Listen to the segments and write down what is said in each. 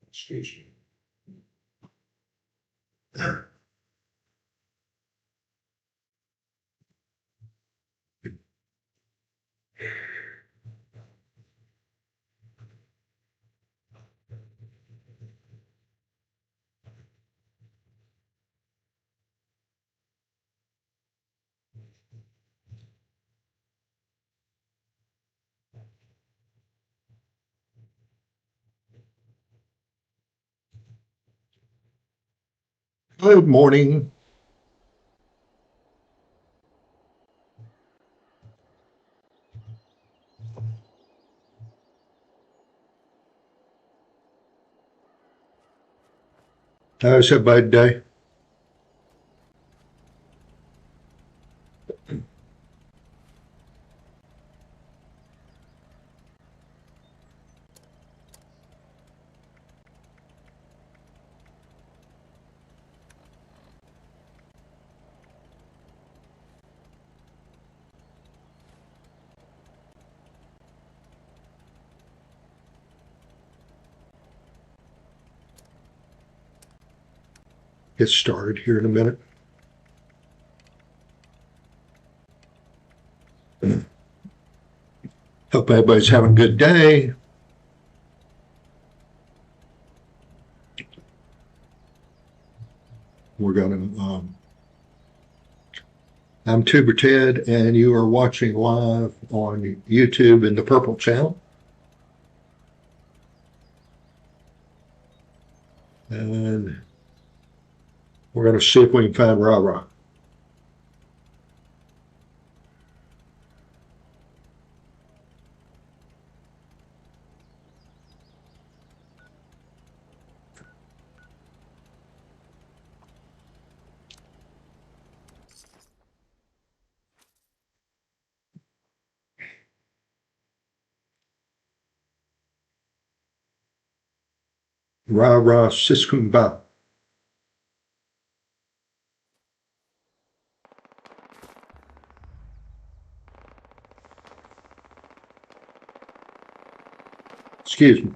Excuse me. Good morning. How's everybody today? Get started here in a minute. Hope everybody's having a good day. We're going to, I'm Tuber Ted, and you are watching live on YouTube in the Purple channel. And we're going to see if we can find Ra-Ra. Ra-Ra Siskumba. Excuse me.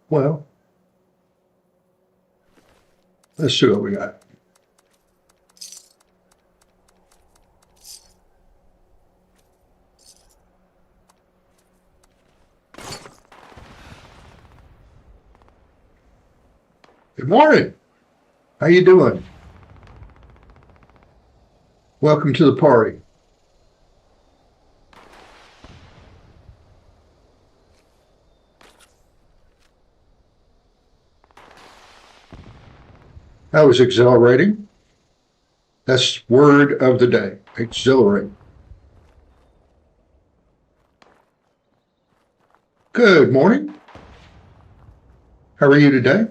Well, let's see what we got. Good morning. How you doing? Welcome to the party. That was exhilarating. That's word of the day. Exhilarating. Good morning. How are you today?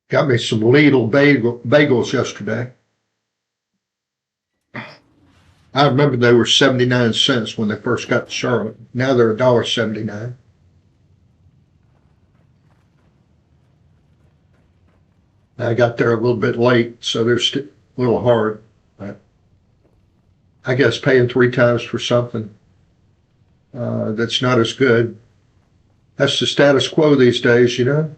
Got me some Lidl bagels yesterday. I remember they were 79 cents when they first got to Charlotte. Now they're $1.79. I got there a little bit late, so they're a little hard. But I guess paying 3 times for something that's not as good. That's the status quo these days, you know?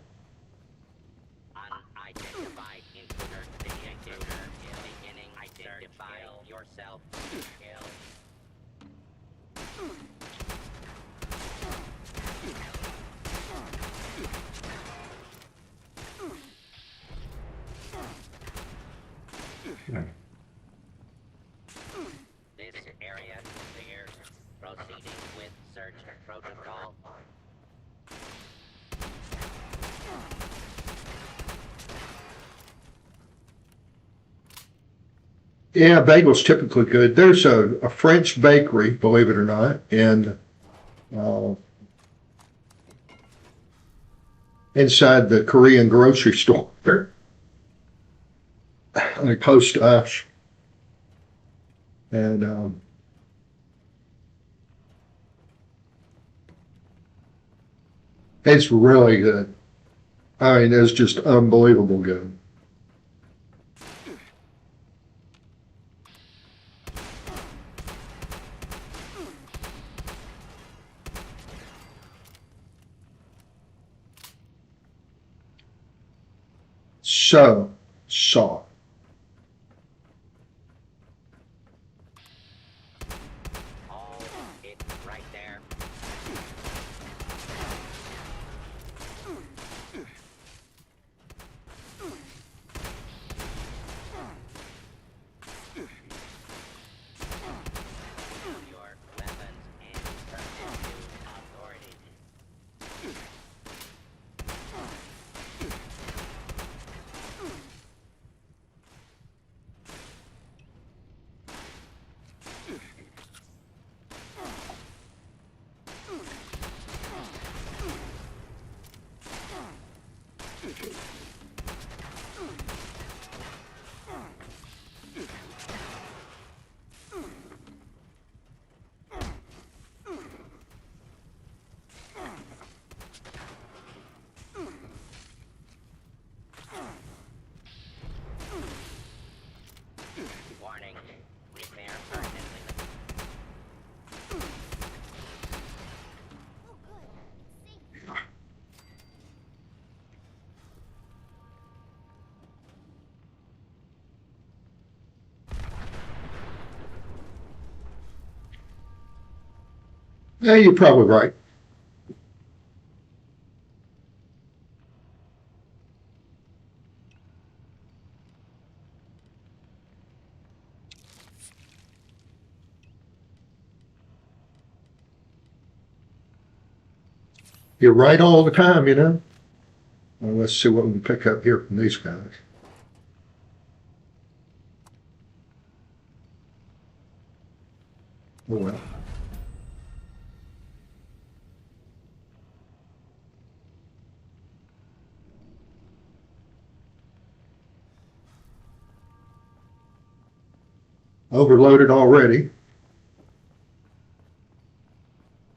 This area clear. Proceeding with search protocol. Yeah, bagels typically good. There's a French bakery, believe it or not, in inside the Korean grocery store, like close to us, and it's really good. I mean, it's just unbelievable good. So soft. Oh, it's right there. Your weapons and subject to authorities. Warning. Repair permanently. Yeah, you're probably right. You're right all the time, you know? Well, let's see what we can pick up here from these guys. Oh well. Overloaded already.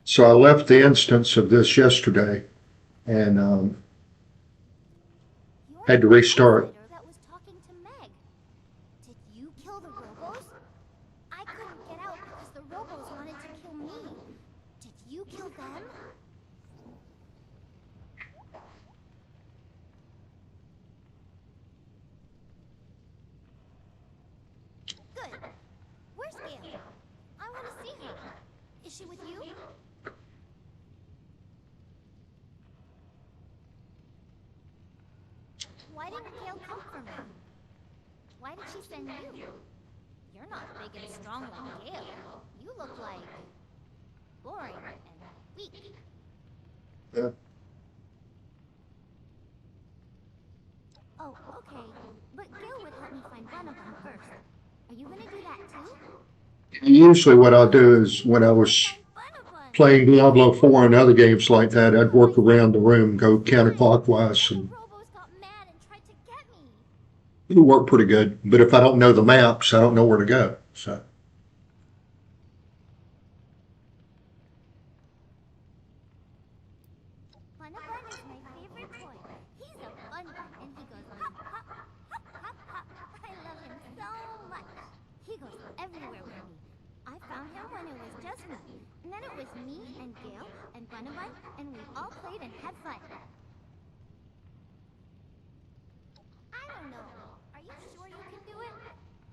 So I left the instance of this yesterday and had to restart. That was talking to Meg. Did you kill the robos? I couldn't get out because the robos wanted to kill me. Did you kill them? Good. Where's Gail? I want to see her. Is she with you? Why didn't Gail come for me? Why did she send you? You're not big and strong like Gail. You look like boring and weak. Yeah. Oh, okay. But Gail would help me find Bunabun first. Are you gonna do that too? Usually what I'll do is when I was Find Bunabun! playing Diablo 4 and other games like that, I'd work around the room, go counterclockwise, The and robos got mad and tried to get me. it worked pretty good. But if I don't know the maps, I don't know where to go. So Bunabun is my favorite toy. He's a fun one, and he goes hop, hop, hop, hop, hop. I love him so much. He goes everywhere with me. I found him when it was just me. And then it was me and Gail and Bunabun, and we all played and had fun. I don't know. Are you sure you can do it?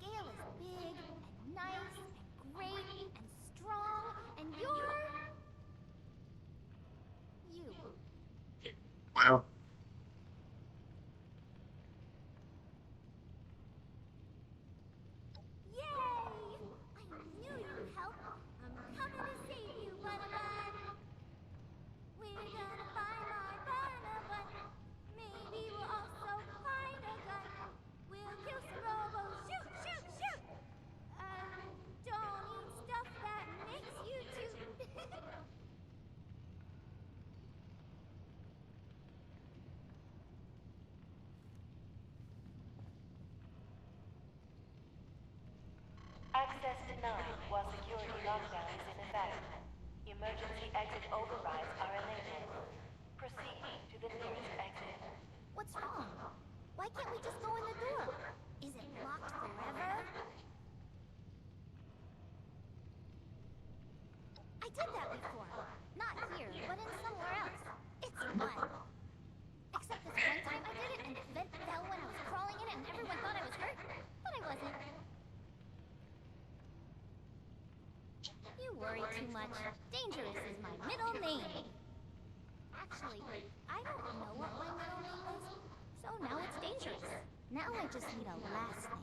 Gail is big and nice and great and strong, and you're... you. well, Yay! I knew you'd help. I'm coming to save you, Bunabun. We're gonna find my Bunabun. Maybe we'll also find a gun. We'll kill some robos. Shoot, shoot, shoot! Don't eat stuff that makes you toot. Access denied while security lockdown is in effect. Emergency exit overrides are enabled. Proceed to the nearest exit. What's wrong? Why can't we just go in the door? Is it locked forever? I did that before. Not here, but in somewhere else. It's fun. Except this one time I did it and the vent fell when I was crawling in it and everyone thought I was hurt, but I wasn't. You worry too much. Dangerous is my middle name. Actually, I don't know what my middle name is, so now it's Dangerous. Now I just need a last name.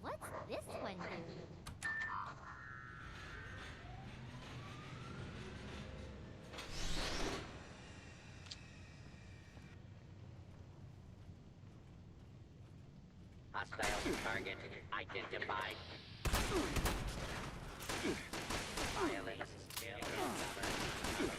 What's this one do? Hostile target identified. Violence still governed.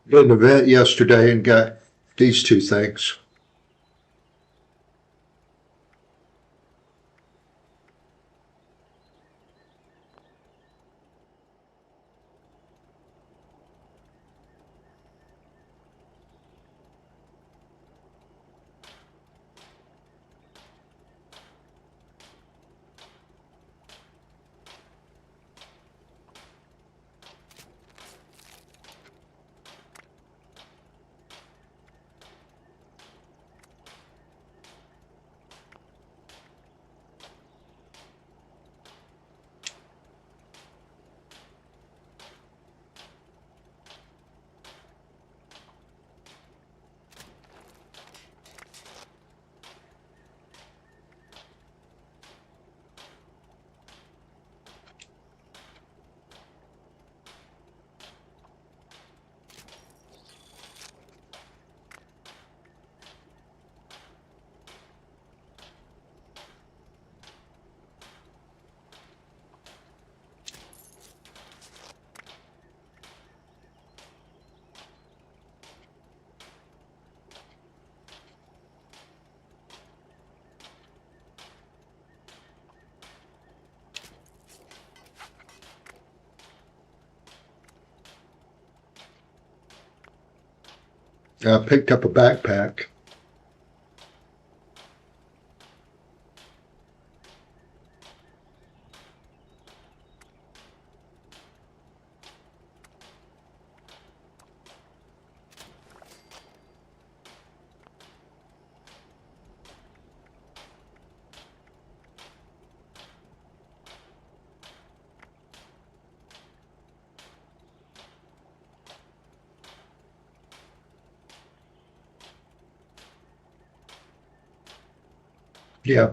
Did an event yesterday and got these two things. I picked up a backpack. Yeah.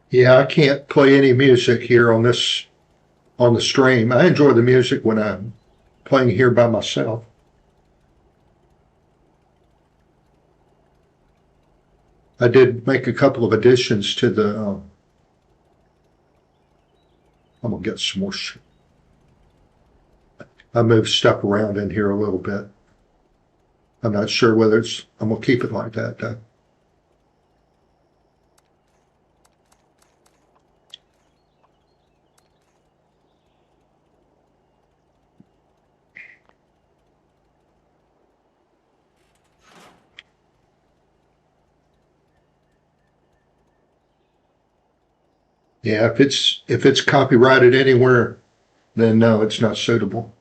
Yeah, I can't play any music here on the stream. I enjoy the music when I'm playing here by myself. I did make a couple of additions to the. I'm gonna get some more. I moved stuff around in here a little bit. I'm not sure whether it's. I'm gonna keep it like that though. Yeah, if it's copyrighted anywhere, then no, it's not suitable.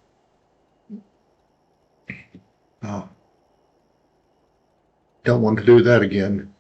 Oh, don't want to do that again.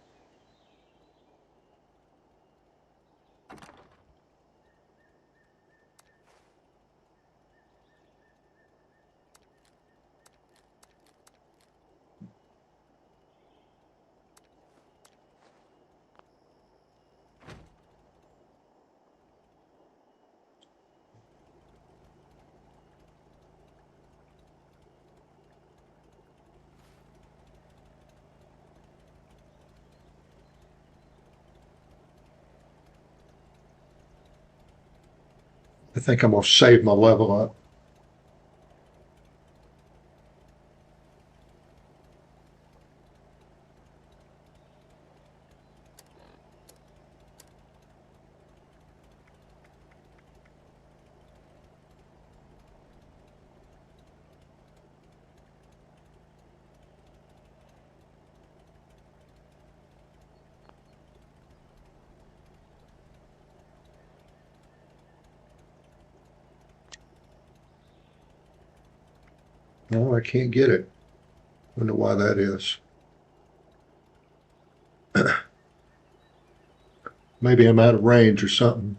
I think I'm gonna save my level up. No, I can't get it. Wonder why that is. Maybe I'm out of range or something.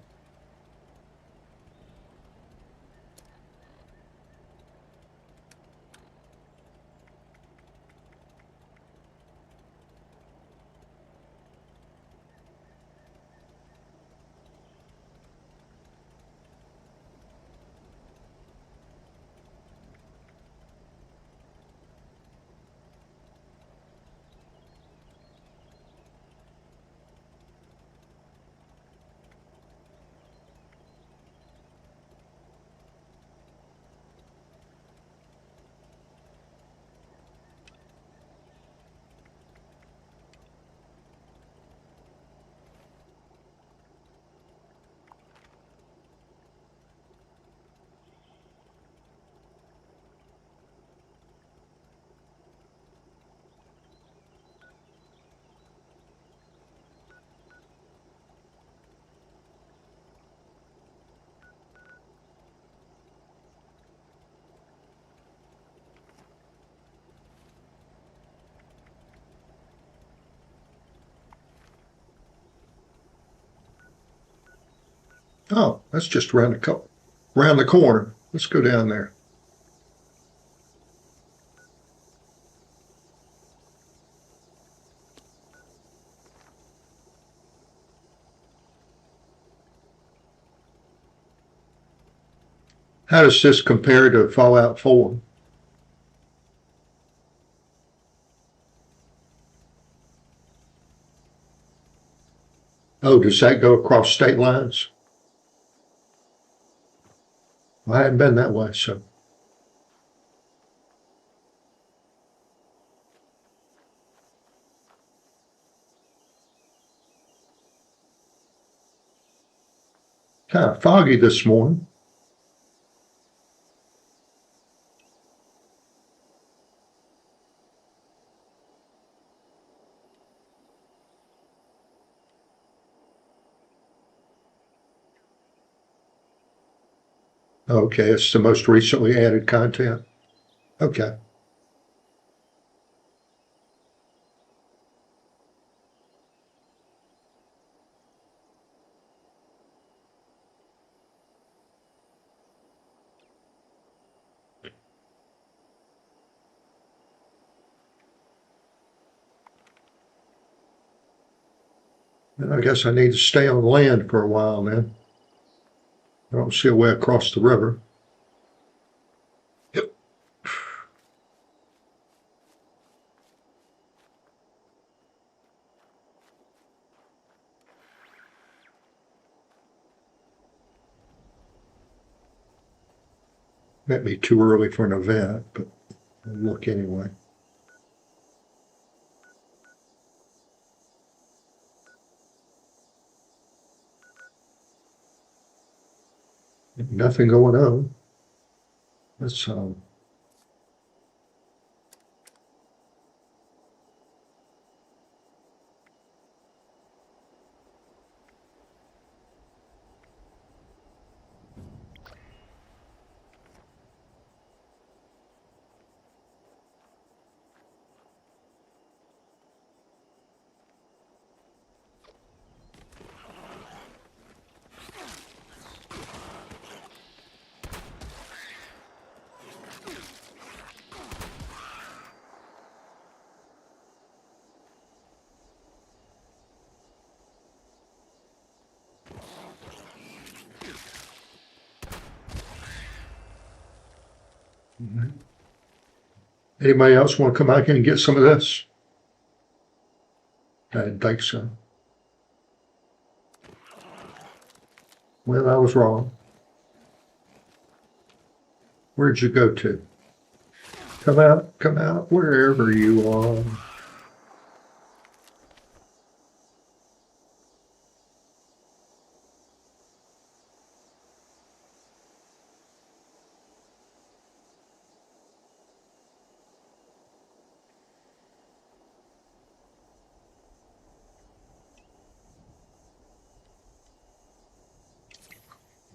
Oh, that's just around the corner. Let's go down there. How does this compare to Fallout 4? Oh, does that go across state lines? Well, I hadn't been that way, so. Kind of foggy this morning. Okay, it's the most recently added content. Okay. And I guess I need to stay on land for a while then. I don't see a way across the river. Yep. Might be too early for an event, but I'll look anyway. Nothing going on. Let's Anybody else want to come back in and get some of this? I didn't think so. Well, I was wrong. Where'd you go to? Come out, wherever you are.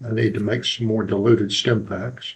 I need to make some more diluted stim packs.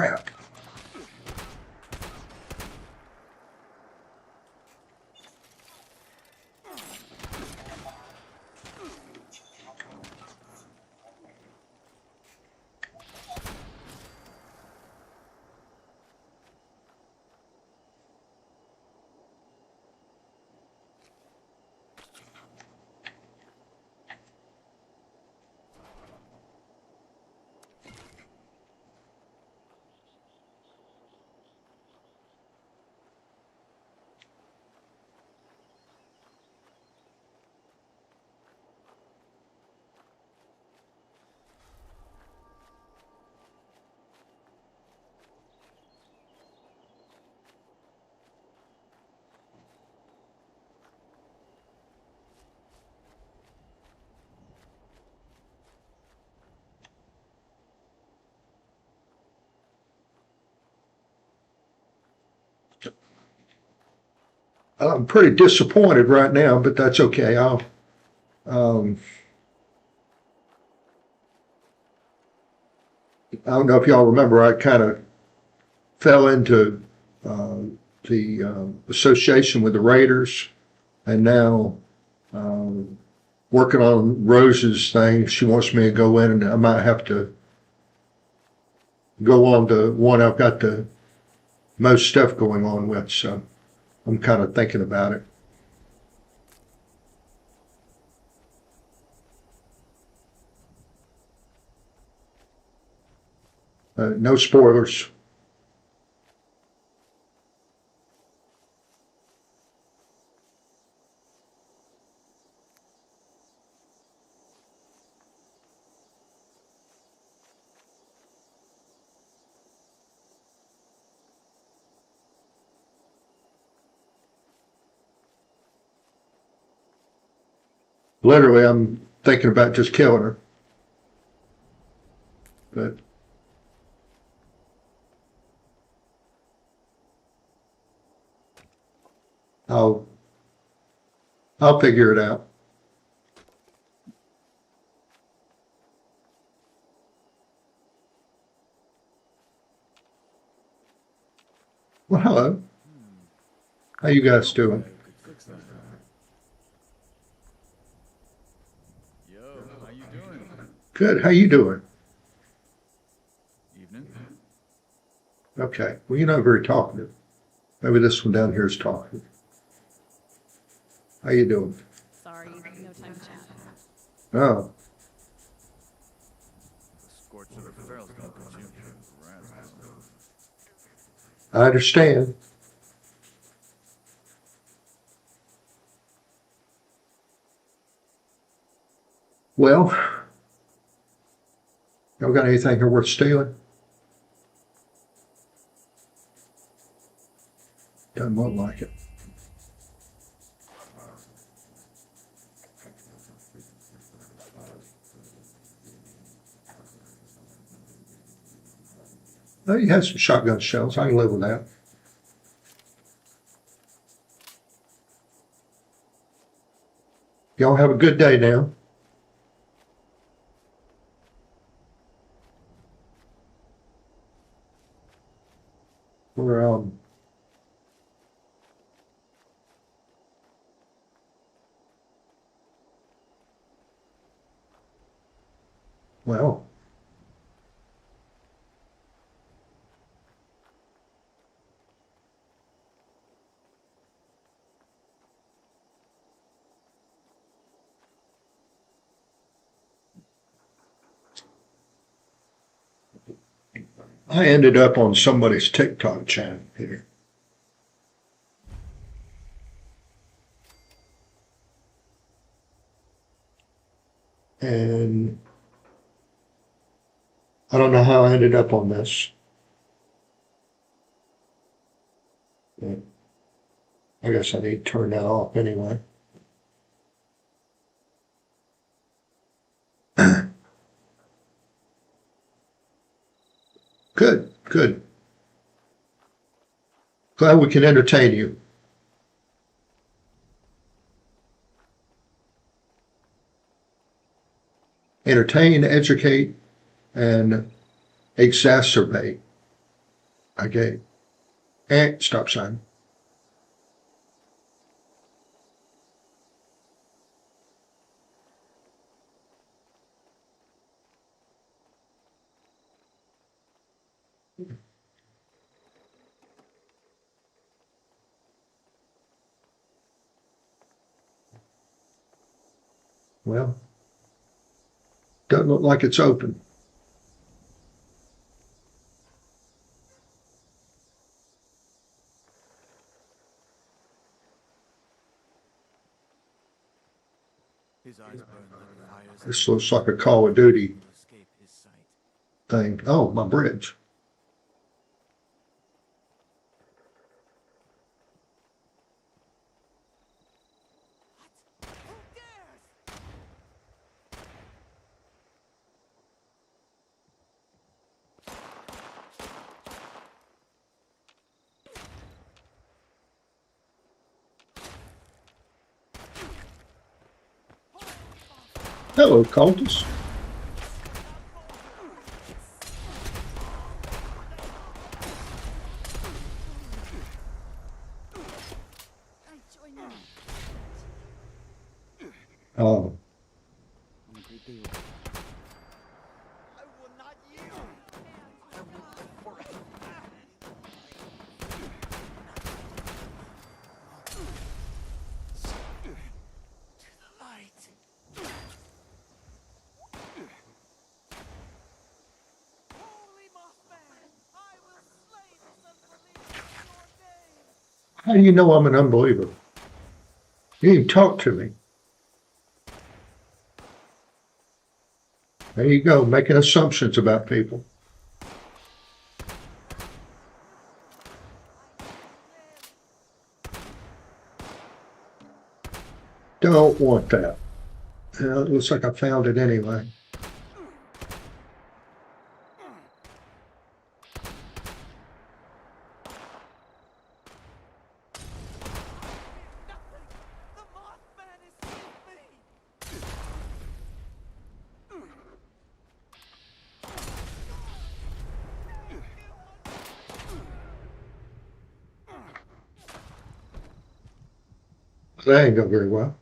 Crap. I'm pretty disappointed right now, but that's okay. Um, I don't know if y'all remember, I kind of fell into the association with the Raiders, and now working on Rose's thing. She wants me to go in, and I might have to go on to one I've got the most stuff going on with. So I'm kind of thinking about it. No spoilers. Literally, I'm thinking about just killing her. But I'll I'll figure it out. Well, hello. How you guys doing? Yo, how you doing? Good. How you doing? Evening. Okay. Well, you're not very talkative. Maybe this one down here is talkative. How you doing? Sorry, no time to chat. Oh, The scorch of the ferals gonna put you. Rats. I understand. Well, y'all got anything here worth stealing? Doesn't look like it. Oh, you had some shotgun shells. I can live with that. Y'all have a good day now. We're well, I ended up on somebody's TikTok channel here. And I don't know how I ended up on this. But I guess I need to turn that off anyway. Good, good. Glad we can entertain you. Entertain, educate, and exacerbate. I gave. And stop sign. Well, doesn't look like it's open. His eyes burn like fires. This looks like a Call of Duty To escape his sight. thing. Oh, my bridge. Hello, cultist. Oh, how do you know I'm an unbeliever? You didn't even talk to me. There you go, making assumptions about people. Don't want that. It looks like I found it anyway. That ain't go very well.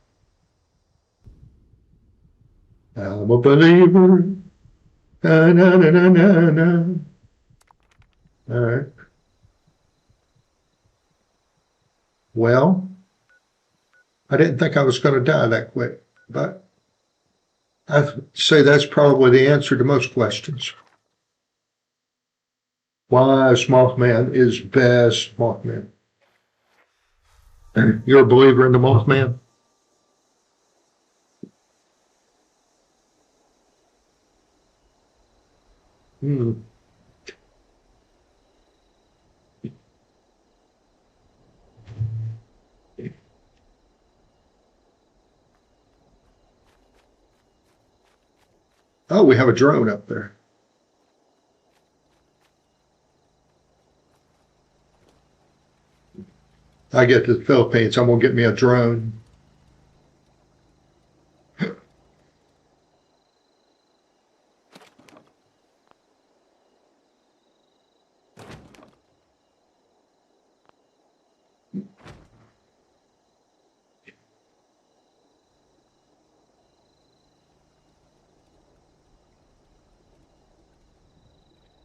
I'm a believer. Na, na, na, na, na, na. All right. Well, I didn't think I was going to die that quick, but I'd say that's probably the answer to most questions. Why Mothman is best Mothman. You're a believer in the Mothman? Hmm. Oh, we have a drone up there. I get to the Philippines, I'm gonna get me a drone.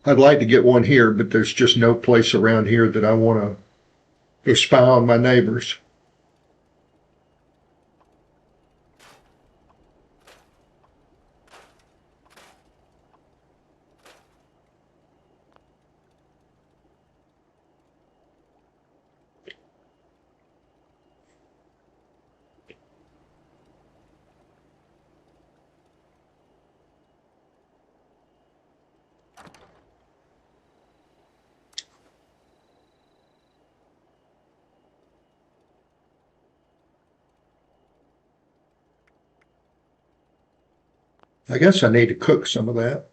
I'd like to get one here, but there's just no place around here that I want to spy on my neighbors. I guess I need to cook some of that.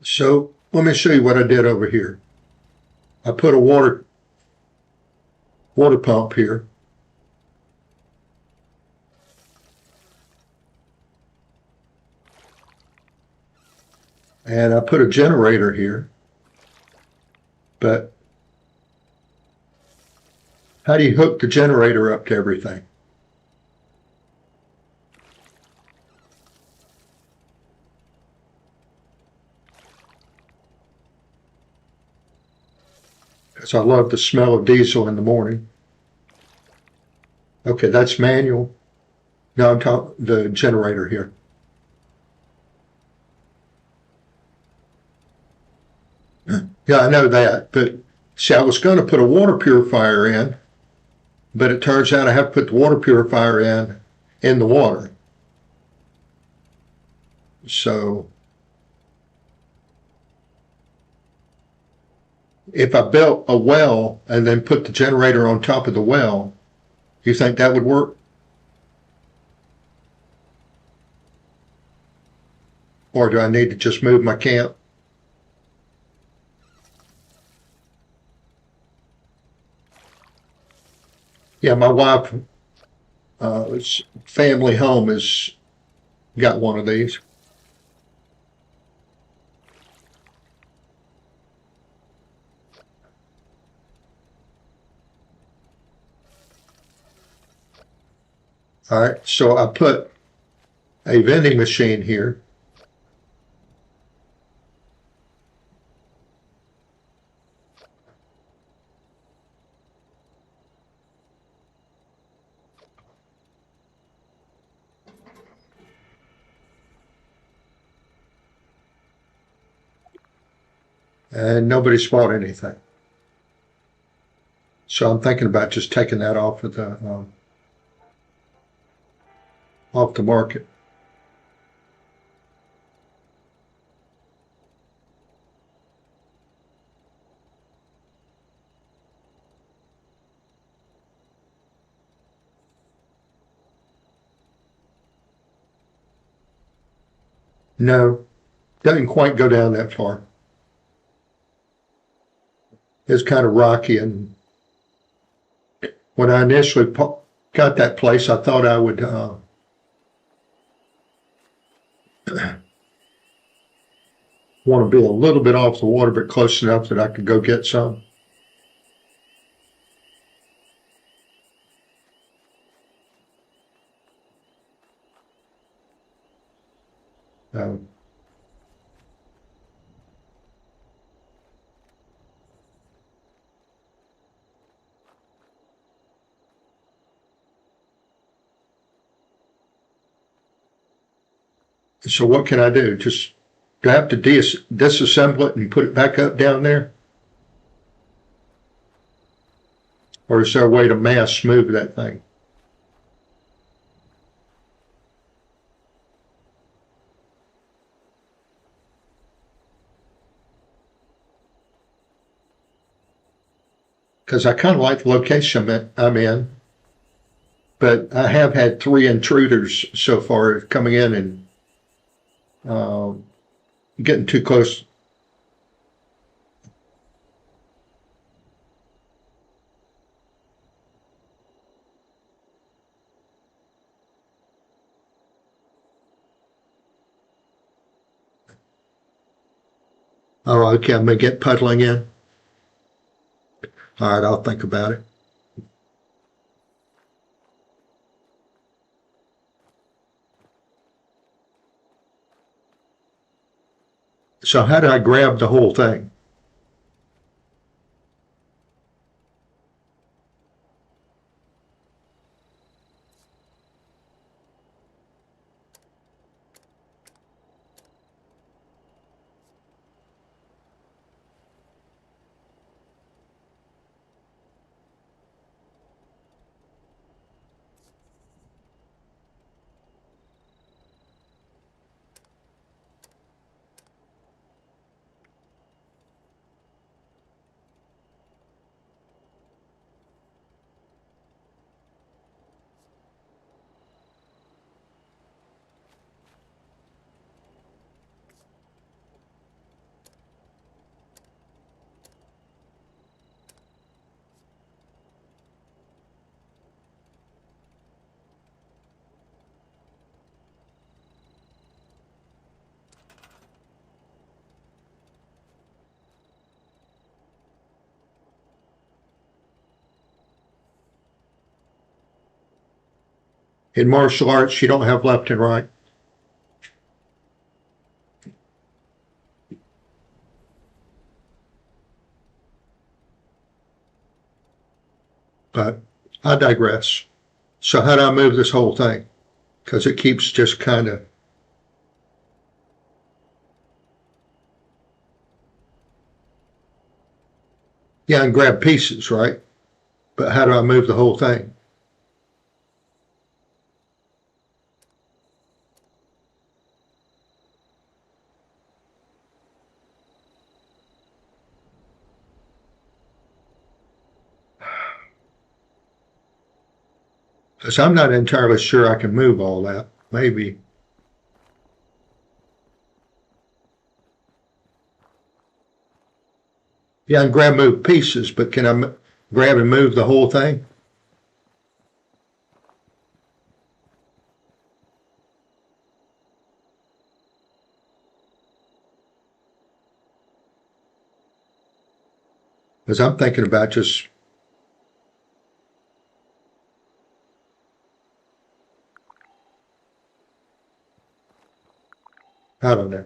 So let me show you what I did over here. I put a water pump here. And I put a generator here. But how do you hook the generator up to everything? Because I love the smell of diesel in the morning. Okay, that's manual. Now I'm talking the generator here. Yeah, I know that, but see, I was going to put a water purifier in, but it turns out I have to put the water purifier in the water. So if I built a well and then put the generator on top of the well, you think that would work? Or do I need to just move my camp? Yeah, my wife, family home has got one of these. All right, so I put a vending machine here. And nobody's bought anything. So I'm thinking about just taking that off the market. No, doesn't quite go down that far. It's kind of rocky, and when I initially got that place, I thought I would want to be a little bit off the water, but close enough that I could go get some. Um, so what can I do? Just do I have to disassemble it and put it back up down there? Or is there a way to mass move that thing? Because I kind of like the location I'm in, but I have had 3 intruders so far coming in and getting too close. Oh, okay, I'm going to get puddling in. All right, I'll think about it. So how do I grab the whole thing? In martial arts, you don't have left and right. But I digress. So how do I move this whole thing? Because it keeps just kind of... Yeah, I can grab pieces, right? But how do I move the whole thing? Because I'm not entirely sure I can move all that. Maybe. Yeah, I can grab move pieces, but can I grab and move the whole thing? Because I'm thinking about just... I don't know.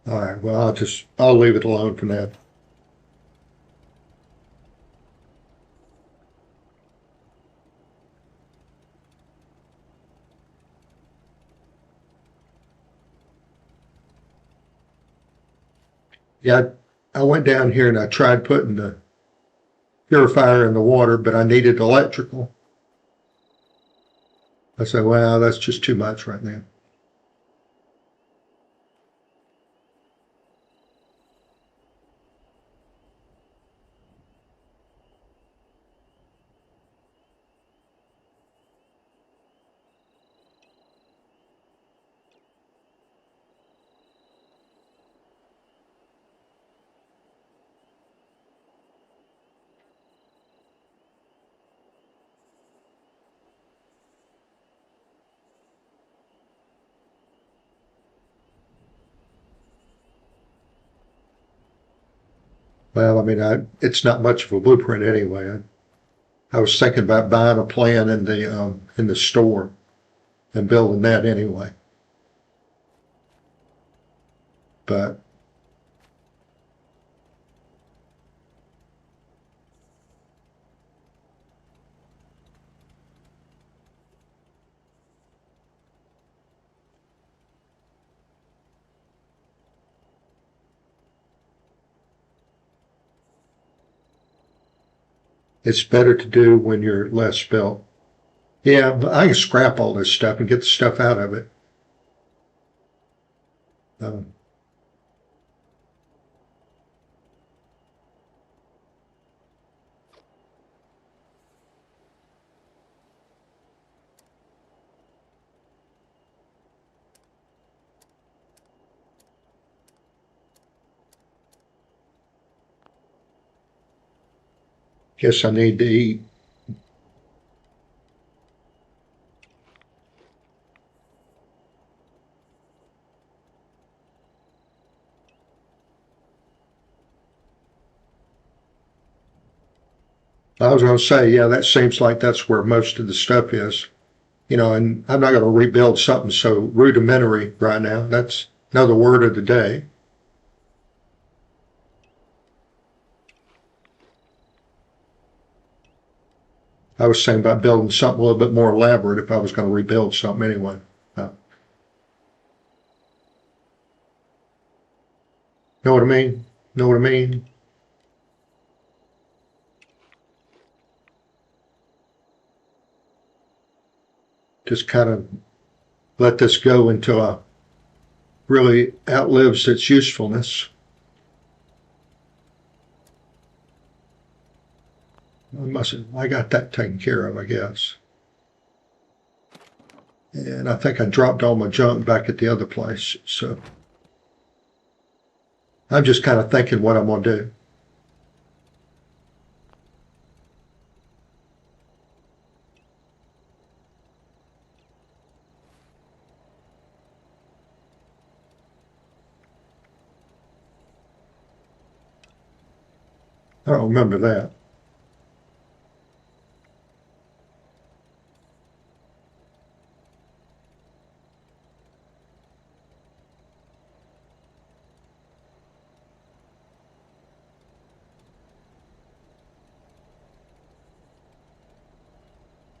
All right, well, I'll leave it alone for now. Yeah, I went down here and I tried putting the purifier in the water, but I needed electrical. I said, well, that's just too much right now. Well, I mean, it's not much of a blueprint anyway. I was thinking about buying a plan in the store and building that anyway. But it's better to do when you're less built. Yeah, but I can scrap all this stuff and get the stuff out of it. Um, guess I need to eat. I was going to say, yeah, that seems like that's where most of the stuff is. And I'm not going to rebuild something so rudimentary right now. That's another word of the day. I was saying about building something a little bit more elaborate if I was going to rebuild something anyway. Know what I mean? Know what I mean? Just kind of let this go until I really outlives its usefulness. I got that taken care of, I guess. And I think I dropped all my junk back at the other place. So I'm just kind of thinking what I'm going to do. I don't remember that.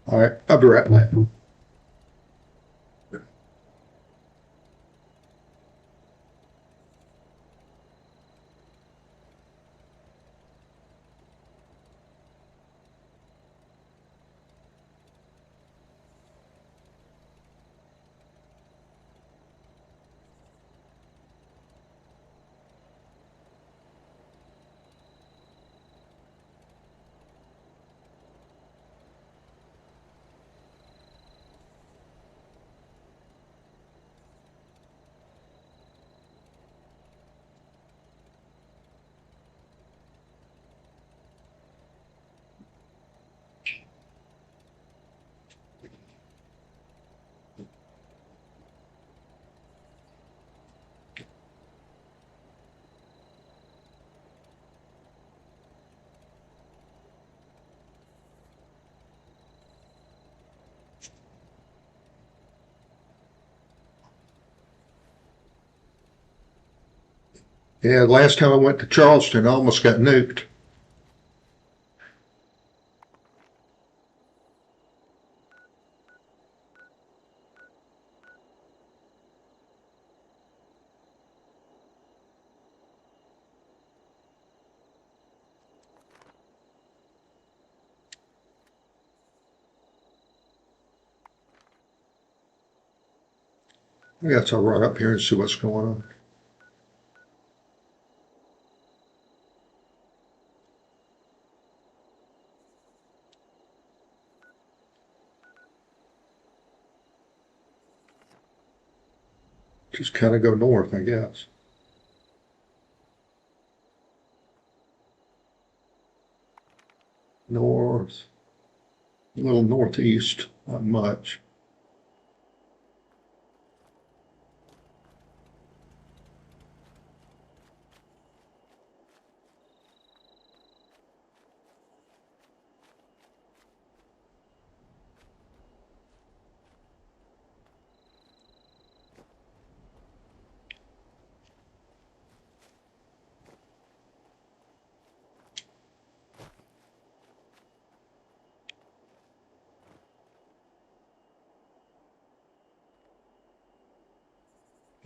All right, I'll be right back. Yeah, last time I went to Charleston, I almost got nuked. I guess I'll run up here and see what's going on. Just kind of go north, I guess. North, a little northeast, not much.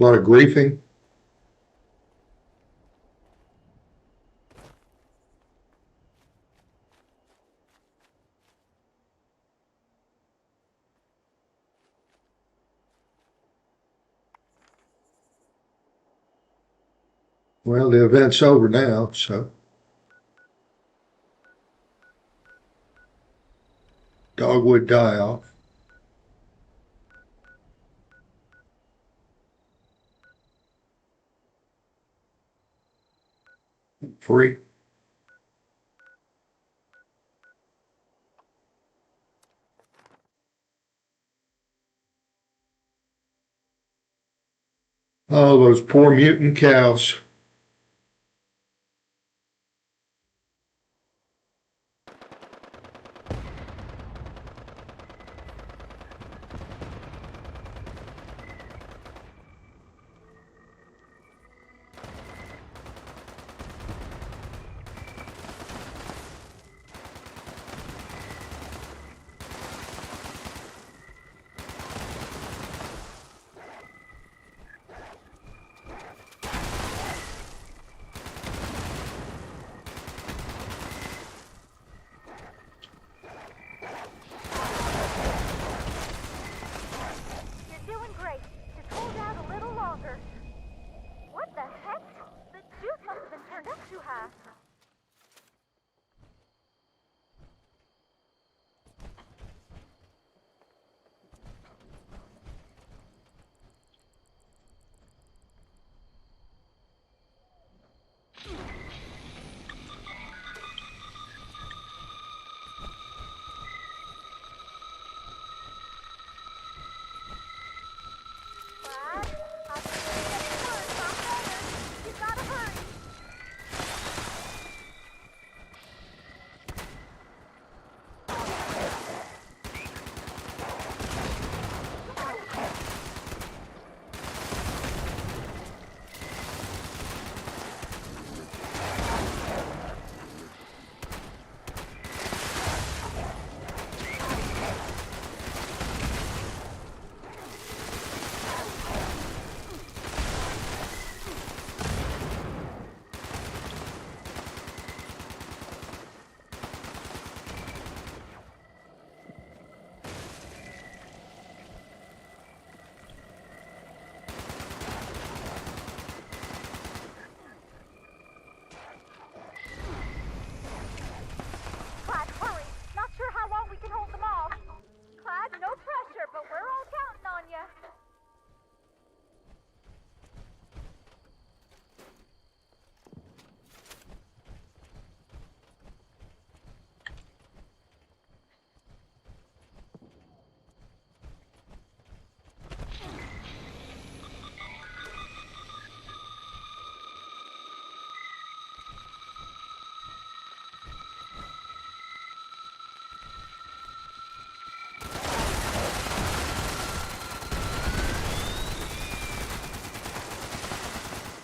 A lot of griefing. Well, the event's over now, so. Dogwood die-off. Free. Oh, those poor mutant cows. Brad, I'll be getting worse. I'm better. You gotta hurry. Clyde, hurry! Not sure how long we can hold them off. Clyde, no pressure, but we're all counting on you.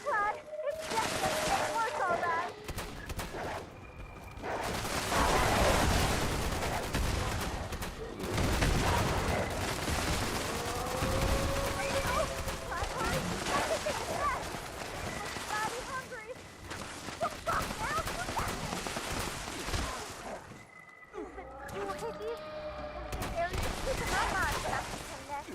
Clyde, it's just getting worse, all right. Clyde, hurry! Gotta get the rest. I'm mighty hungry. Don't stop now. You got this. Is it too hickey? This area's keeping my mind when I'm thinking next.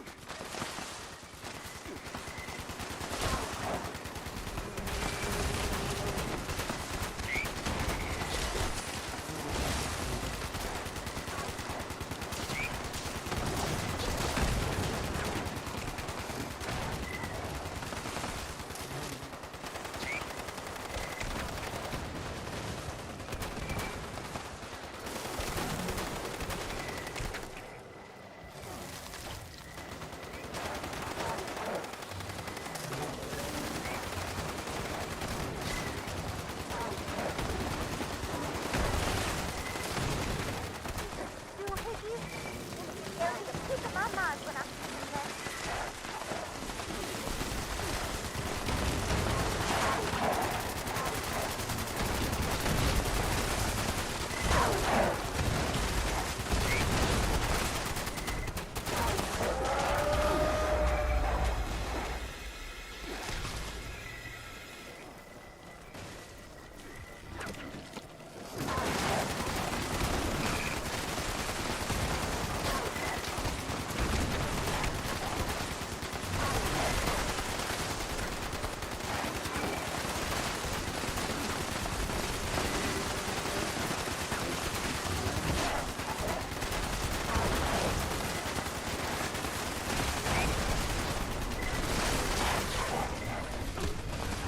Too hickey? This area's keeping my mind when I'm thinking next.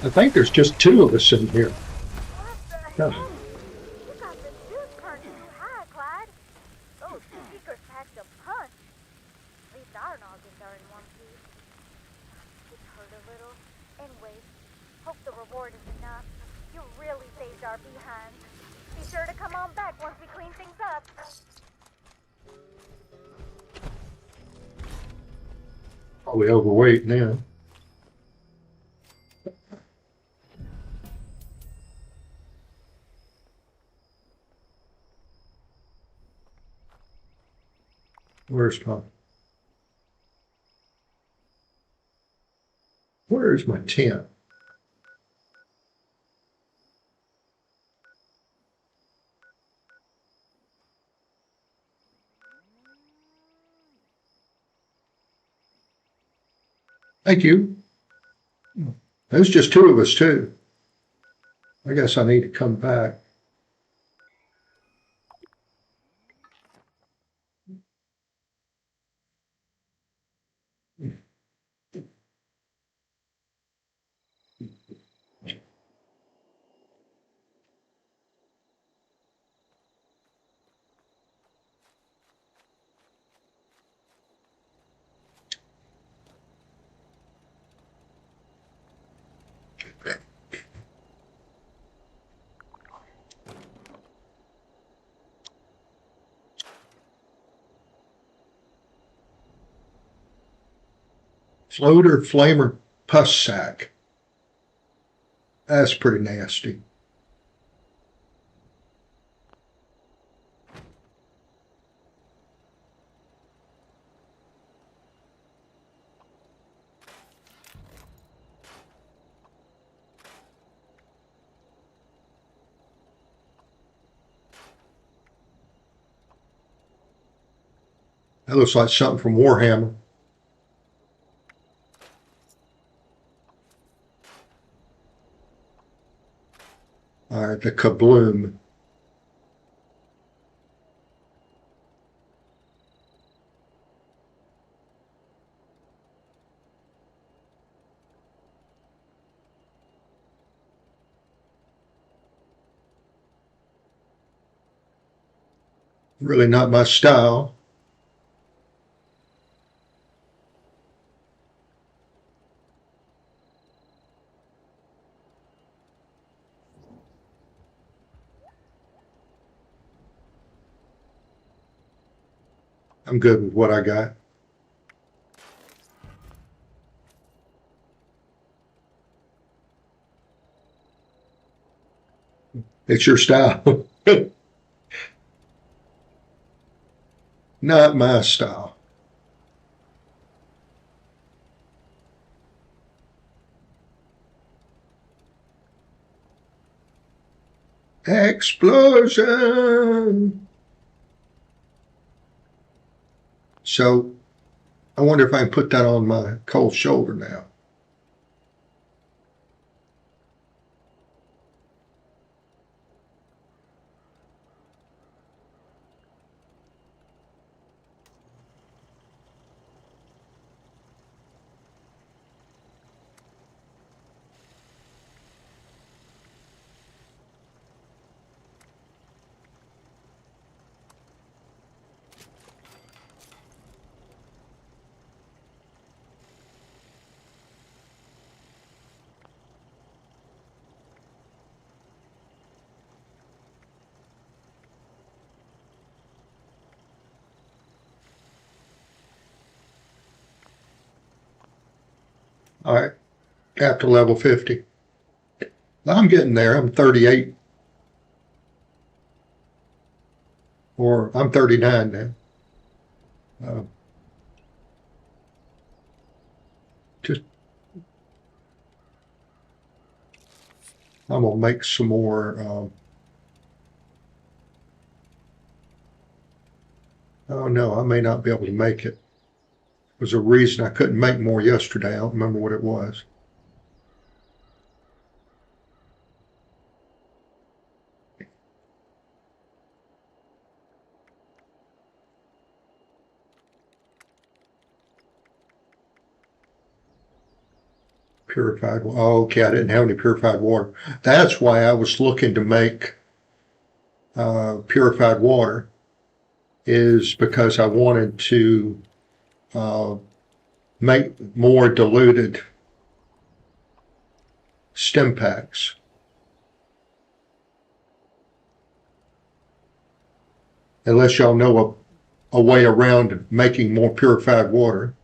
I think there's just two of us in here. What the Yeah. heck? You got the juice turned too high, Clyde. Those speakers packed a punch. At least our noggins are in one piece. It hurt a little. Anyways, hope the reward is enough. You really saved our behinds. Be sure to come on back once we clean things up. Probably overweight now. Where's my tent? Thank you. There's just two of us too. I guess I need to come back. Floater flamer pus sack. That's pretty nasty. That looks like something from Warhammer. All right, the kabloom. Really not my style. I'm good with what I got. It's your style. Not my style. Explosion! So I wonder if I can put that on my cold shoulder now. All right, after level 50. I'm getting there. I'm 38. Or I'm 39 now. Just I'm gonna make some more. Oh no, I may not be able to make it. There's a reason I couldn't make more yesterday. I don't remember what it was. Purified. Oh, okay, I didn't have any purified water. That's why I was looking to make purified water, is because I wanted to uh, make more diluted stim packs. Unless y'all know a way around making more purified water.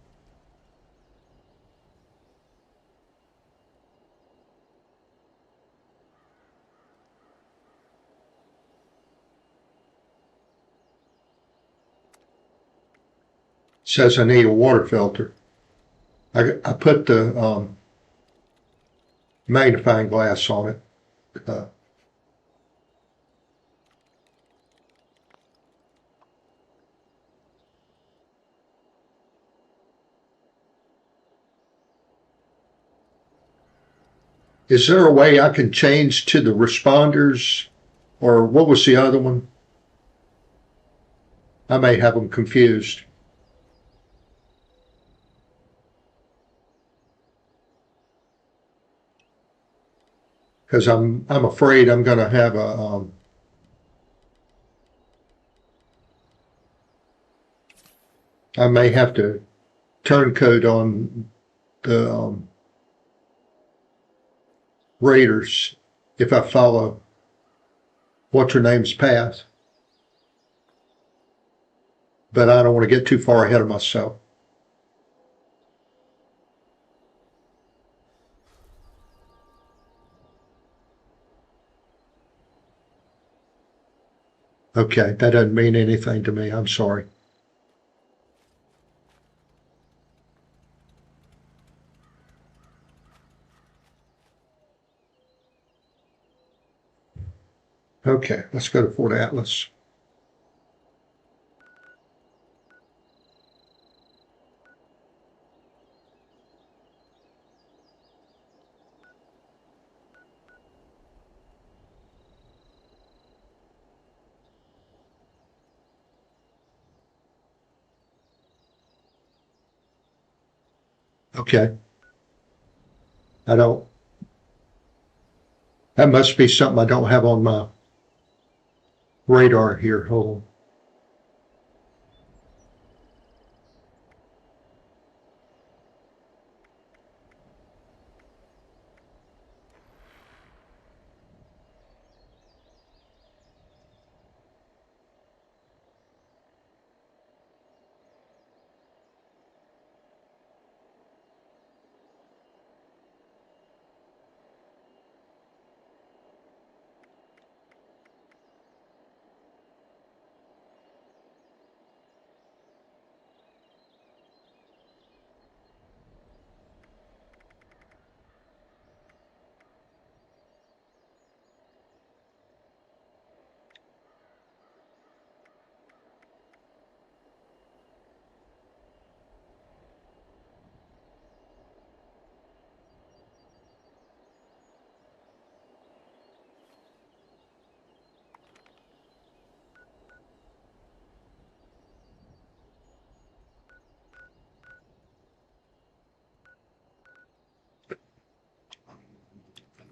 Says I need a water filter. I put the magnifying glass on it. Is there a way I can change to the responders, or what was the other one? I may have them confused. Because I'm afraid I'm going to have I may have to turncoat on the Raiders if I follow what's her name's path. But I don't want to get too far ahead of myself. Okay, that doesn't mean anything to me. I'm sorry. Okay, let's go to Fort Atlas. Okay, I don't, that must be something I don't have on my radar here. Hold on.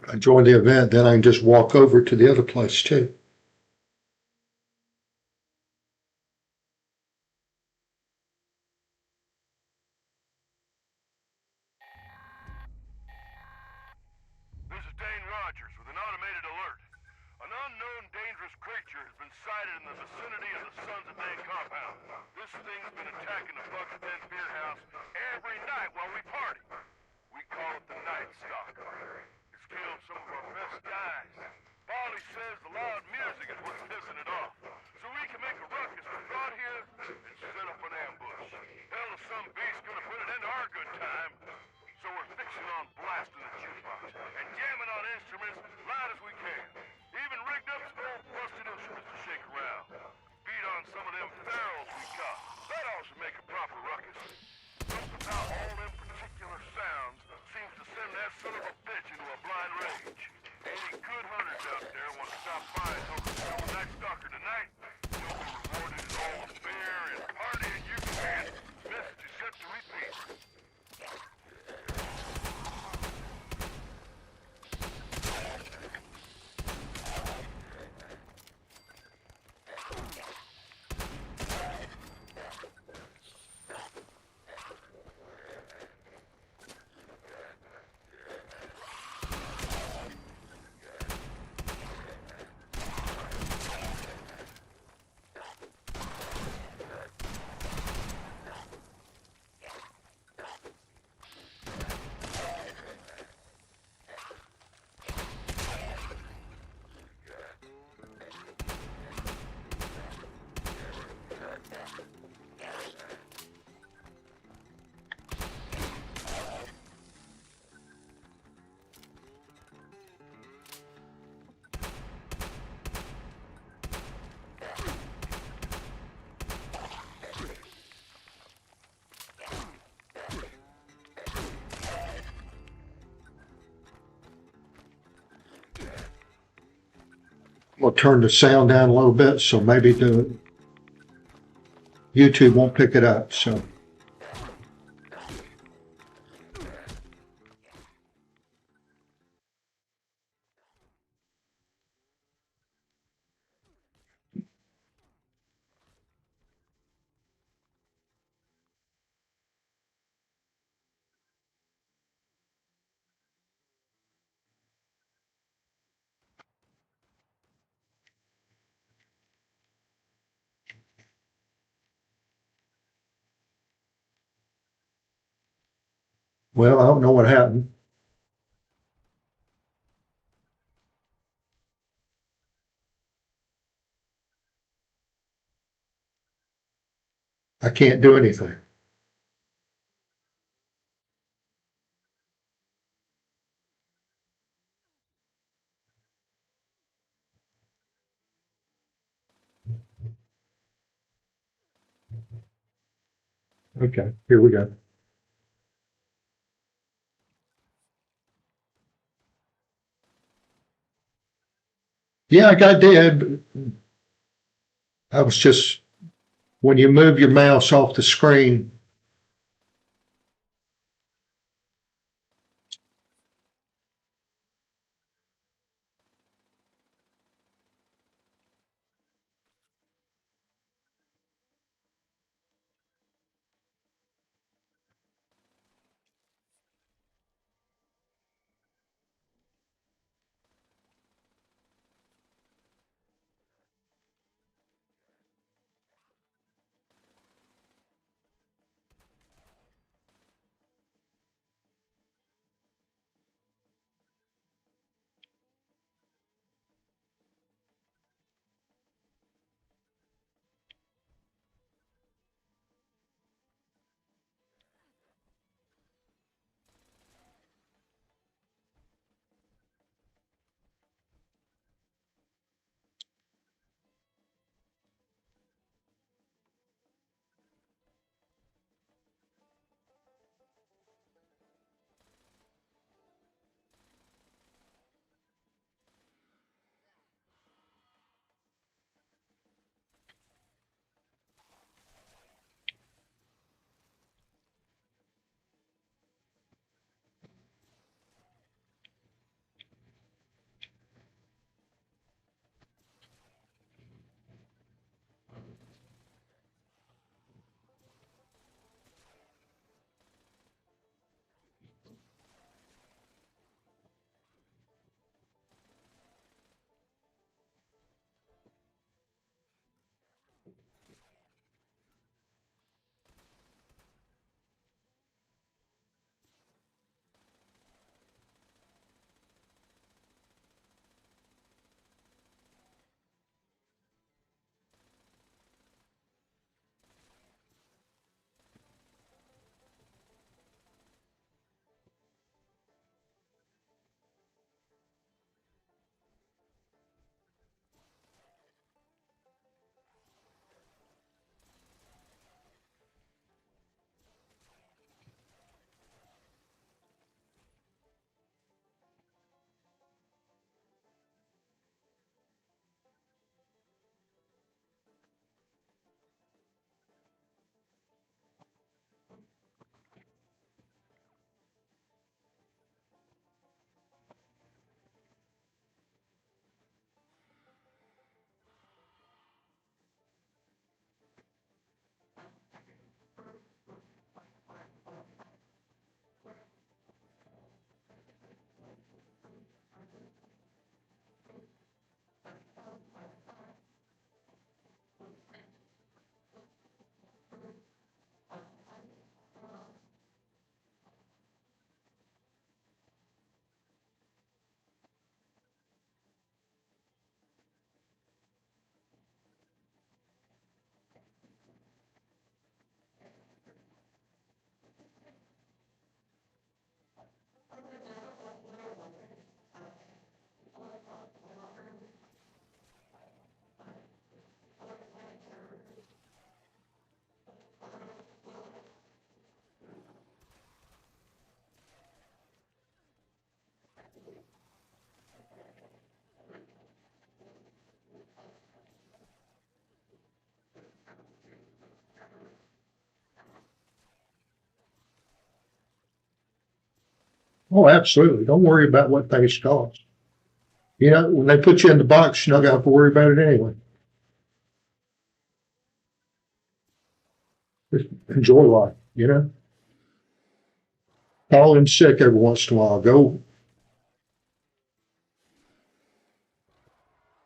I join the event, then I can just walk over to the other place too. This is Dane Rogers with an automated alert. An unknown dangerous creature has been sighted in the vicinity of the Sons of Dane compound. This thing's been attacking the Buck's Den beer house every night while we party. We call it the Night Stalker. It's killed some of our best guys. Polly says the loud music is what's pissing it off. So we can make a ruckus, we're brought here and set up an ambush. Hell, if some beast's gonna put an end to our good time. So we're fixing on blasting the jukebox and jamming on instruments loud as we can. Even rigged up some old busted instruments to shake around. Beat on some of them ferals we caught. That all should make a proper ruckus. Something about all them particular sounds seems to send that son of a bitch into a blind rage. Any good hunters out there want to stop by and help us kill the Night Stalker tonight? You'll be rewarded in all the beer and partying you can. Message is set to repeat. We'll turn the sound down a little bit, so maybe the YouTube won't pick it up. So, well, I don't know what happened. I can't do anything. Okay, here we go. Yeah, I did. I was just, when you move your mouse off the screen, oh, absolutely. Don't worry about what things cost. You know, when they put you in the box, you're not going to have to worry about it anyway. Just enjoy life, you know? Call in sick every once in a while. Go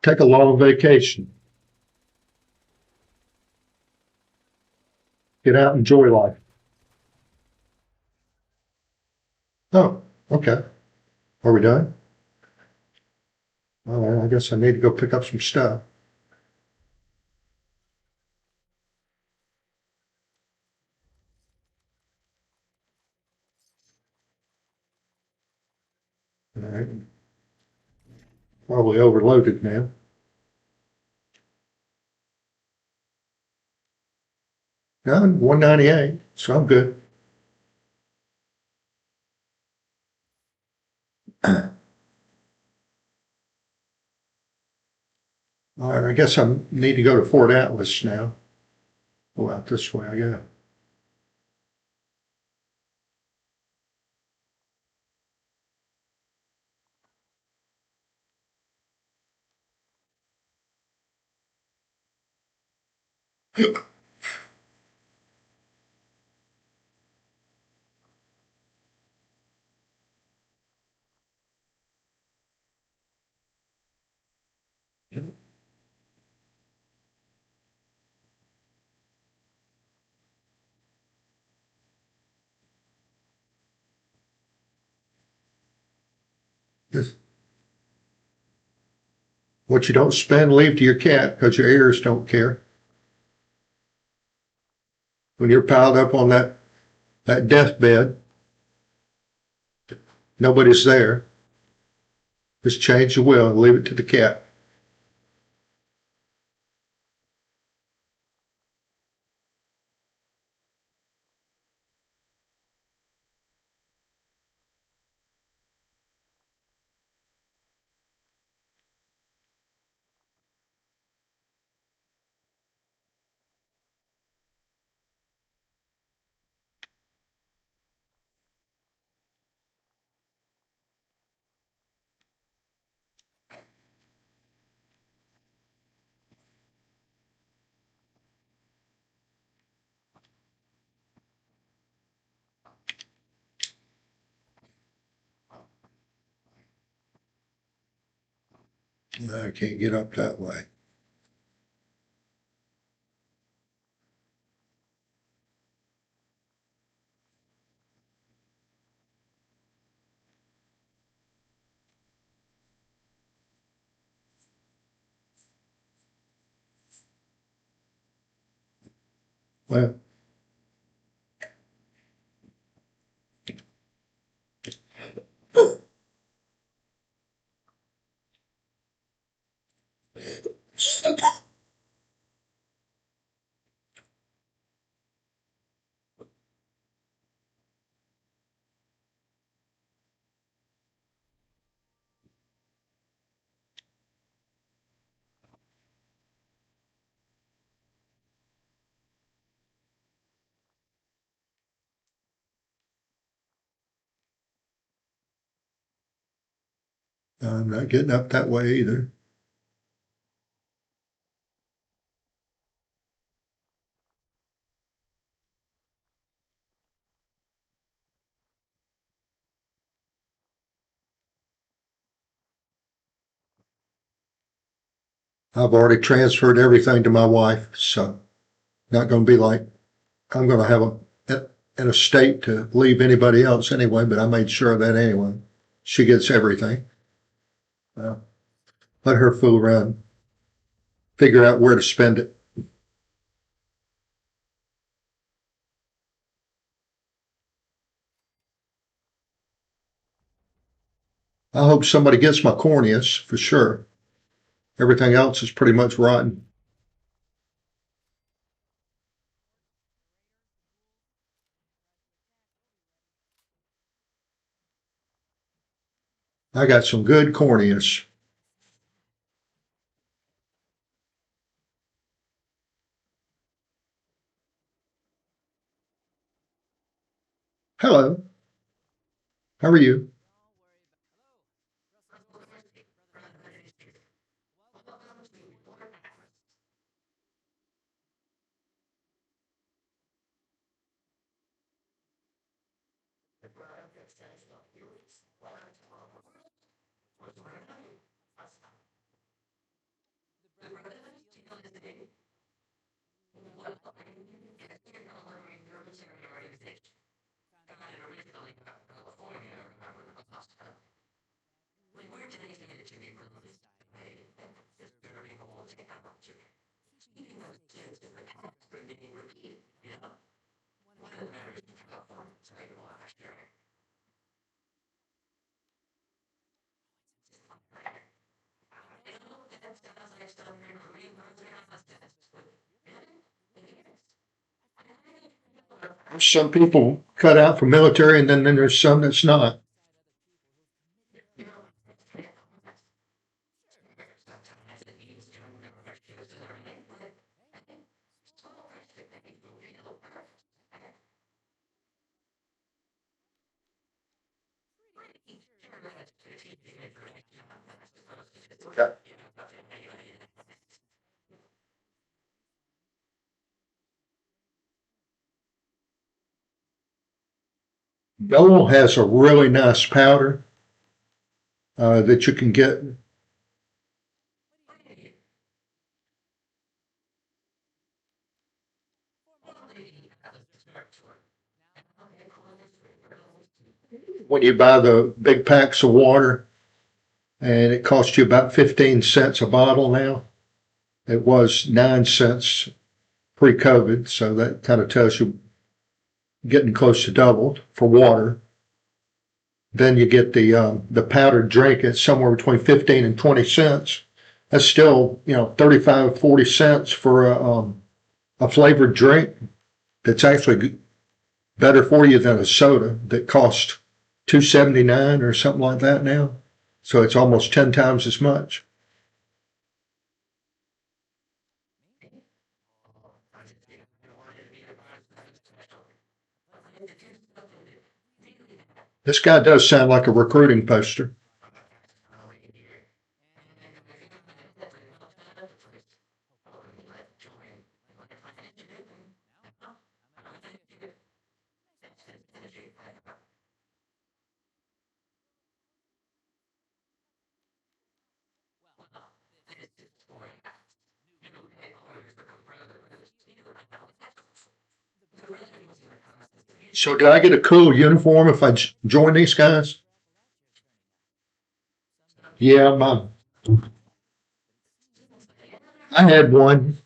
take a long vacation. Get out and enjoy life. Oh, okay. Are we done? All right, I guess I need to go pick up some stuff. right. Probably overloaded now. No, 198, so I'm good. All right, I guess I need to go to Fort Atlas now. Go out this way, I guess. This- What you don't spend, leave to your cat, because your ears don't care. When you're piled up on that deathbed, nobody's there. Just change the will and leave it to the cat. I can't get up that way. Well, I'm not getting up that way either. I've already transferred everything to my wife, so not going to be like I'm going to have an estate to leave anybody else anyway. But I made sure of that anyway. She gets everything. Uh, Let her fool around, figure out where to spend it. I hope somebody gets my corneas for sure. Everything else is pretty much rotten. I got some good corneas. Hello, how are you? Some people cut out for military, and then there's some that's not. Dole has a really nice powder that you can get. When you buy the big packs of water, and it costs you about 15 cents a bottle now. It was 9 cents pre-COVID, so that kind of tells you getting close to doubled for water. Then you get the powdered drink at somewhere between 15 and 20 cents. That's still, 35, 40 cents for a flavored drink that's actually better for you than a soda that costs 2.79 or something like that now. So it's almost 10 times as much. This guy does sound like a recruiting poster. So do I get a cool uniform if I join these guys? Yeah, I had one,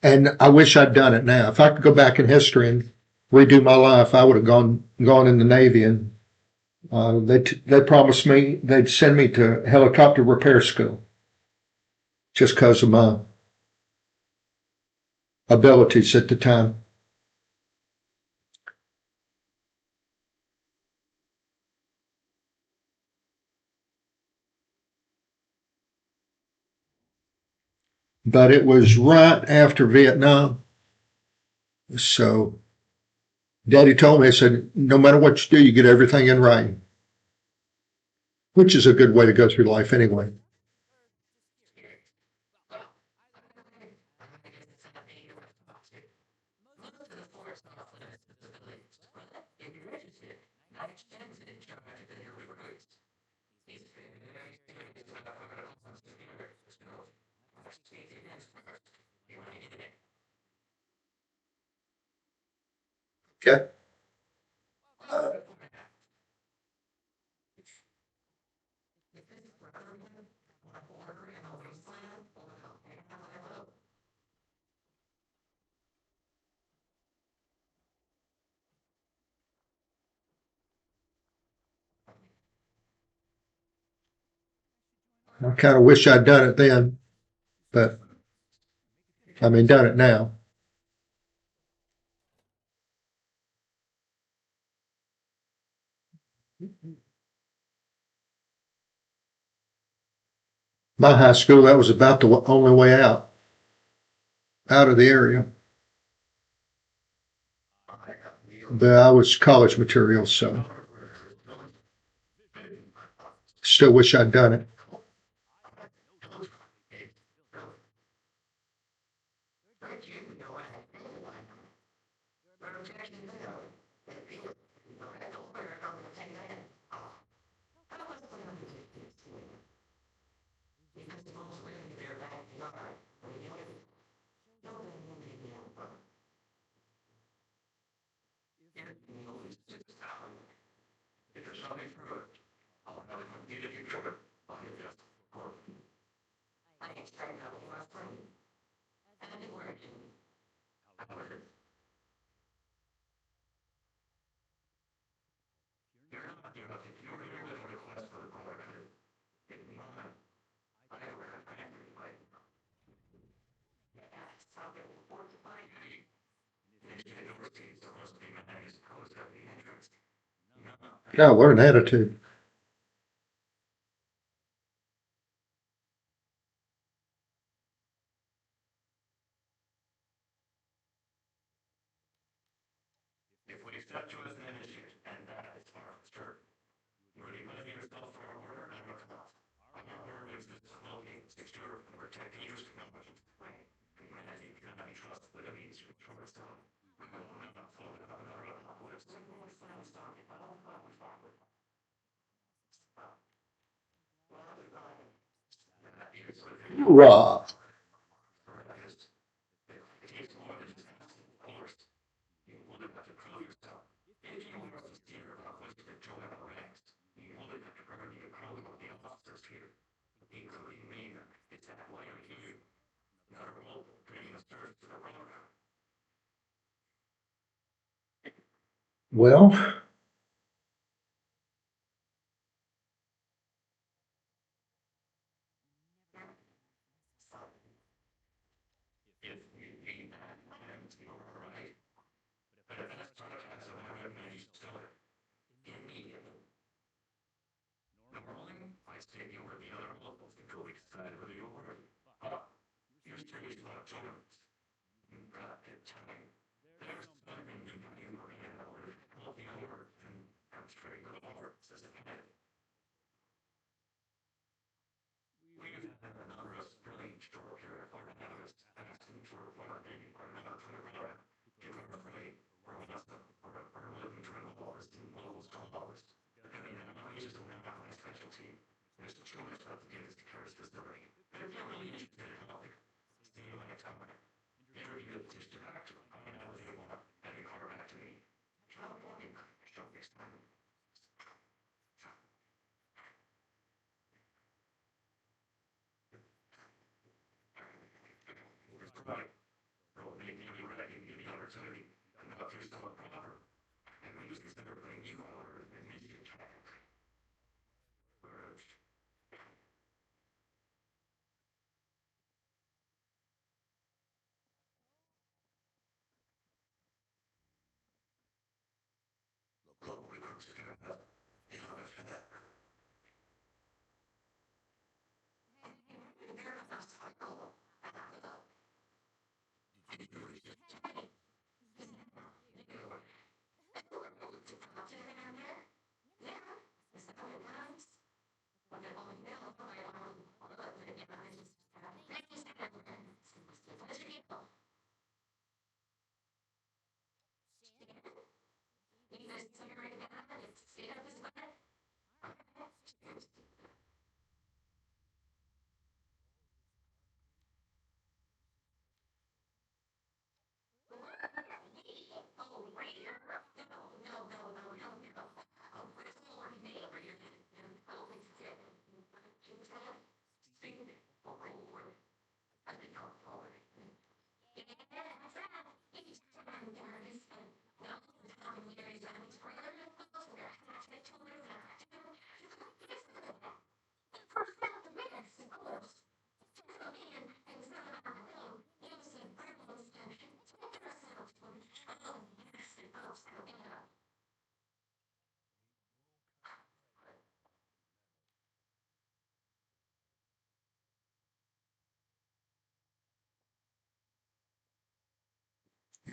and I wish I'd done it now. If I could go back in history and redo my life, I would have gone in the Navy, and they promised me they'd send me to helicopter repair school just because of my abilities at the time. But it was right after Vietnam, so Daddy told me, I said, no matter what you do, you get everything in writing, which is a good way to go through life anyway. Okay. I kind of wish I'd done it then, but I mean, done it now. My high school, that was about the only way out of the area. But I was college material, so still wish I'd done it. Yeah, learn attitude. Raw. Well,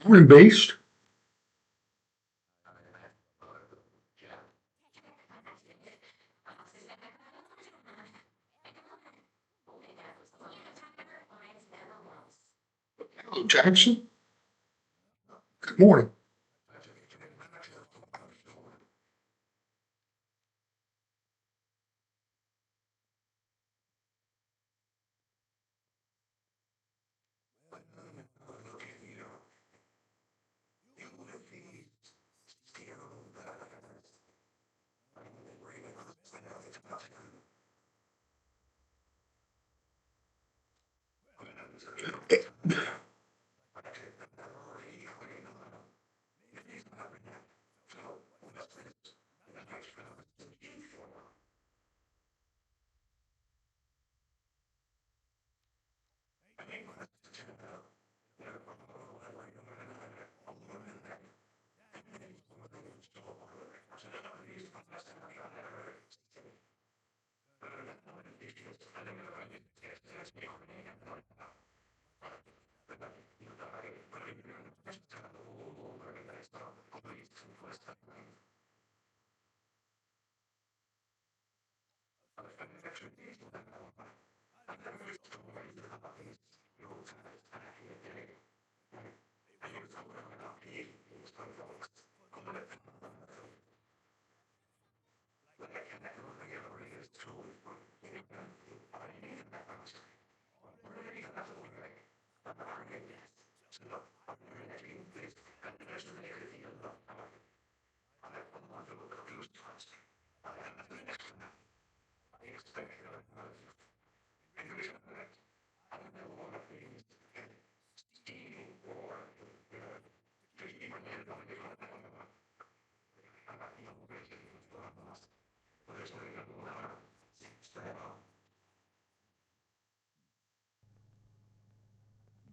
morning, Beast. Hello, Jackson. Good morning.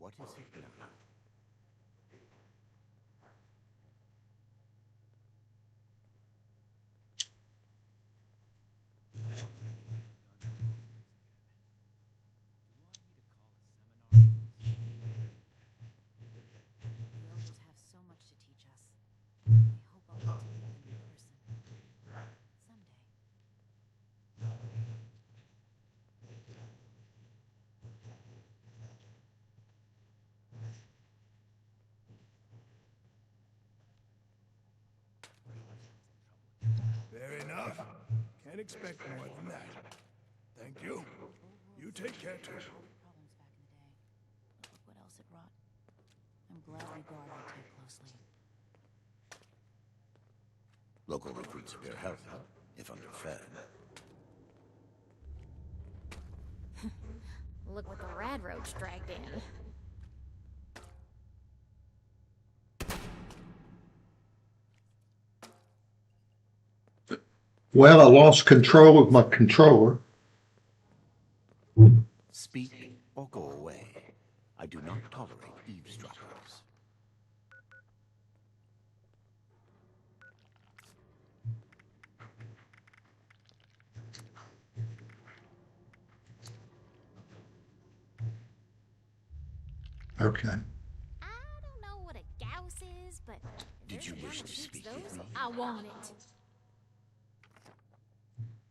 What is it now? The elders have so much to teach us. I hope I'll get to meet them in person. Someday. Fair enough. Can't expect more than that. Thank you. You take care too. Problems back in the day. But look what else it brought. I'm glad we guard our tech closely. Local recruits appear healthy, if underfed. Look what the rad roach dragged in. Well, I lost control of my controller. Speak or go away. I do not tolerate eavesdroppers. Okay. I don't know what a gauss is, but if Did there's you a gun wish that to shoots speak those, with me? I want it.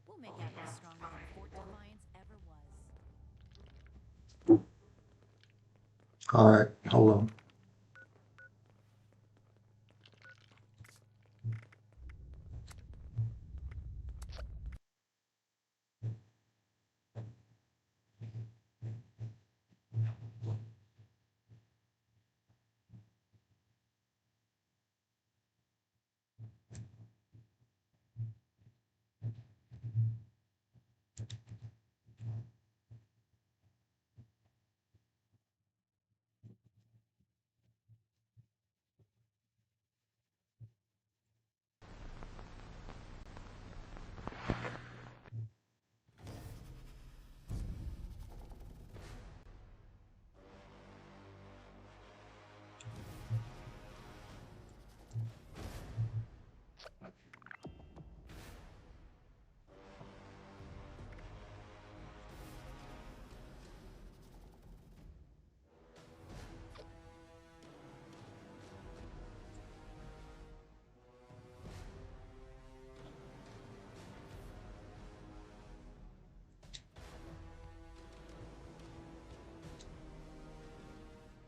We'll make Atlas stronger than Fort Defiance ever was. All right. Hold on.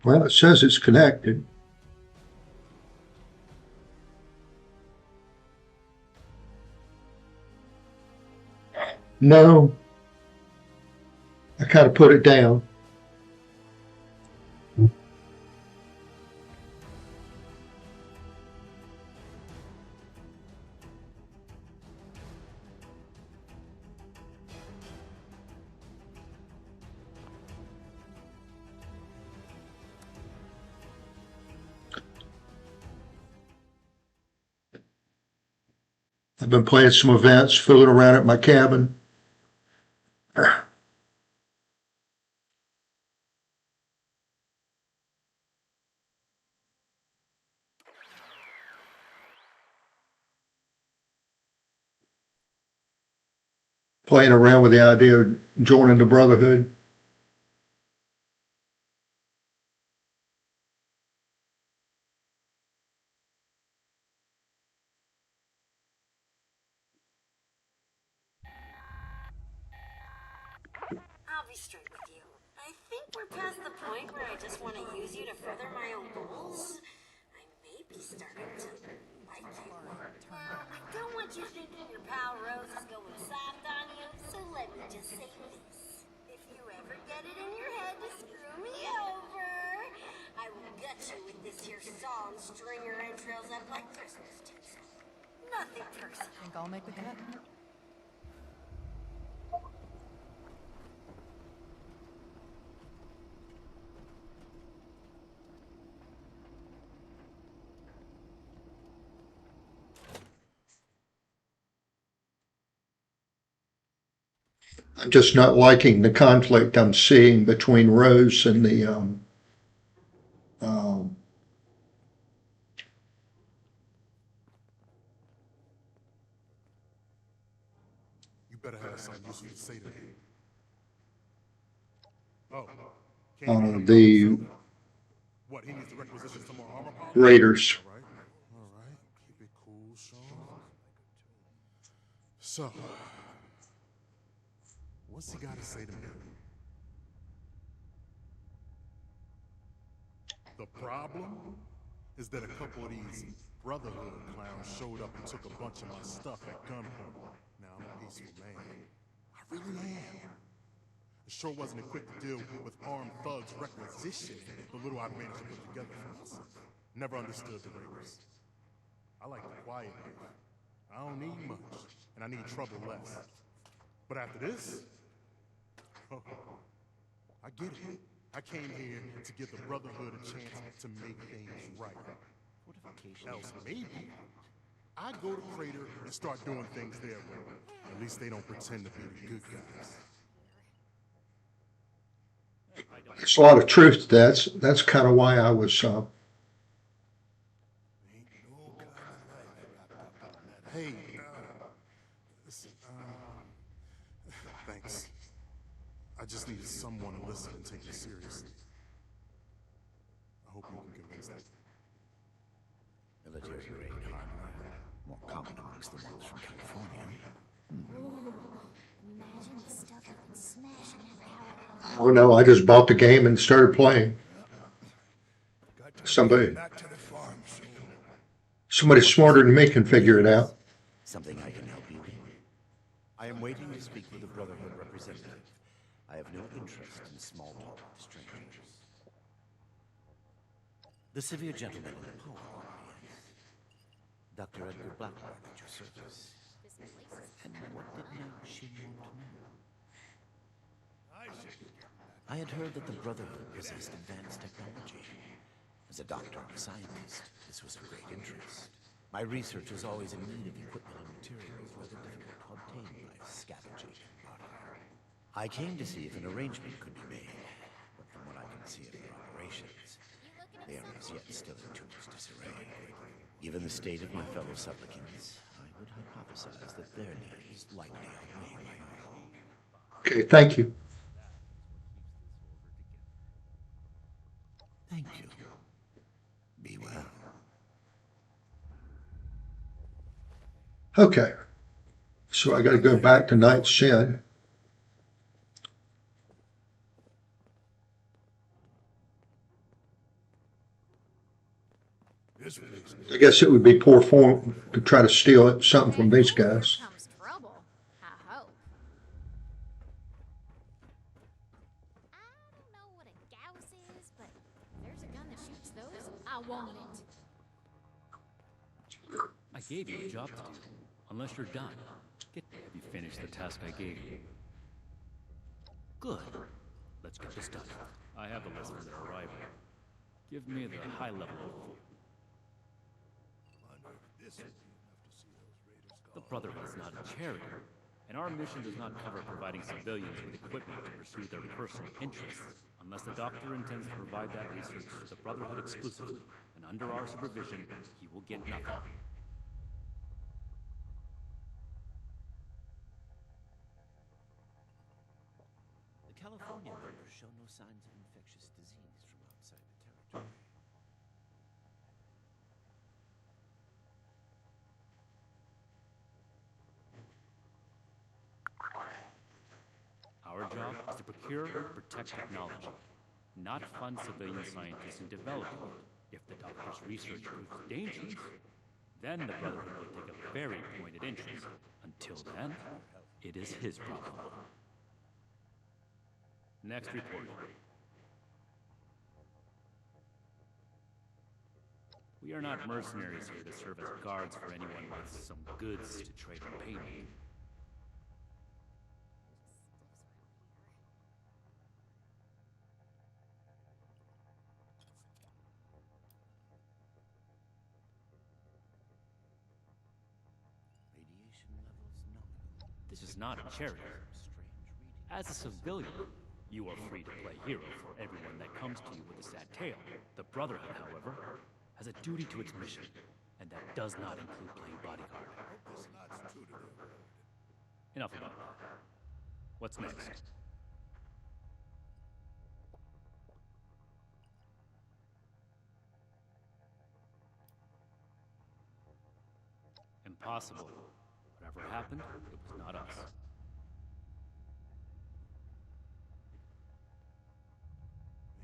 Well, it says it's connected. No. I kind of put it down. I've been playing some events, fooling around at my cabin. Playing around with the idea of joining the Brotherhood. I'll be straight with you. I think we're past the point where I just want to use you to further my own goals. I may be starting to like you. Now, I don't want you thinking your pal Rose is going soft on you, so let me just say this. If you ever get it in your head to screw me over, I will gut at you with this here saw and string your entrails up like Christmas tinsel. Nothing personal. Think I'll make the cut? I'm just not liking the conflict I'm seeing between Rose and the um, You better have something useful to say to me. Oh, the what? He needs to requisition some more armor parts? Raiders. All right. Keep it cool, Sean. So, what's he got to say to me? The problem is that a couple of these Brotherhood clowns showed up and took a bunch of my stuff at gunpoint. Now, I'm a peaceful man. I really am. I sure wasn't equipped to deal with armed thugs requisitioning the little I managed to put together for myself. Never understood the Raiders. I like the quiet life. I don't need much, and I need trouble less. But after this, oh, I get it. I came here to give the Brotherhood a chance to make things right. Else maybe I'd go to Crater and start doing things their way. At least they don't pretend to be the good guys. There's a lot of truth to that. That's kind of why I was Hey, listen, thanks. I just needed someone to listen and take me seriously. I hope you can convince them. Military grade hardware, more common amongst the ones from California. Imagine the stuff you can smash in that power. oh no, I just bought the game and started playing. Somebody smarter than me can figure it out. Something I can help you with? I am waiting to speak with the Brotherhood representative. I have no interest in small talk with strangers. The severe gentleman in the power yes. Dr. Edgar Blackburn at your service. And what did Shin want to know? I had heard that the Brotherhood possessed advanced technology. As a doctor and scientist, this was of great interest. My research was always in need of equipment and materials rather difficult to obtain by scavenging and bartering. I came to see if an arrangement could be made, but from what I can see of their operations, they are as yet still in too much disarray. Given the state of my fellow supplicants, I would hypothesize that their needs likely outweigh my own. Okay, thank you. Thank you. Be well. Okay, so I got to go back to Night Shin. I guess it would be poor form to try to steal something from these guys. Here comes trouble. I hope. I don't know what a Gauss is, but if there's a gun that shoots those, I want it. I gave you a job to do. Unless you're done. Have you finished the task I gave you? Good. Let's get this done. I have the list for their arrival. Give me the high level overview. The Brotherhood is not a charity, and our mission does not cover providing civilians with equipment to pursue their personal interests, unless the doctor intends to provide that research to the Brotherhood exclusively, and under our supervision, he will get nothing. The California members show no signs of infectious disease from outside the territory. Our job is to procure and protect technology, not fund civilian scientists in developing it. If the doctor's research proves dangerous, then the Brotherhood will take a very pointed interest. Until then, it is his problem. Next report. We are not mercenaries here to serve as guards for anyone with some goods to trade in payment. Radiation levels nominal. This is not a charity. Strange reading. As a civilian, you are free to play hero for everyone that comes to you with a sad tale. The Brotherhood, however, has a duty to its mission, and that does not include playing bodyguard. This lot's true to their word. Enough about that. What's next? Impossible. Whatever happened, it was not us.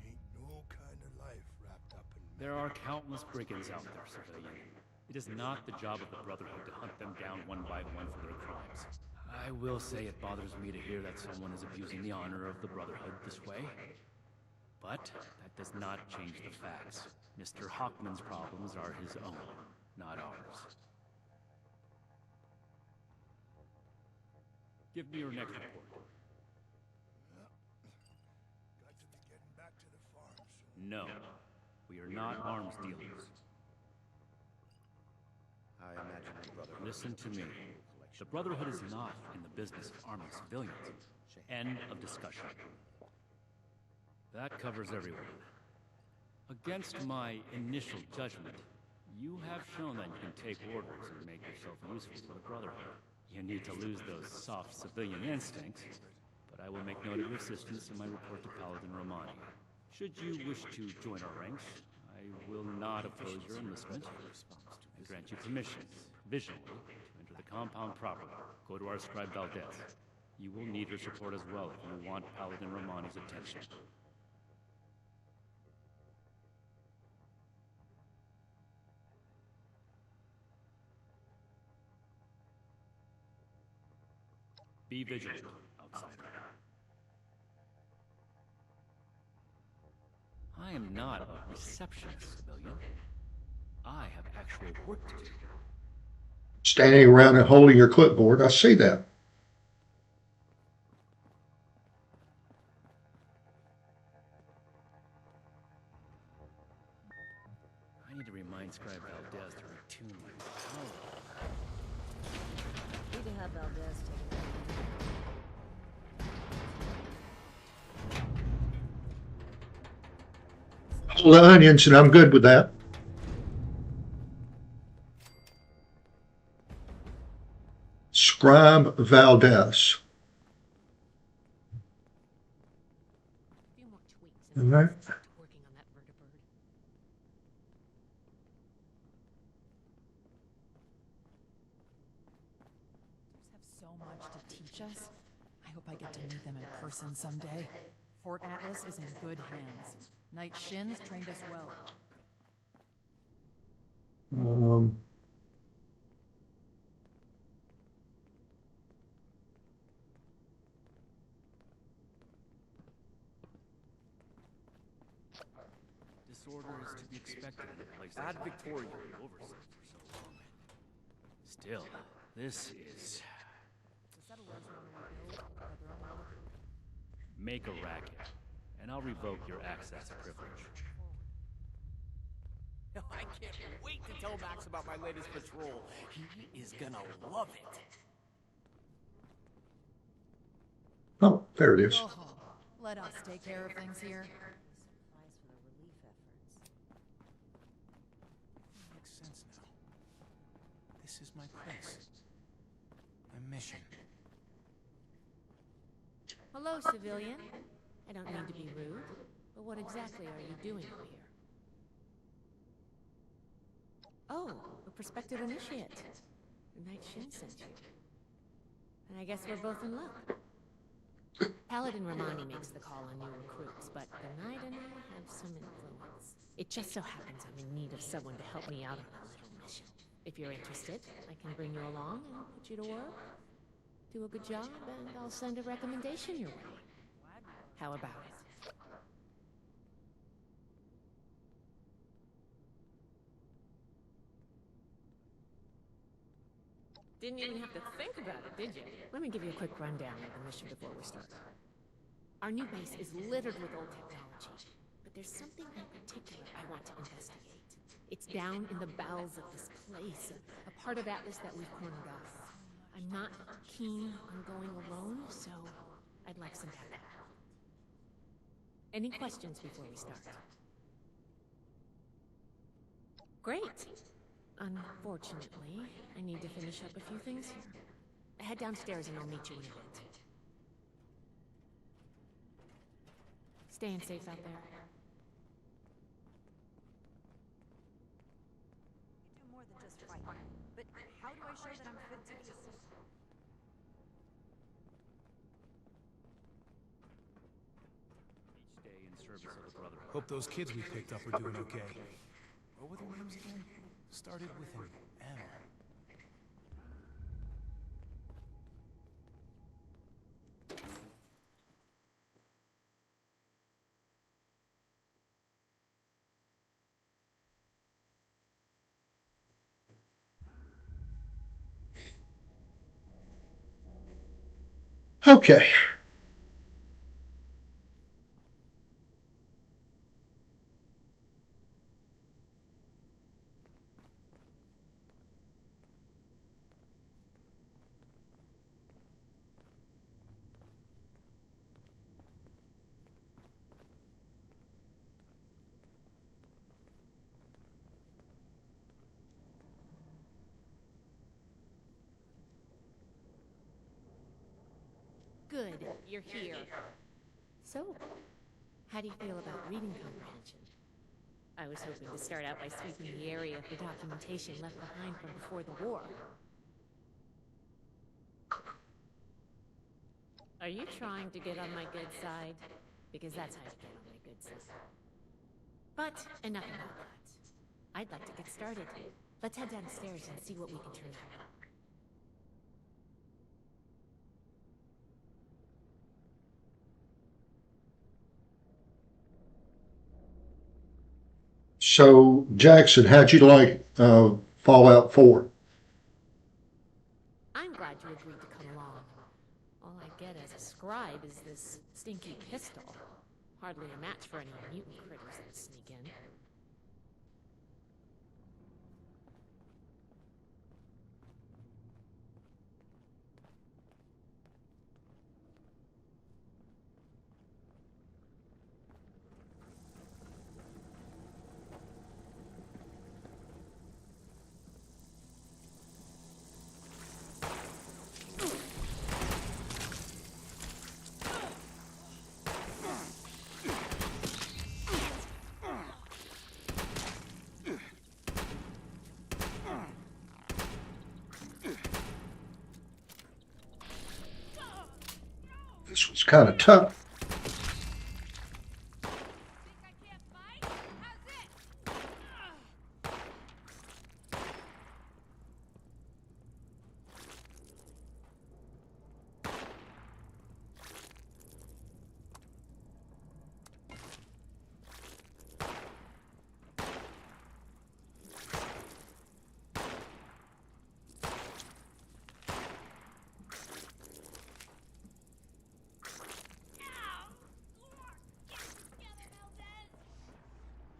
Ain't no kind of life wrapped up in There are countless brigands out there, civilian. It is not the job of the Brotherhood to hunt them down one by one for their crimes. I will say it bothers me to hear that someone is abusing the honor of the Brotherhood this way. But that does not change the facts. Mr. Hockman's problems are his own, not ours. Give me your next report. Got to be getting back to the farm soon. No, we are not arms dealers. I imagine the Brotherhood. Listen to me. The Brotherhood is not in the business of arming civilians. End of discussion. That covers everyone. Against my initial judgment, you have shown that you can take orders and make yourself useful to the Brotherhood. You need to lose those soft civilian instincts, but I will make note of your assistance in my report to Paladin Romani. Should you wish to join our ranks, I will not oppose your enlistment. I grant you permission, visually, to enter the compound proper. Go to our scribe Valdez. You will need her support as well if you want Paladin Romani's attention. Be vigilant, outsider. I am not a receptionist, civilian. I have actual work to do. Standing around and holding your clipboard, I see that. I need to remind Scribe Valdez to retune my power. We can have Valdez take it. All the onions, and I'm good with that. Scribe Valdez. A few more tweaks All and right. we'll start working on that vertibird. Have so much to teach us. I hope I get to meet them in person someday. Fort Atlas is in good hands. Knight Shin's trained us well. Disorder is to be expected in a place ad Victoria oversight for so long. Still, this is... The settlers want to rebuild, but they're unable to. Make a racket, and I'll revoke your access privilege. I can't wait to tell Max about my latest patrol. He is gonna love it. Oh, there it is. Go home. Let us take care of things here. Supplies for the relief efforts. Makes sense now. This is my place. My mission. Hello, civilian. I don't mean to be rude, but what exactly are you doing here? Oh, a prospective initiate. Knight Shin sent you. And I guess we're both in luck. Paladin Romani makes the call on new recruits, but the Knight and I have some influence. It just so happens I'm in need of someone to help me out on a little mission. If you're interested, I can bring you along and put you to work. Do a good job, and I'll send a recommendation your way. How about it? Didn't even have to think about it, did you? Let me give you a quick rundown of the mission before we start. Our new base is littered with old technology, but there's something in particular I want to investigate. It's down in the bowels of this place, a part of Atlas that we've cornered off. I'm not keen on going alone, so I'd like some backup. Any questions before we start? Great. Unfortunately, I need to finish up a few things here. Head downstairs and I'll meet you in a bit. Staying safe out there. You do more than just fight. But how do I show that I'm fit to be a soldier? Each day in service of the Brotherhood. Hope those kids we picked up are doing okay. What were their names again? Started with an M. Okay. Good, you're here. So, how do you feel about reading comprehension? I was hoping to start out by sweeping the area of the documentation left behind from before the war. Are you trying to get on my good side? Because that's how you get on my good side. But enough about that. I'd like to get started. Let's head downstairs and see what we can turn up. So, Jackson, how'd you like Fallout 4? I'm glad you agreed to come along. All I get as a scribe is this stinky pistol. Hardly a match for any mutant critters that sneak in. This was kind of tough.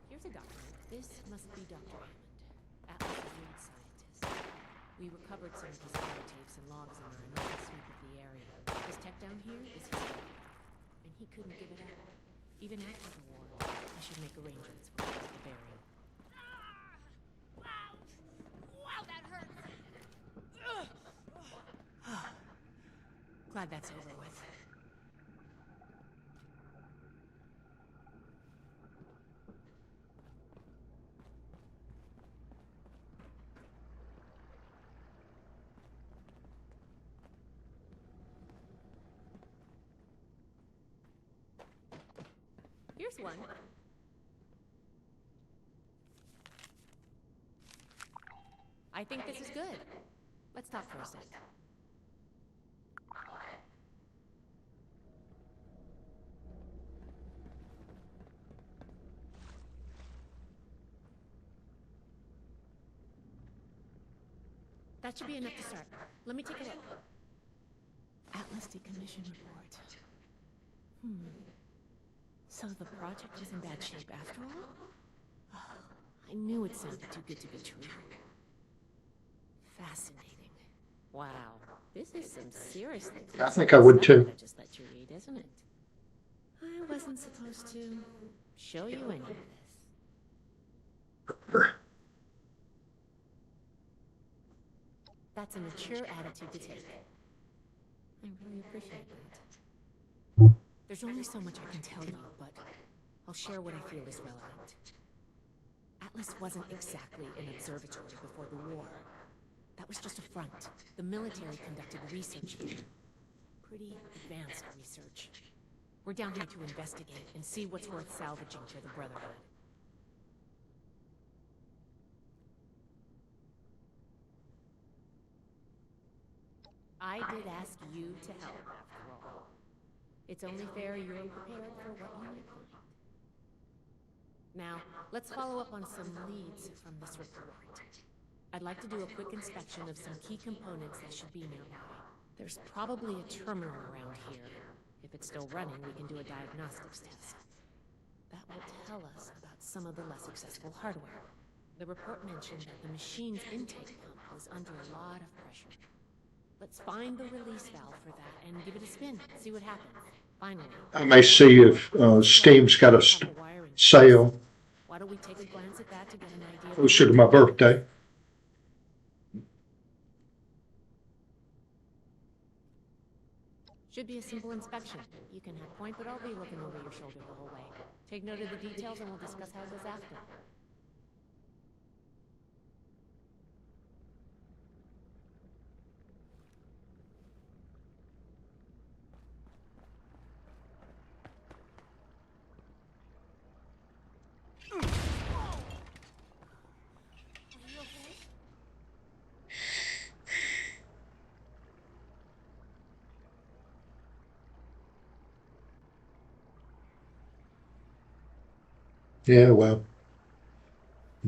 Here's a document. This must be Dr. Hammond, Atlas's lead scientist. We recovered some of his videotapes and logs in our initial sweep of the area. This tech down here is his favorite, and he couldn't give it up. Even after the war, I should make arrangements for him to bury him. Wow, that hurts. Glad that's over with. Here's one. I think this is good. Let's talk for a sec. That should be enough to start. Let me take a look. Atlas decommission report. So the project was in bad shape after all? Oh, I knew it sounded too good to be true. Fascinating. Wow, this is some seriously I think I would stuff too. that I just let you read, isn't it? I wasn't supposed to show you any of this. That's a mature attitude to take. I really appreciate that. There's only so much I can tell you, but I'll share what I feel is relevant. Atlas wasn't exactly an observatory before the war. That was just a front. The military conducted research here. Pretty advanced research. We're down here to investigate and see what's worth salvaging for the Brotherhood. I did ask you to help, after all. It's only fair you're prepared for what you might find. Now, let's follow up on some leads from this report. I'd like to do a quick inspection of some key components that should be nearby. There's probably a terminal around here. If it's still running, we can do a diagnostics test. That will tell us about some of the less accessible hardware. The report mentioned that the machine's intake pump was under a lot of pressure. Let's find the release valve for that and give it a spin, see what happens. Finally, I may see if Steam's got a sale why don't we take a glance at that to get an idea? closer to my birthday. Should be a simple inspection. You can have point, but I'll be looking over your shoulder the whole way. Take note of the details and we'll discuss how it goes after. Yeah, well,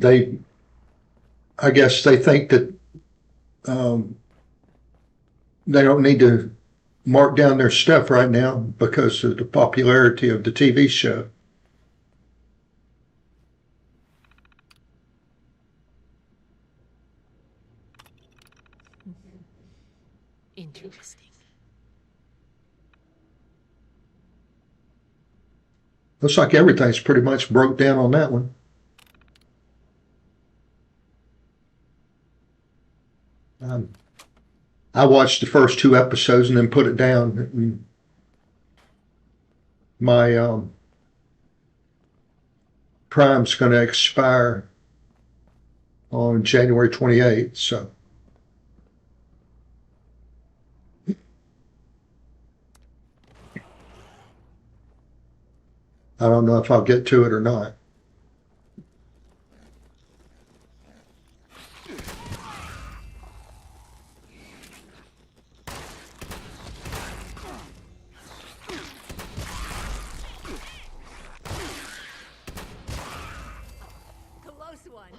I guess they think that they don't need to mark down their stuff right now because of the popularity of the TV show. Interesting. Looks like everything's pretty much broke down on that one. I watched the first 2 episodes and then put it down. My Prime's going to expire on January 28th, so. I don't know if I'll get to it or not. Close one.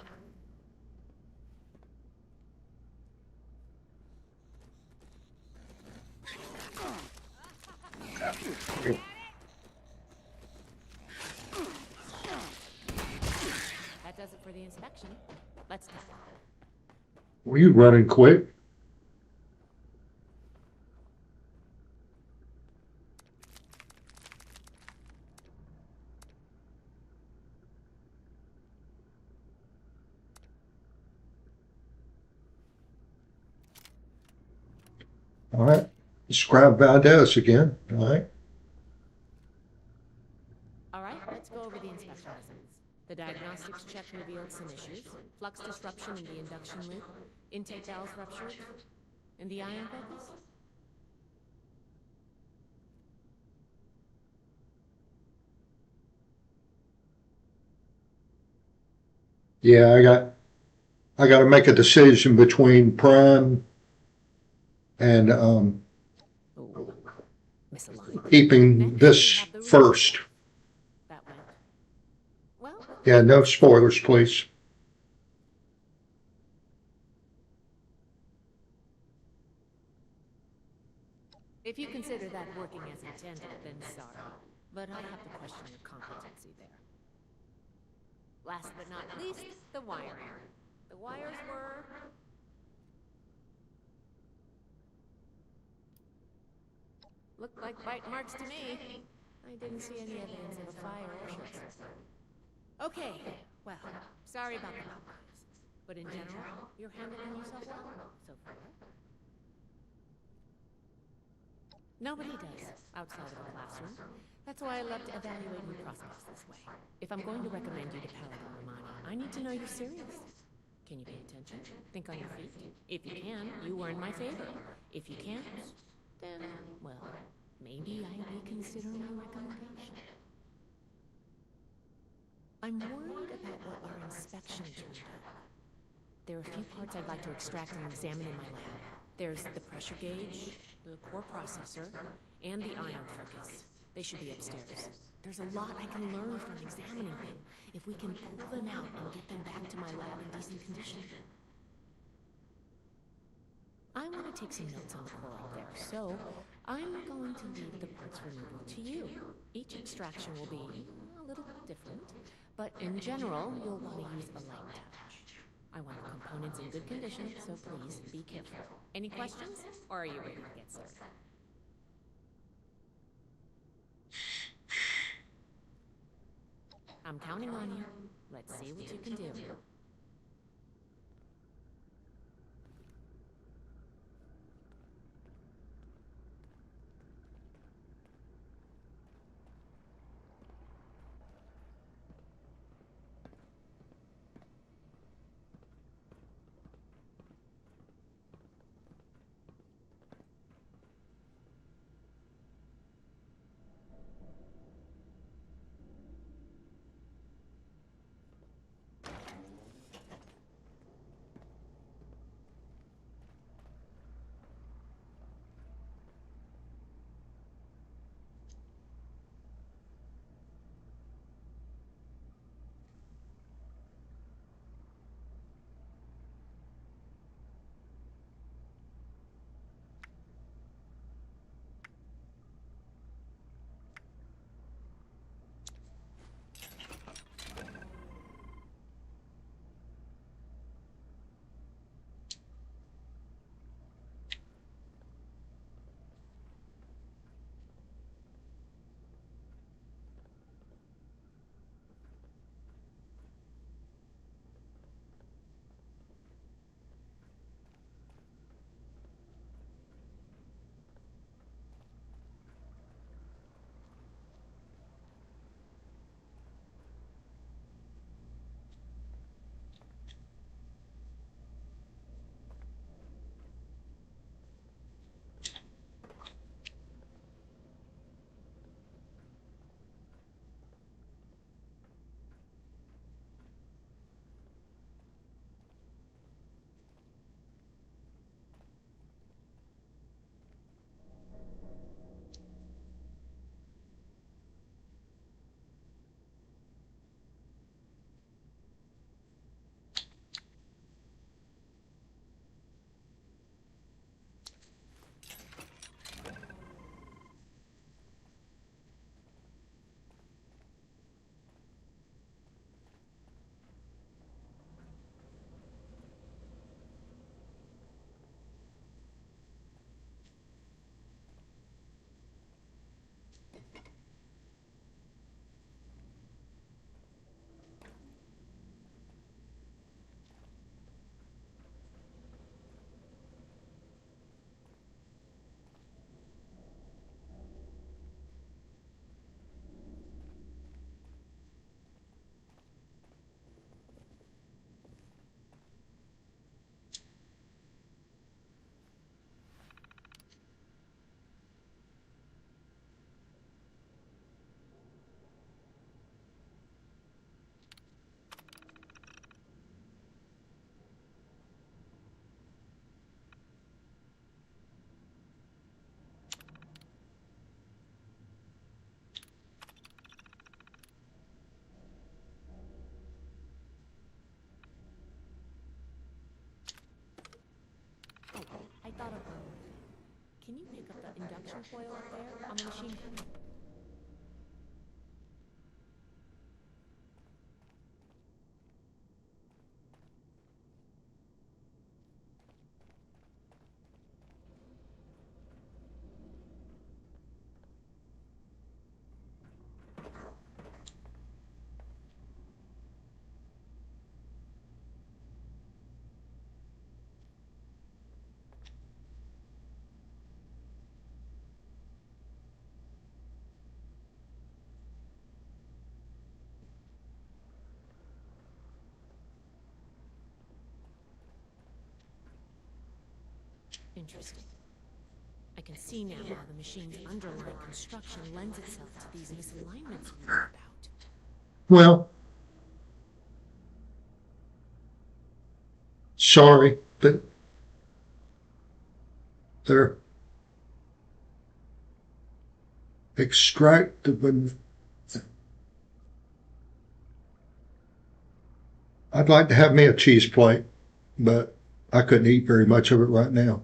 That does it for the inspection. Let's go. Were you running quick? All right. Describe Valdez again. All right. All right, let's go over the inspection results. The diagnostics check revealed some issues. Flux disruption in the induction loop, intake valves ruptured, and the ion focus? Yeah, I got to make a decision between Prime and Misaligned. keeping Next, we this have the first. That went well. Yeah, no spoilers, please. If you consider that working as intended, then sorry. But I have to question your competency there. Last but not least, the wiring. The wires were... looked like bite marks to me. I didn't see any evidence of a fire or short circuit. Okay, well, sorry about the outliers. But in general, you're handling yourself well so far. Nobody does, outside of a classroom. That's why I love to evaluate new prospects this way. If I'm going to recommend you to Paladin Romani, I need to know you're serious. Can you pay attention? Think on your feet? If you can, you earn my favor. If you can't, then, well, maybe I reconsider my recommendation. I'm worried about what our inspection turned up. There are a few parts I'd like to extract and examine in my lab. There's the pressure gauge, the core processor, and the ion focus. They should be upstairs. There's a lot I can learn from examining them if we can pull them out and get them back to my lab in decent condition. I want to take some notes on the core up there, so I'm going to leave the parts removal to you. Each extraction will be a little different, but in general, you'll want to use a light touch. I want the components in good condition, so please be careful. Any questions, or are you ready to get started? I'm counting on you. Let's see what you can do. I thought of one more thing. Can you pick up that induction coil up there on the machine panel. Interesting. I can see now how the machine's underlying construction lends itself to these misalignments we read about. Well, sorry, but they're extractive. I'd like to have me a cheese plate, but I couldn't eat very much of it right now.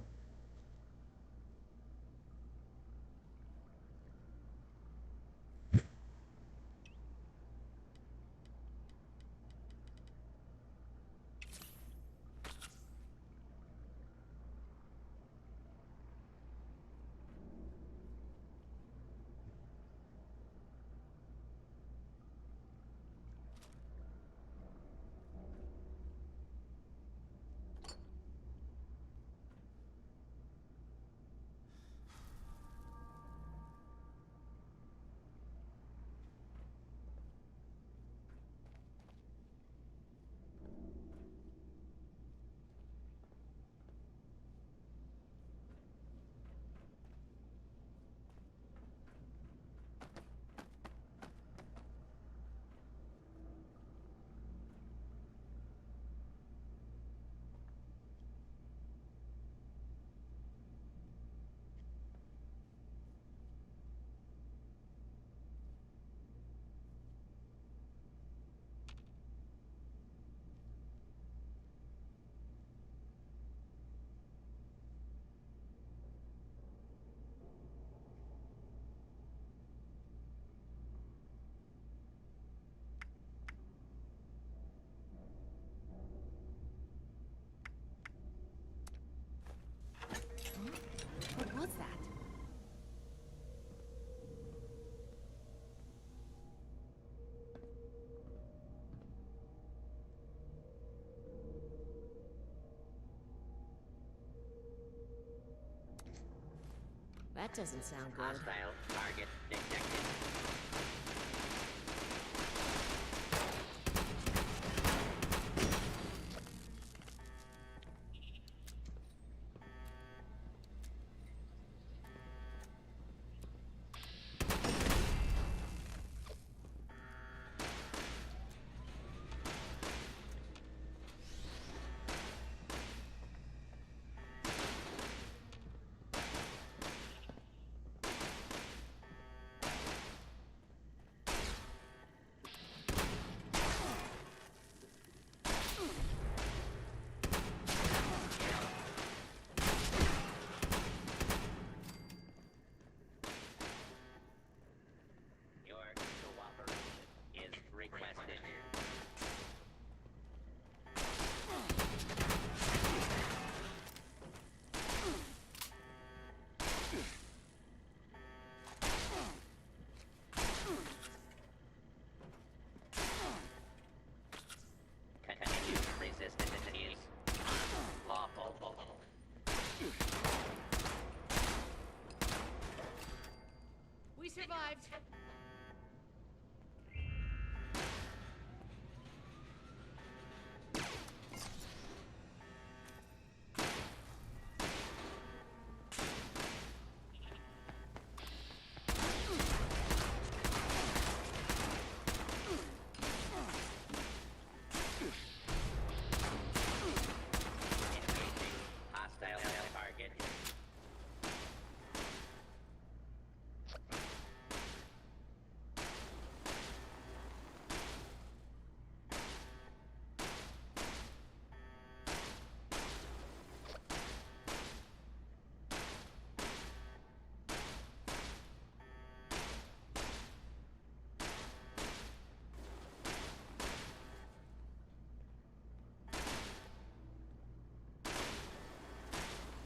What was that? That doesn't sound good. Hostile target detected. Your cooperation is requested. Continued resistance is lawful. We survived. Hostile target.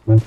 we go.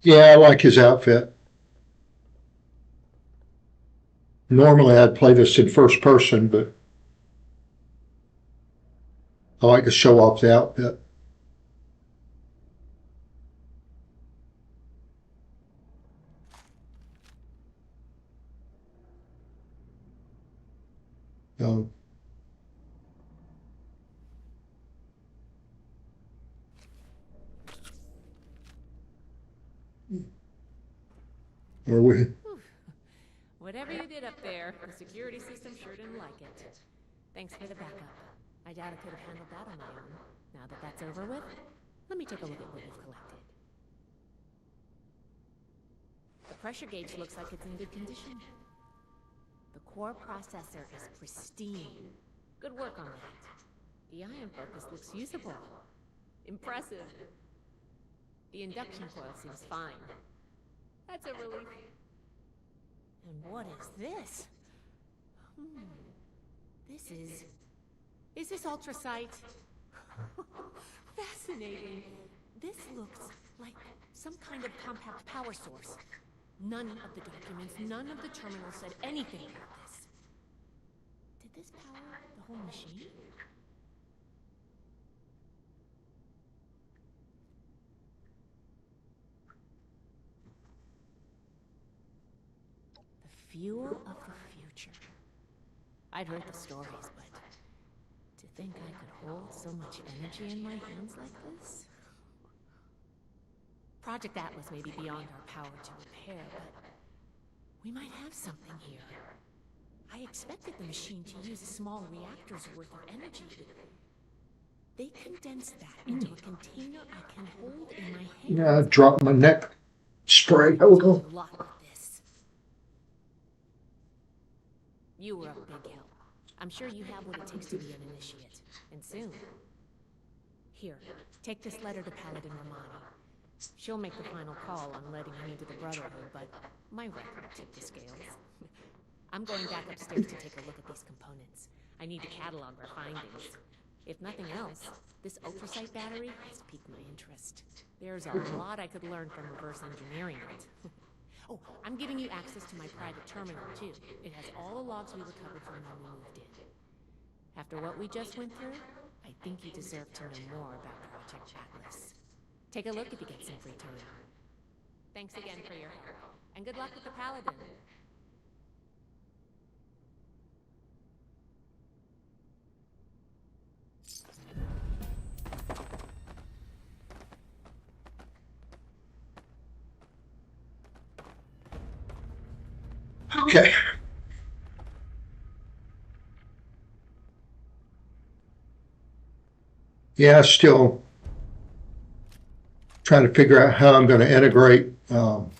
Yeah, I like his outfit. Normally I'd play this in first person, but I like to show off the outfit. Um, or we, Whatever you did up there, the security system sure didn't like it. Thanks for the backup. I doubt I could have handled that on my own. Now that that's over with, let me take a look at what we've collected. The pressure gauge looks like it's in good condition. The core processor is pristine. Good work on that. The ion focus looks usable. Impressive. The induction coil seems fine. That's a relief. And what is this? This is... Is this ultrasight? Fascinating. This looks like some kind of compact power source. None of the documents, none of the terminals said anything about this. Did this power the whole machine? The fuel of the future. I'd heard the stories, but to think I could hold so much energy in my hands like this? Project Atlas may be beyond our power to repair, but we might have something here. I expected the machine to use a small reactor's worth of energy. They condensed that into a container I can hold in my hand. yeah, I dropped my neck spray. Hold on. Lock with this. You were a big help. I'm sure you have what it takes to be an initiate, and soon. Here, take this letter to Paladin Romani. She'll make the final call on letting you into the Brotherhood, but my record tipped the scales. I'm going back upstairs to take a look at these components. I need to catalog our findings. If nothing else, this ultrasight battery has piqued my interest. There's a lot I could learn from reverse engineering it. Oh, I'm giving you access to my private terminal, too. It has all the logs we recovered from when we moved in. After what we just went through, I think you deserve to know more about Project Atlas. Take a look if you get some free time. Thanks again for your help, and good luck with the Paladin. Okay. Yeah, still trying to figure out how I'm going to integrate Guild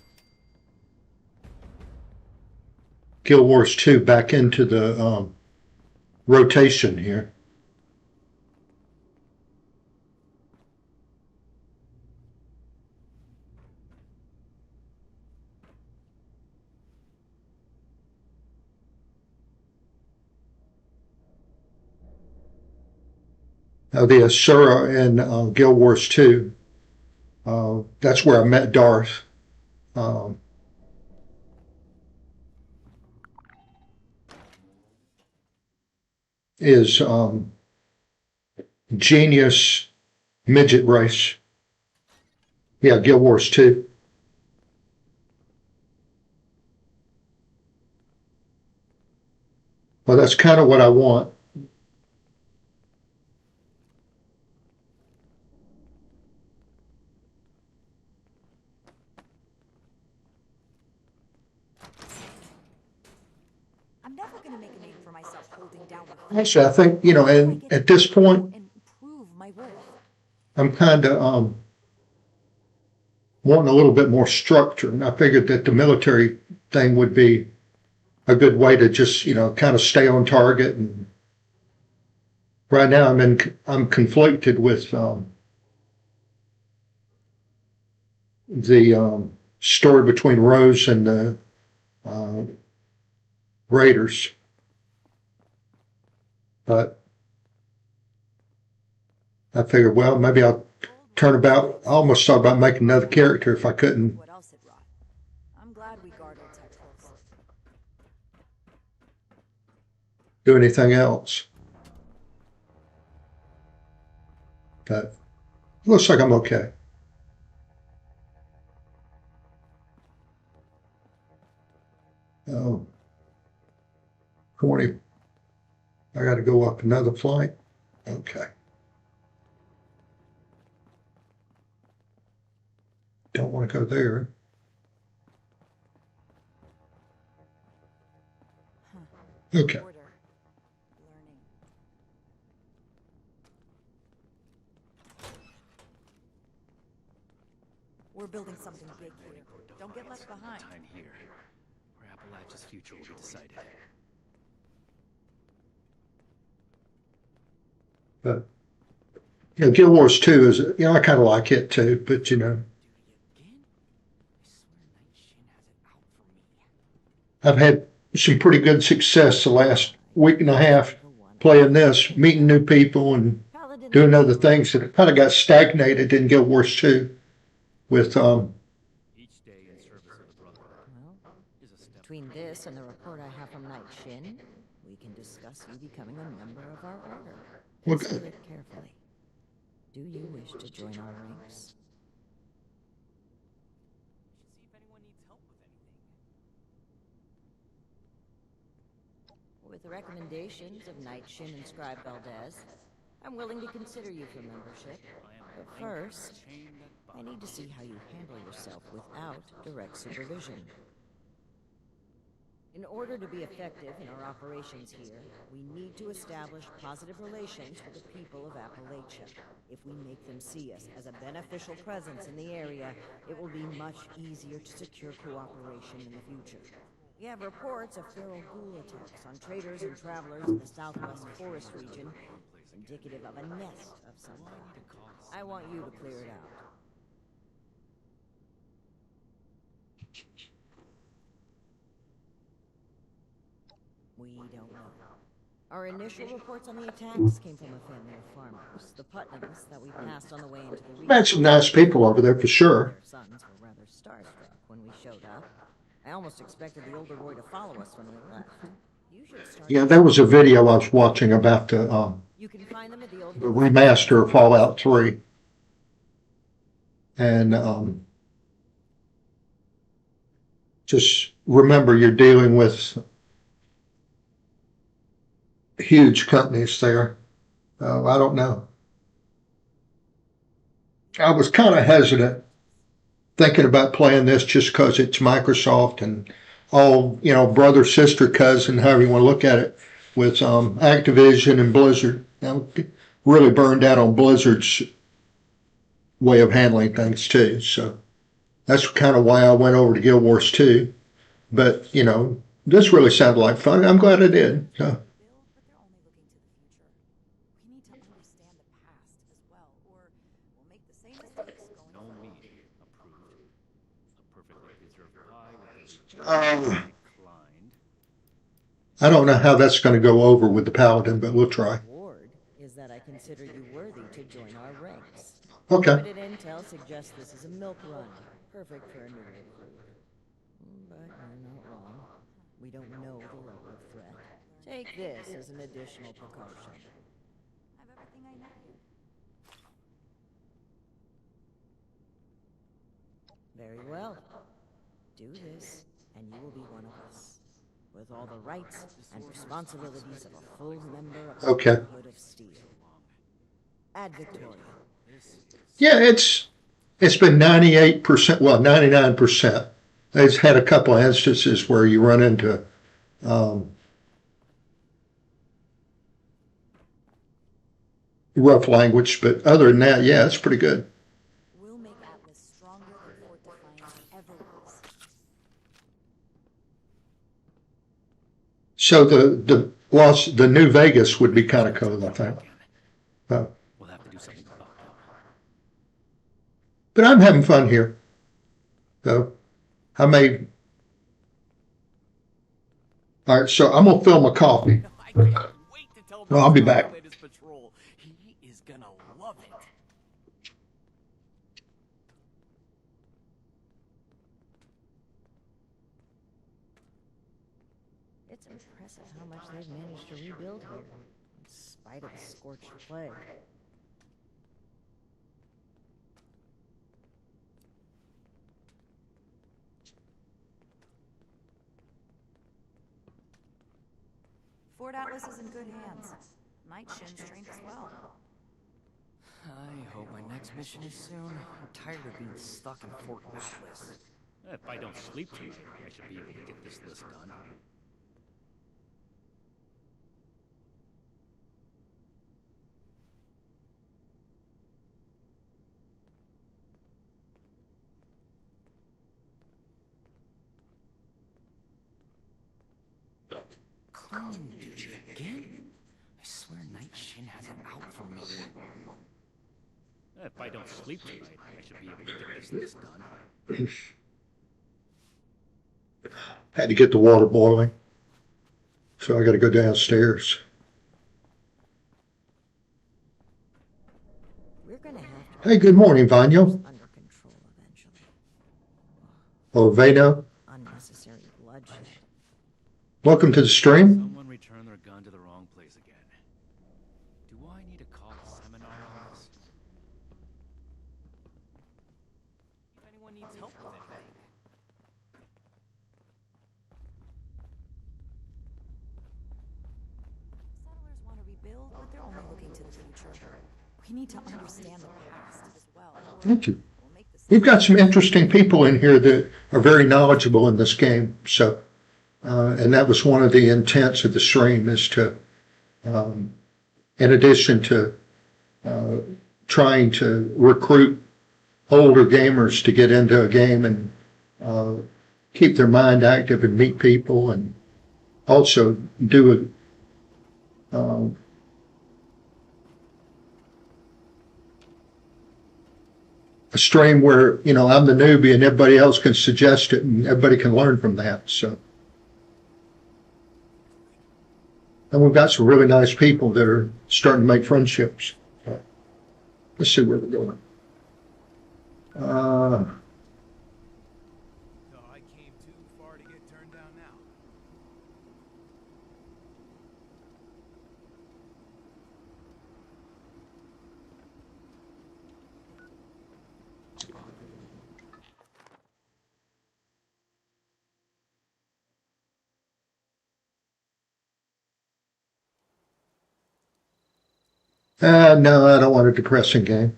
Wars 2 back into the rotation here. The Asura in Guild Wars 2. That's where I met Darth. Is Genius Midget Race. Yeah, Guild Wars 2. Well, that's kind of what I want. I'm never gonna make a name for myself holding down the Actually, I think, you know, and at this point, and prove my worth. I'm kind of wanting a little bit more structure. And I figured that the military thing would be a good way to just, you know, kind of stay on target. And right now I'm conflicted with the story between Rose and the uh, Raiders. But I figured, well, maybe I'll turn about. I almost thought about making another character if I couldn't What else it brought. I'm glad we guard old tech close. do anything else. But it looks like I'm okay. Oh, 20. I got to go up another flight. Okay. Don't want to go there. Okay. Order. Learning. We're building something big here. Don't get left behind. Time here, where Appalachia's future will be decided. But you know, Guild Wars 2 is, you know, I kind of like it too, but you know, I've had some pretty good success the last week and a half playing this, meeting new people and doing other things that kind of got stagnated in Guild Wars 2 with Each day in service of the Brotherhood Well, is a step. between this and the report I have from Knight Shin, we can discuss you becoming a member of our order. Well, Consider good. it carefully. Do you wish to join our ranks? See if anyone needs help with anything. With the recommendations of Knight Shin and Scribe Valdez, I'm willing to consider you for membership. But first, I need to see how you handle yourself without direct supervision. In order to be effective in our operations here, we need to establish positive relations with the people of Appalachia. If we make them see us as a beneficial presence in the area, it will be much easier to secure cooperation in the future. We have reports of feral ghoul attacks on traders and travelers in the southwest forest region, indicative of a nest of some kind. I want you to clear it out. We don't know. Our initial reports on the attacks came from a family of farmers, the Putnams, that we passed on the way into the region. Met some nice people over there for sure. Their sons were rather starstruck when we showed up. I almost expected the older boy to follow us when we left. You should start. Yeah, there was a video I was watching about You can find them at the old remaster of Fallout 3. And just remember you're dealing with huge companies there. I don't know. I was kind of hesitant thinking about playing this just because it's Microsoft and all, you know, brother, sister, cousin, however you want to look at it, with Activision and Blizzard. I'm really burned out on Blizzard's way of handling things too. So that's kind of why I went over to Guild Wars 2. But, you know, this really sounded like fun. I'm glad I did. So. But they're only looking to the future. We need to understand the past as well, or we'll make the same mistakes going No forward. meeting approved. A perfectly preserved pie with a declined. I don't know how that's going to go over with the Paladin, but we'll try. Reward is that I consider you worthy to join our ranks. Okay. Limited intel suggests this is a milk run, perfect for a new recruit. But you're not wrong. We don't know the level of threat. Take this as an additional precaution. I have everything I need. Very well. Do this, and you will be one of us. With with all the rights and responsibilities of a full member of the Okay. Brotherhood of Steel. Ad Victoria. Yeah, it's been 98%, well, 99%. It's had a couple of instances where you run into rough language, but other than that, yeah, it's pretty good. We'll make Atlas stronger than Fort Defiance ever was. So the New Vegas would be kind of cool, I think. We'll have to do something about them. But I'm having fun here. So I may. All right, so I'm gonna fill my coffee. I can't wait to tell Well, I'll be Max about back. my latest patrol. He is gonna love it. It's impressive how much they've managed to rebuild here, in spite of the scorched plague. Fort Atlas is in good hands. Night Shin's trained as well. I hope my next mission is soon. I'm tired of being stuck in Fort Atlas. If I don't sleep tonight, I should be able to get this list done. Cleaning duty again? I swear Night Shin has it out for me. If I don't sleep tonight, I should be able to get this list done. Had to get the water boiling, so I got to go downstairs. We're gonna have to Hey, good morning, Vanya. under control eventually. Oh, Vano, Unnecessary bloodshed. welcome to the stream. Someone returned their gun to the wrong place again. Do I need to call a seminar on this? If anyone needs help with anything. Settlers want to rebuild, but they're only looking to the future. We need to understand the past as well. Thank you. We'll make this We've got some interesting people in here that are very knowledgeable in this game. So, and that was one of the intents of the stream is to, in addition to trying to recruit older gamers to get into a game and keep their mind active and meet people, and also do a stream where, you know, I'm the newbie and everybody else can suggest it and everybody can learn from that. So, and we've got some really nice people that are starting to make friendships. So, let's see where we're going. No, I came too far to get turned down now. No, I don't want a depressing game.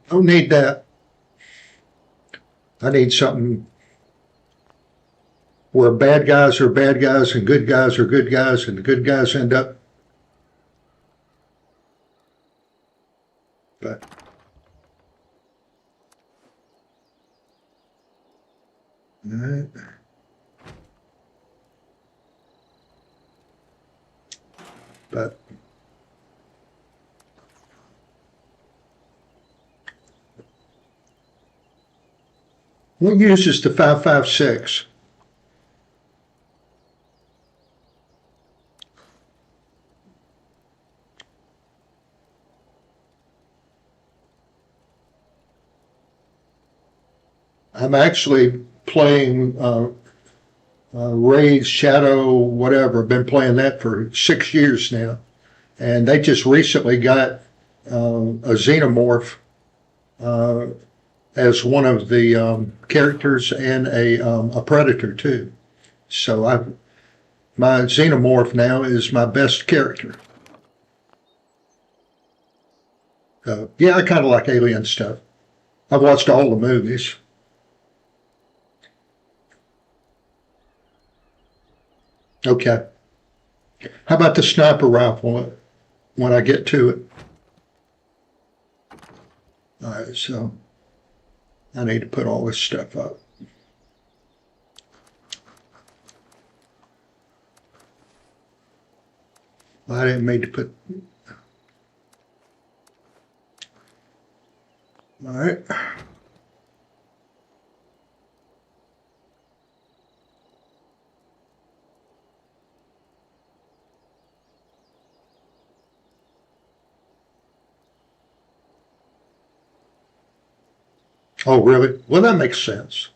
Don't need that. I need something where bad guys are bad guys and good guys are good guys, and the good guys end up. But all right. But what uses the 5.56? I'm actually playing Raid Shadow, whatever. I've been playing that for 6 years now, and they just recently got a xenomorph as one of the characters and a predator too. So my xenomorph now is my best character. Yeah, I kind of like alien stuff. I've watched all the movies. Okay. How about the sniper rifle when I get to it? All right, so I need to put all this stuff up. I didn't mean to put. All right. Oh, really? Well, that makes sense.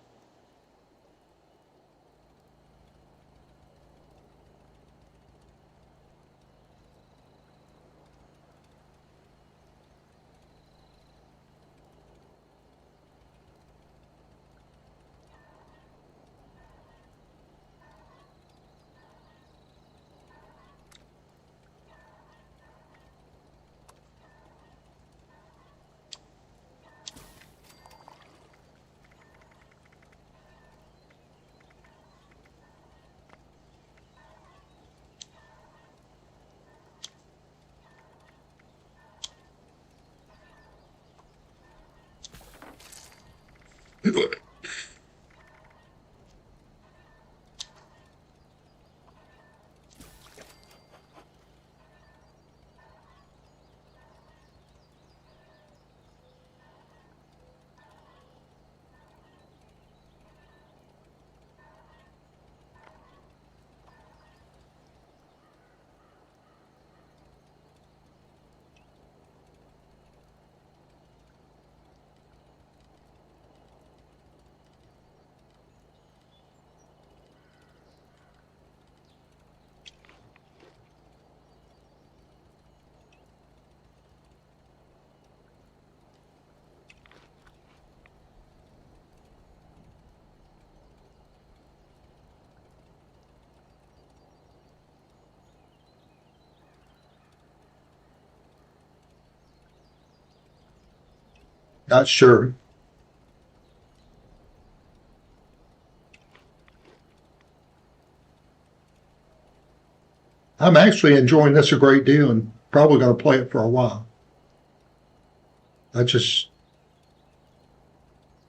Not sure. I'm actually enjoying this a great deal and probably going to play it for a while. I just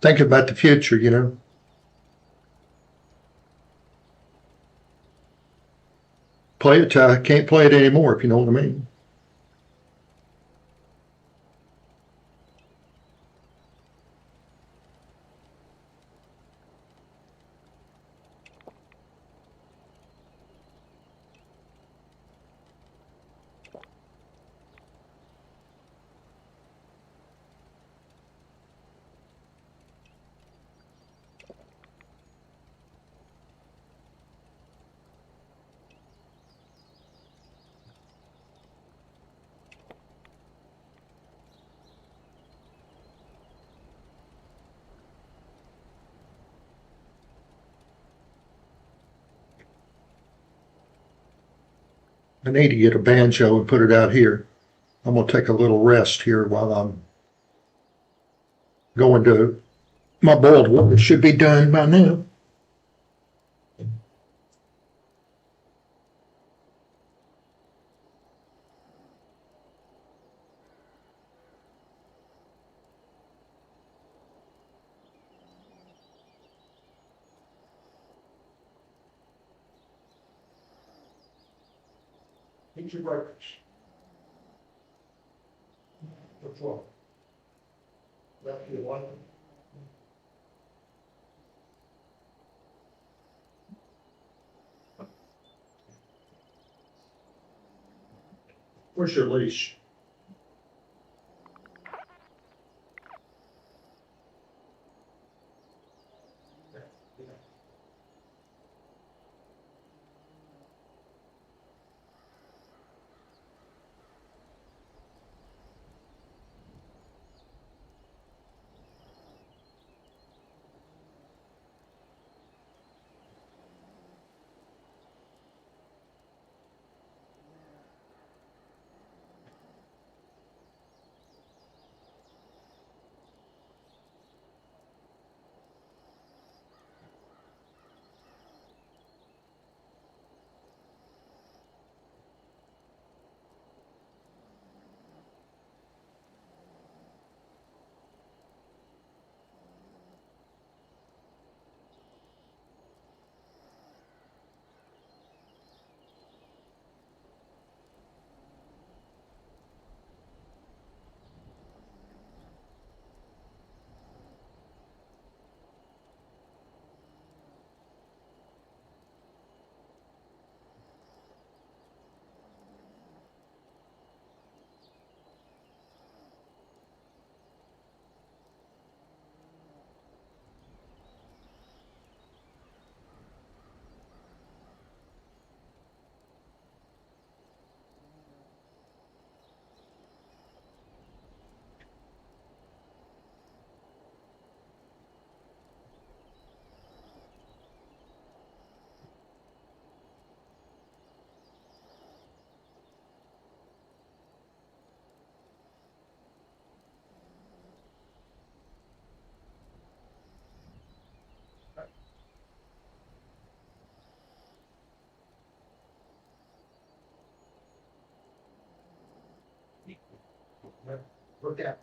think about the future, you know. Play it till I can't play it anymore, if you know what I mean. I need to get a banjo and put it out here. I'm going to take a little rest here while I'm going to My boiled water should be done by now. Eat your breakfast. What's wrong? Left you one. Where's your leash? Look at.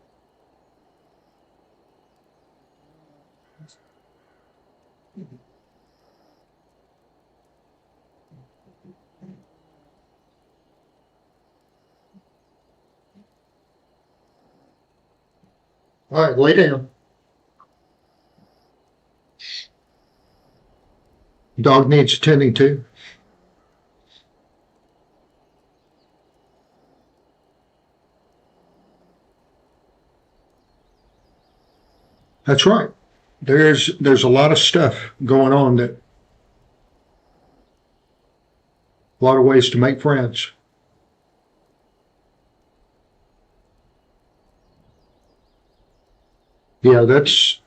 All right, lay down. Dog needs attending to. That's right. There's a lot of stuff going on, that a lot of ways to make friends. Yeah, that's.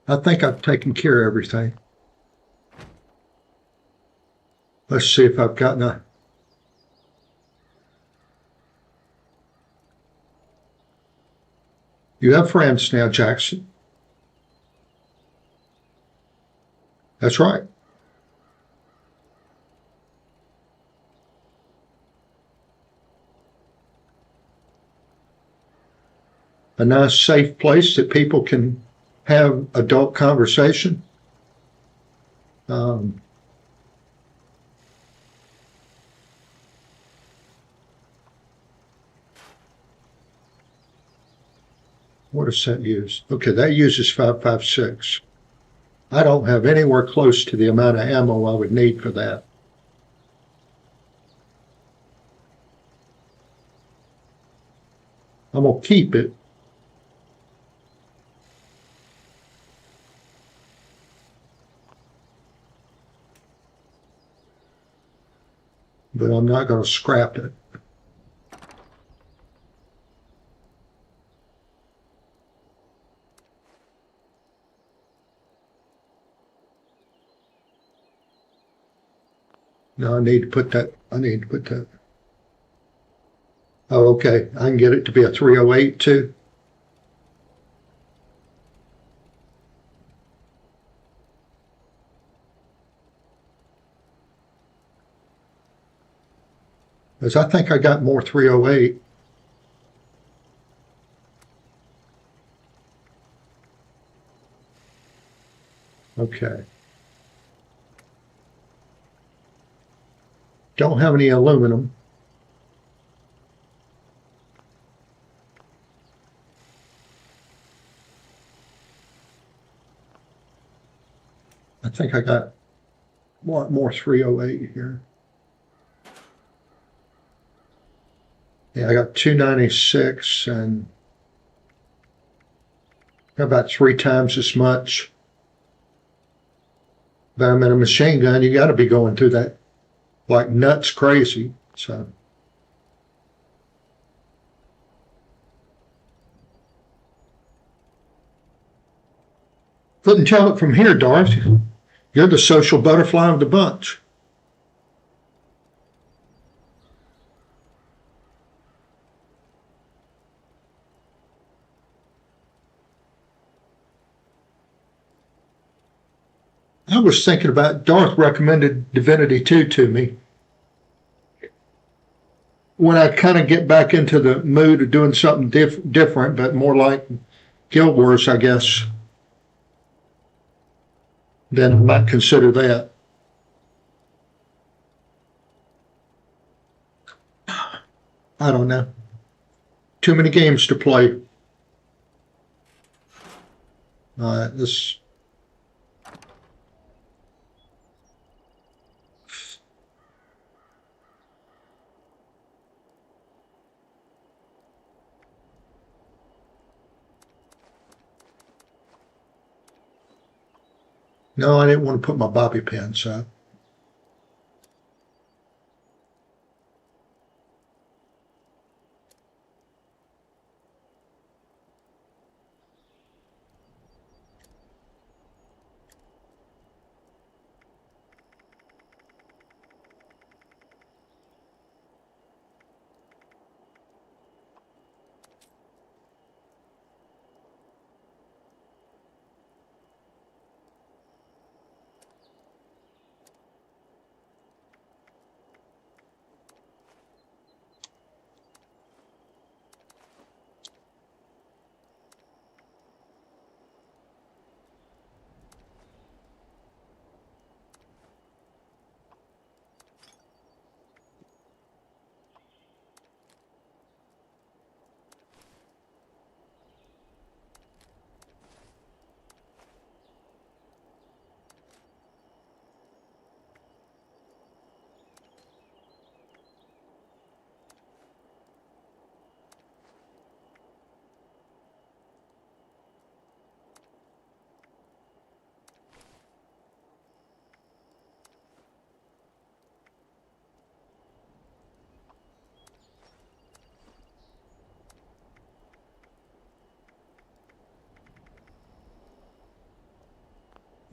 I think I've taken care of everything. Let's see if I've gotten a. You have friends now, Jackson. That's right. A nice, safe place that people can have adult conversation. Um, what does that use? Okay, that uses 5.56. I don't have anywhere close to the amount of ammo I would need for that. I'm going to keep it. But I'm not going to scrap it. No, I need to put that. Oh, okay. I can get it to be a 308 too. Because I think I got more 308. Okay. Don't have any aluminum. I think I got more 308 here. Yeah, I got 296 and about 3 times as much. But I'm in a machine gun, you got to be going through that like nuts crazy. So couldn't tell it from here, Darth. You're the social butterfly of the bunch. I was thinking about Darth recommended Divinity 2 to me. When I kind of get back into the mood of doing something different, but more like Guild Wars, I guess, then I might consider that. I don't know. Too many games to play. This. No, I didn't want to put my bobby pins up.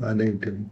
I need to.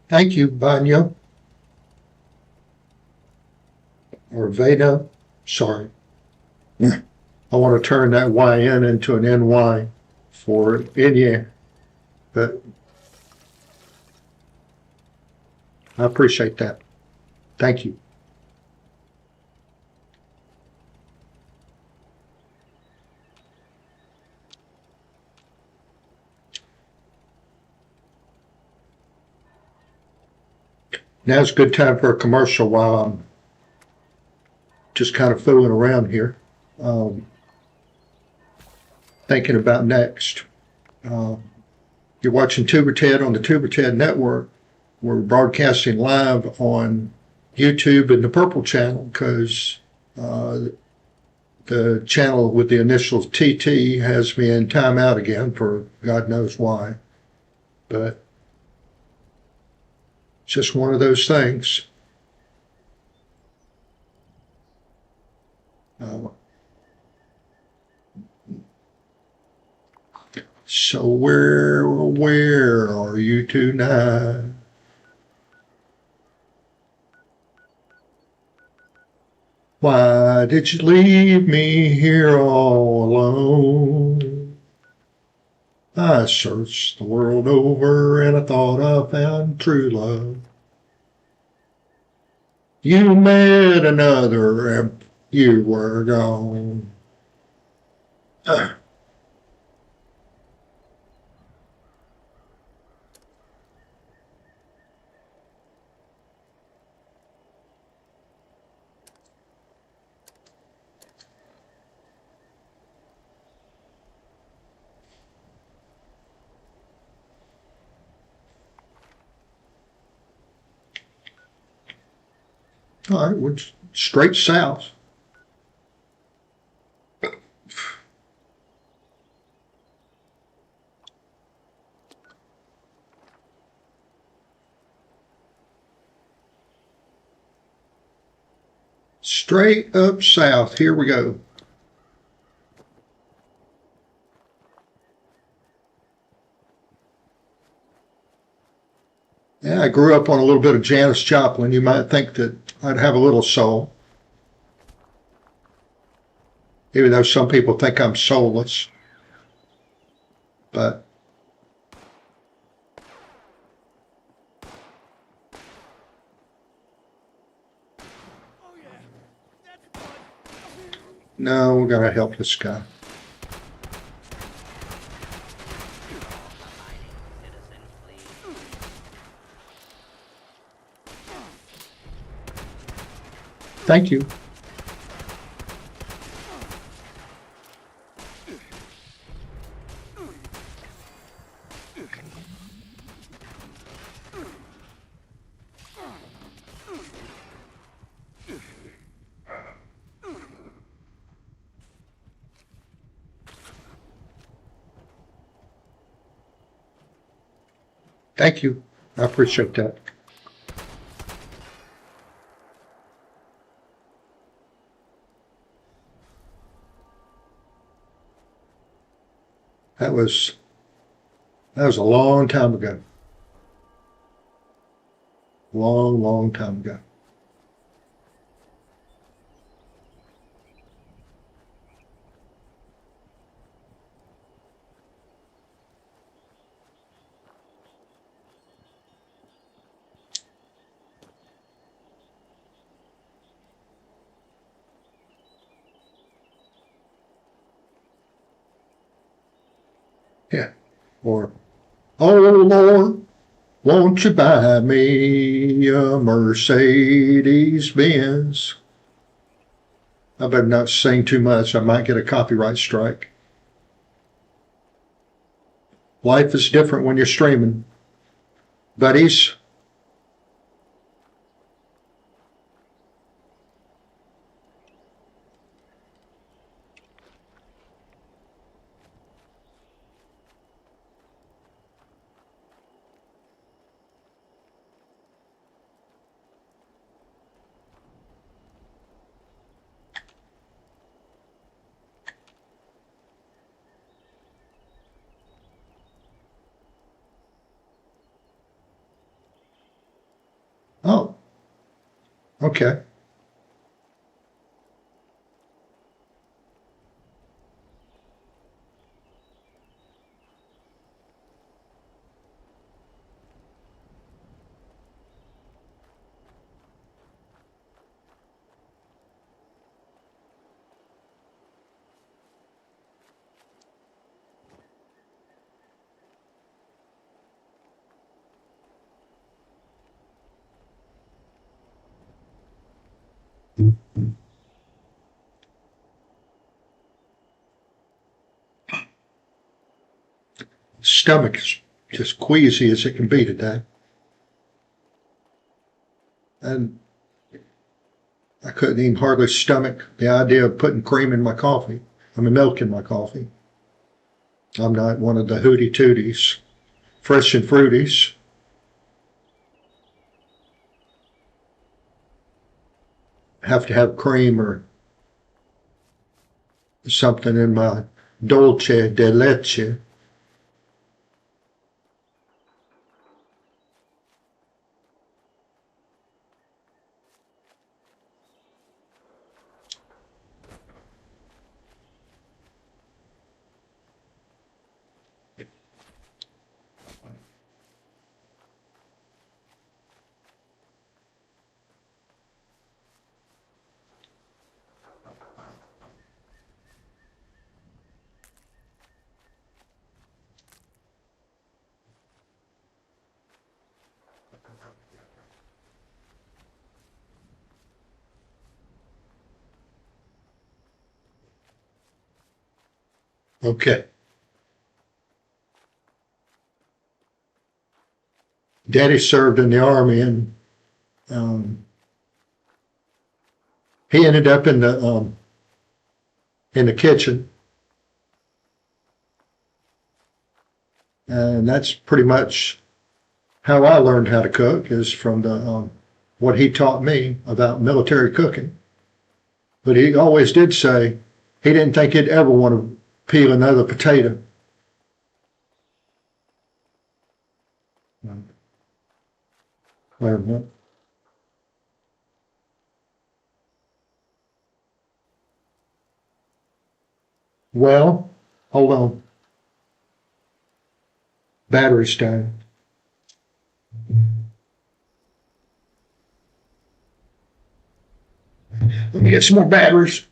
Thank you, Vanya. Or Veda. Sorry. I want to turn that YN into an NY for Inya, but I appreciate that. Thank you. Now's a good time for a commercial while I'm just kind of fooling around here, thinking about next. You're watching Tuber Ted on the Tuber Ted Network. We're broadcasting live on YouTube and the Purple Channel because the channel with the initials TT has me in timeout again for God knows why. But it's just one of those things. So where are you tonight? Why did you leave me here all alone? I searched the world over and I thought I found true love. You met another and you were gone. All right, we're straight south. Straight up south. Here we go. Yeah, I grew up on a little bit of Janis Joplin. You might think that I'd have a little soul, even though some people think I'm soulless. But no, we're going to help this guy. Thank you. Thank you. I appreciate that. That was a long time ago. Long time ago. Yeah. Or, oh Lord, won't you buy me a Mercedes Benz? I better not sing too much. I might get a copyright strike. Life is different when you're streaming. Buddies, Okay. Stomach is just queasy as it can be today. And I couldn't even hardly stomach the idea of putting cream in my coffee. I mean, milk in my coffee. I'm not one of the hootie tooties, fresh and fruities. Have to have cream or something in my dolce de leche. Okay. Daddy served in the army, and he ended up in the kitchen, and that's pretty much how I learned how to cook, is from the what he taught me about military cooking. But he always did say he didn't think he'd ever want to peel another potato. Wait a minute. Well, hold on. Battery's dying. Let me get some more batteries.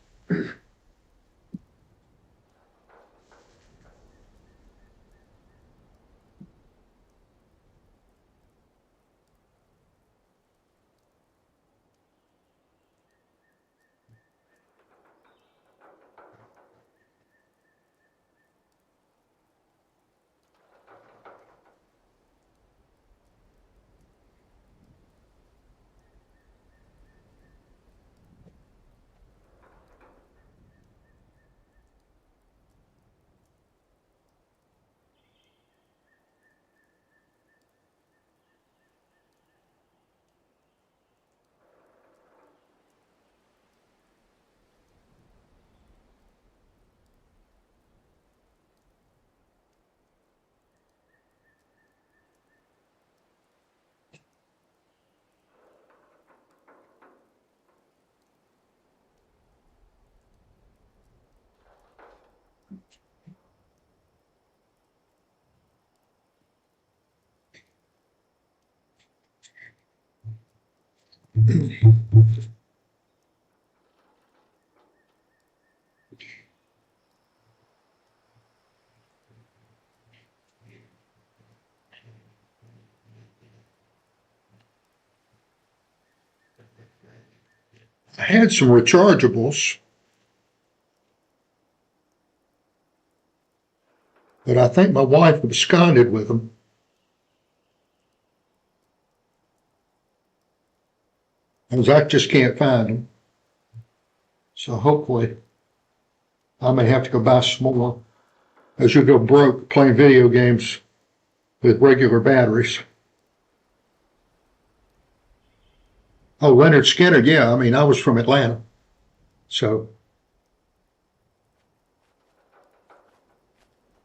I had some rechargeables, but I think my wife absconded with them. Because I just can't find them. So hopefully I may have to go buy some more, as you go broke playing video games with regular batteries. Oh, Leonard Skinner, yeah. I mean, I was from Atlanta. So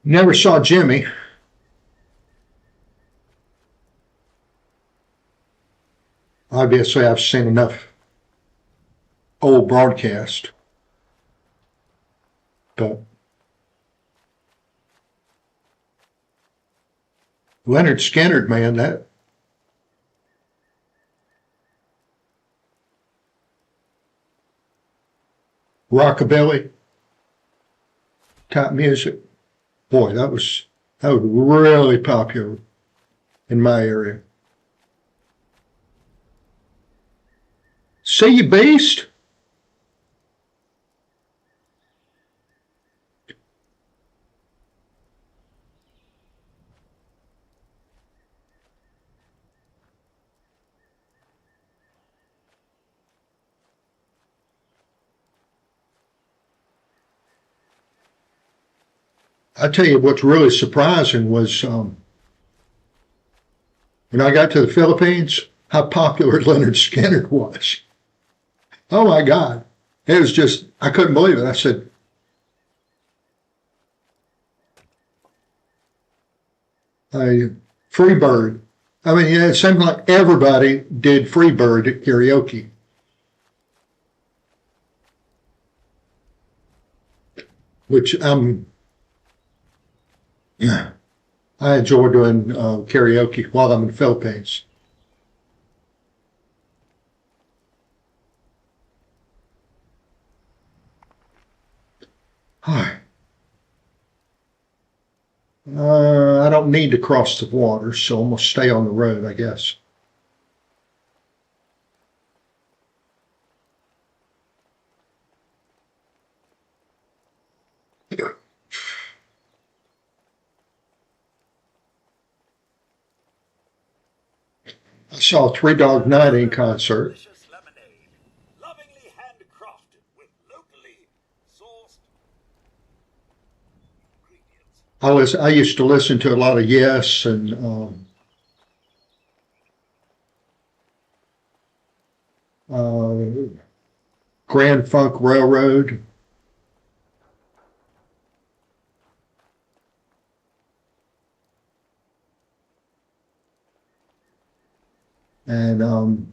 never saw Jimmy. Obviously, I've seen enough old broadcast. But Leonard Skinner, man, that rockabilly type music, boy, that was really popular in my area. See you, beast. I tell you what's really surprising was when I got to the Philippines, how popular Leonard Skinner was. Oh my God. It was just, I couldn't believe it. I said, Freebird. I mean, yeah, it seemed like everybody did Freebird at karaoke. Which I enjoy doing karaoke while I'm in the Philippines. Hi. I don't need to cross the water, so I'm going to stay on the road, I guess. I saw a Three Dog Night in concert. Lovingly handcrafted with locally sourced ingredients. I used to listen to a lot of Yes and Grand Funk Railroad. And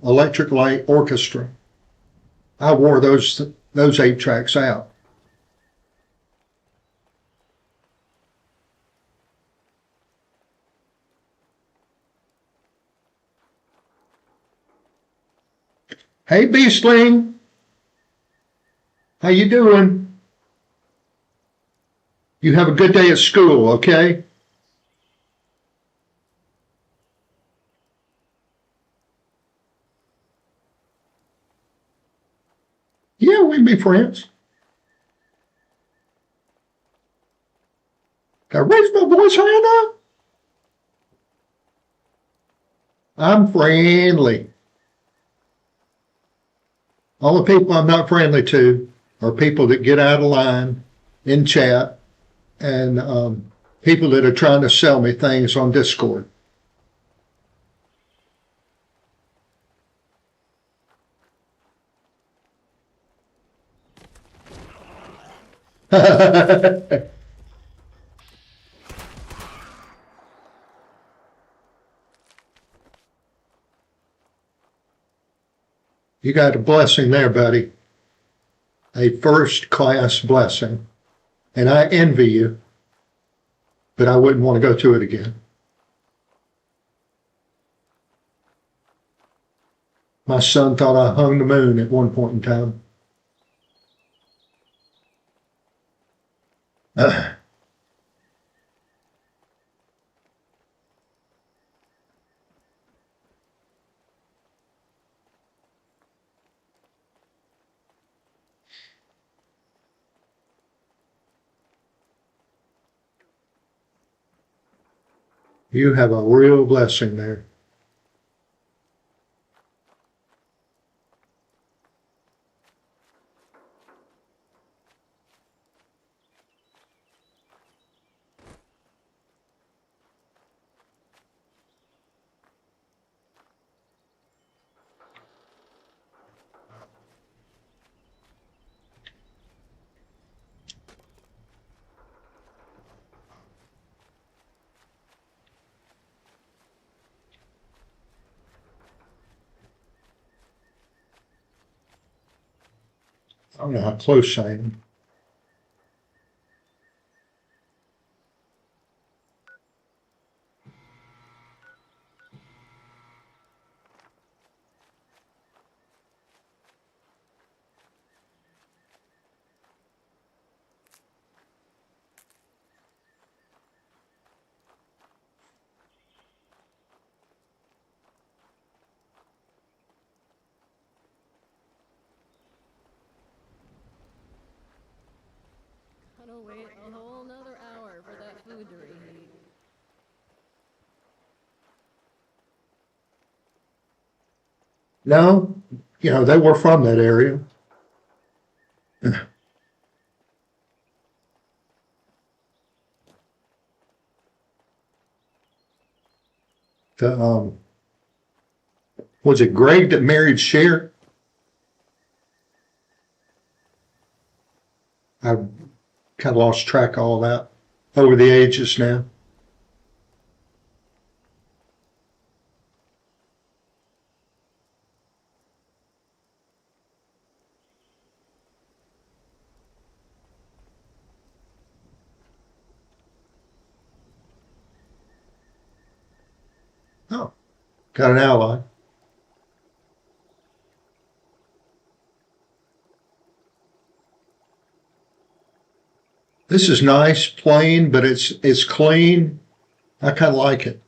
Electric Light Orchestra. I wore those 8 tracks out. Hey, Beastling. How you doing? You have a good day at school, okay? Yeah, we can be friends. Can I raise my voice high enough? I'm friendly. All the people I'm not friendly to are people that get out of line in chat and people that are trying to sell me things on Discord. You got a blessing there, buddy. A first-class blessing. And I envy you, but I wouldn't want to go through it again. My son thought I hung the moon at one point in time. You have a real blessing there. I don't know how close I am. Gotta wait a whole nother hour for that food to reheat. No, they were from that area. The, was it Greg that married Cher? I've kind of lost track of all that over the ages now. Oh, got an ally. This is nice, plain, but it's clean. I kind of like it.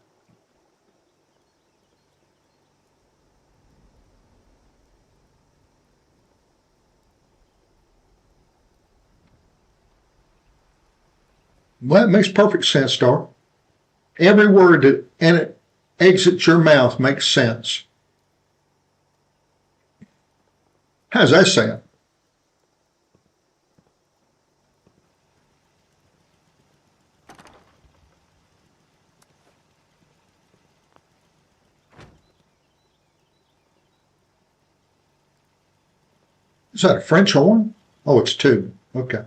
Well, it makes perfect sense, Dar. Every word that and it exits your mouth makes sense. How's that sound? Is that a French horn? Oh, it's two. Okay.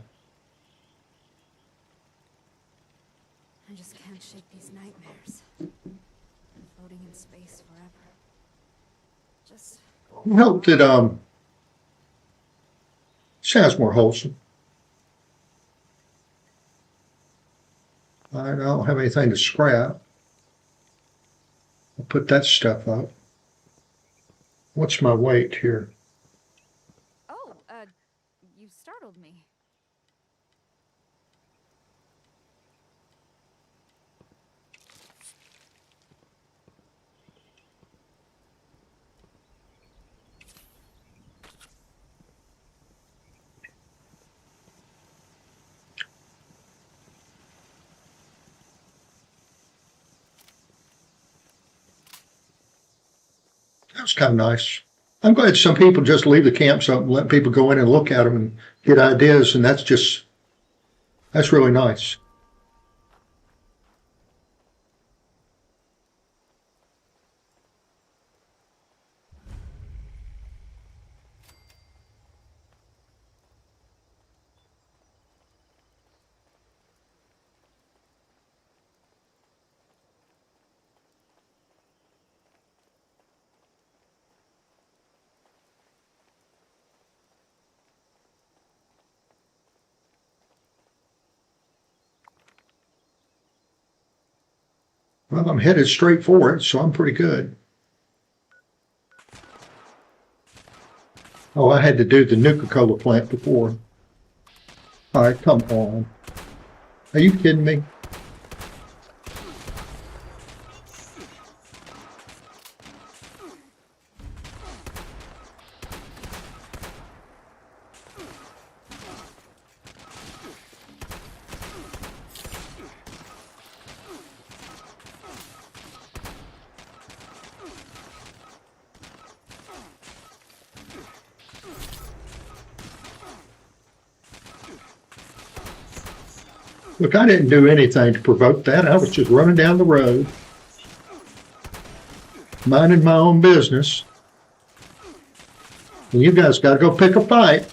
I just can't shake these nightmares. Floating in space forever. Just I hope that sounds more wholesome. I don't have anything to scrap. I'll put that stuff up. What's my weight here? Oh, you startled me. That was kind of nice. I'm glad some people just leave the camps up and let people go in and look at them and get ideas, and that's really nice. Well, I'm headed straight for it, so I'm pretty good. Oh, I had to do the Nuka-Cola plant before. All right, come on. Are you kidding me? Look, I didn't do anything to provoke that. I was just running down the road, minding my own business. And you guys got to go pick a fight.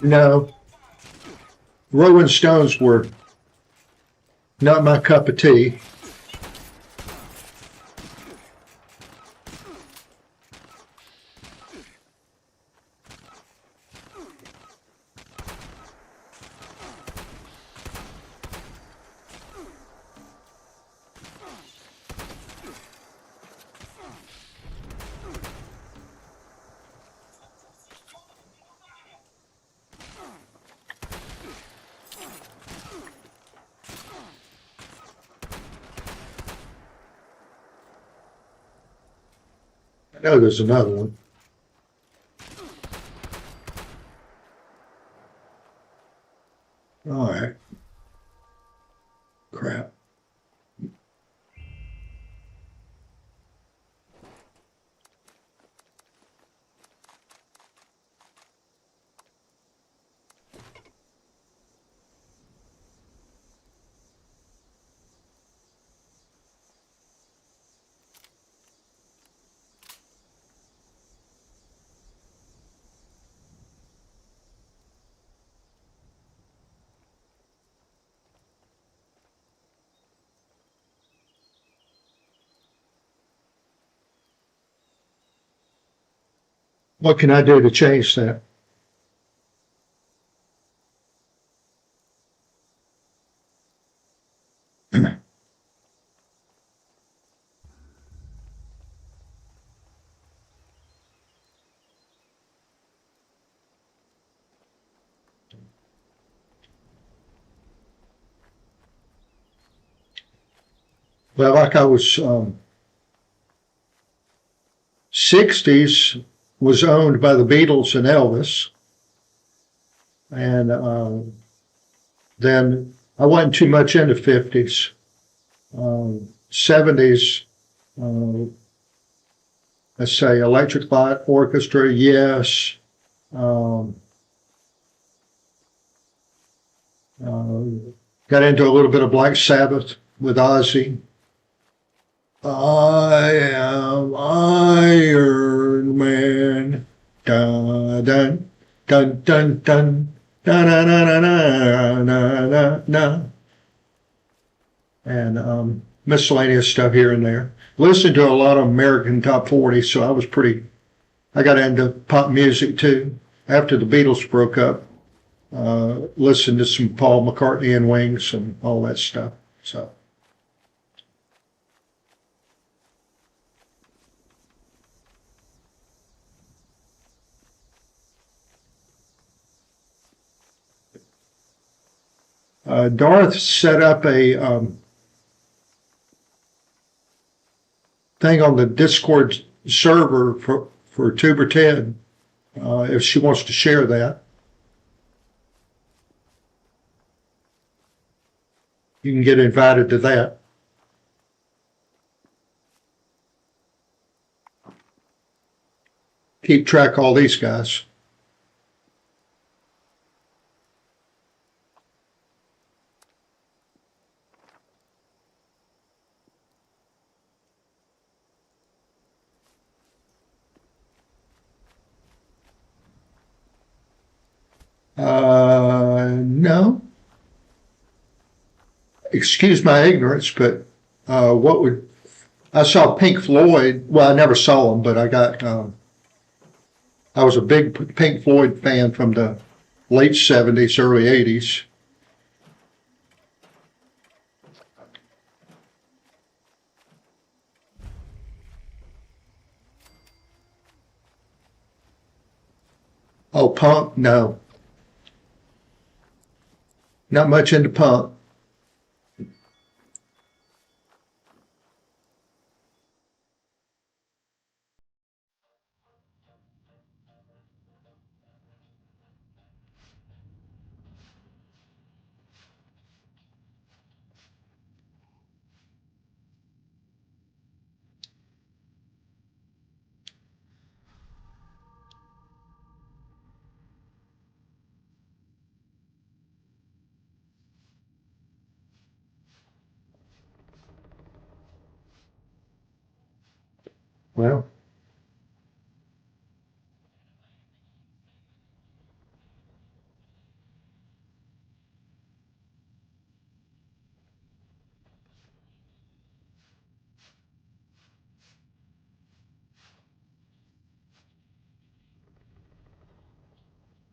No, Rolling Stones were not my cup of tea. I know there's another one. All right. Crap. What can I do to change that? Well, like I was, 60s was owned by the Beatles and Elvis. And then I wasn't too much into 50s. 70s, let's say Electric Light Orchestra, yes. Um, uh, got into a little bit of Black Sabbath with Ozzy. I am Iron Man. Dun dun dun dun dun dun na na na na na na. And miscellaneous stuff here and there. Listened to a lot of American top 40, so I got into pop music too. After the Beatles broke up, listened to some Paul McCartney and Wings and all that stuff. So. Darth set up a thing on the Discord server for Tuber Ted if she wants to share that. You can get invited to that. Keep track of all these guys. No. Excuse my ignorance, but what would I saw Pink Floyd? Well, I never saw them, but I was a big Pink Floyd fan from the late 70s, early 80s. Oh, punk? No, not much into punk. Well,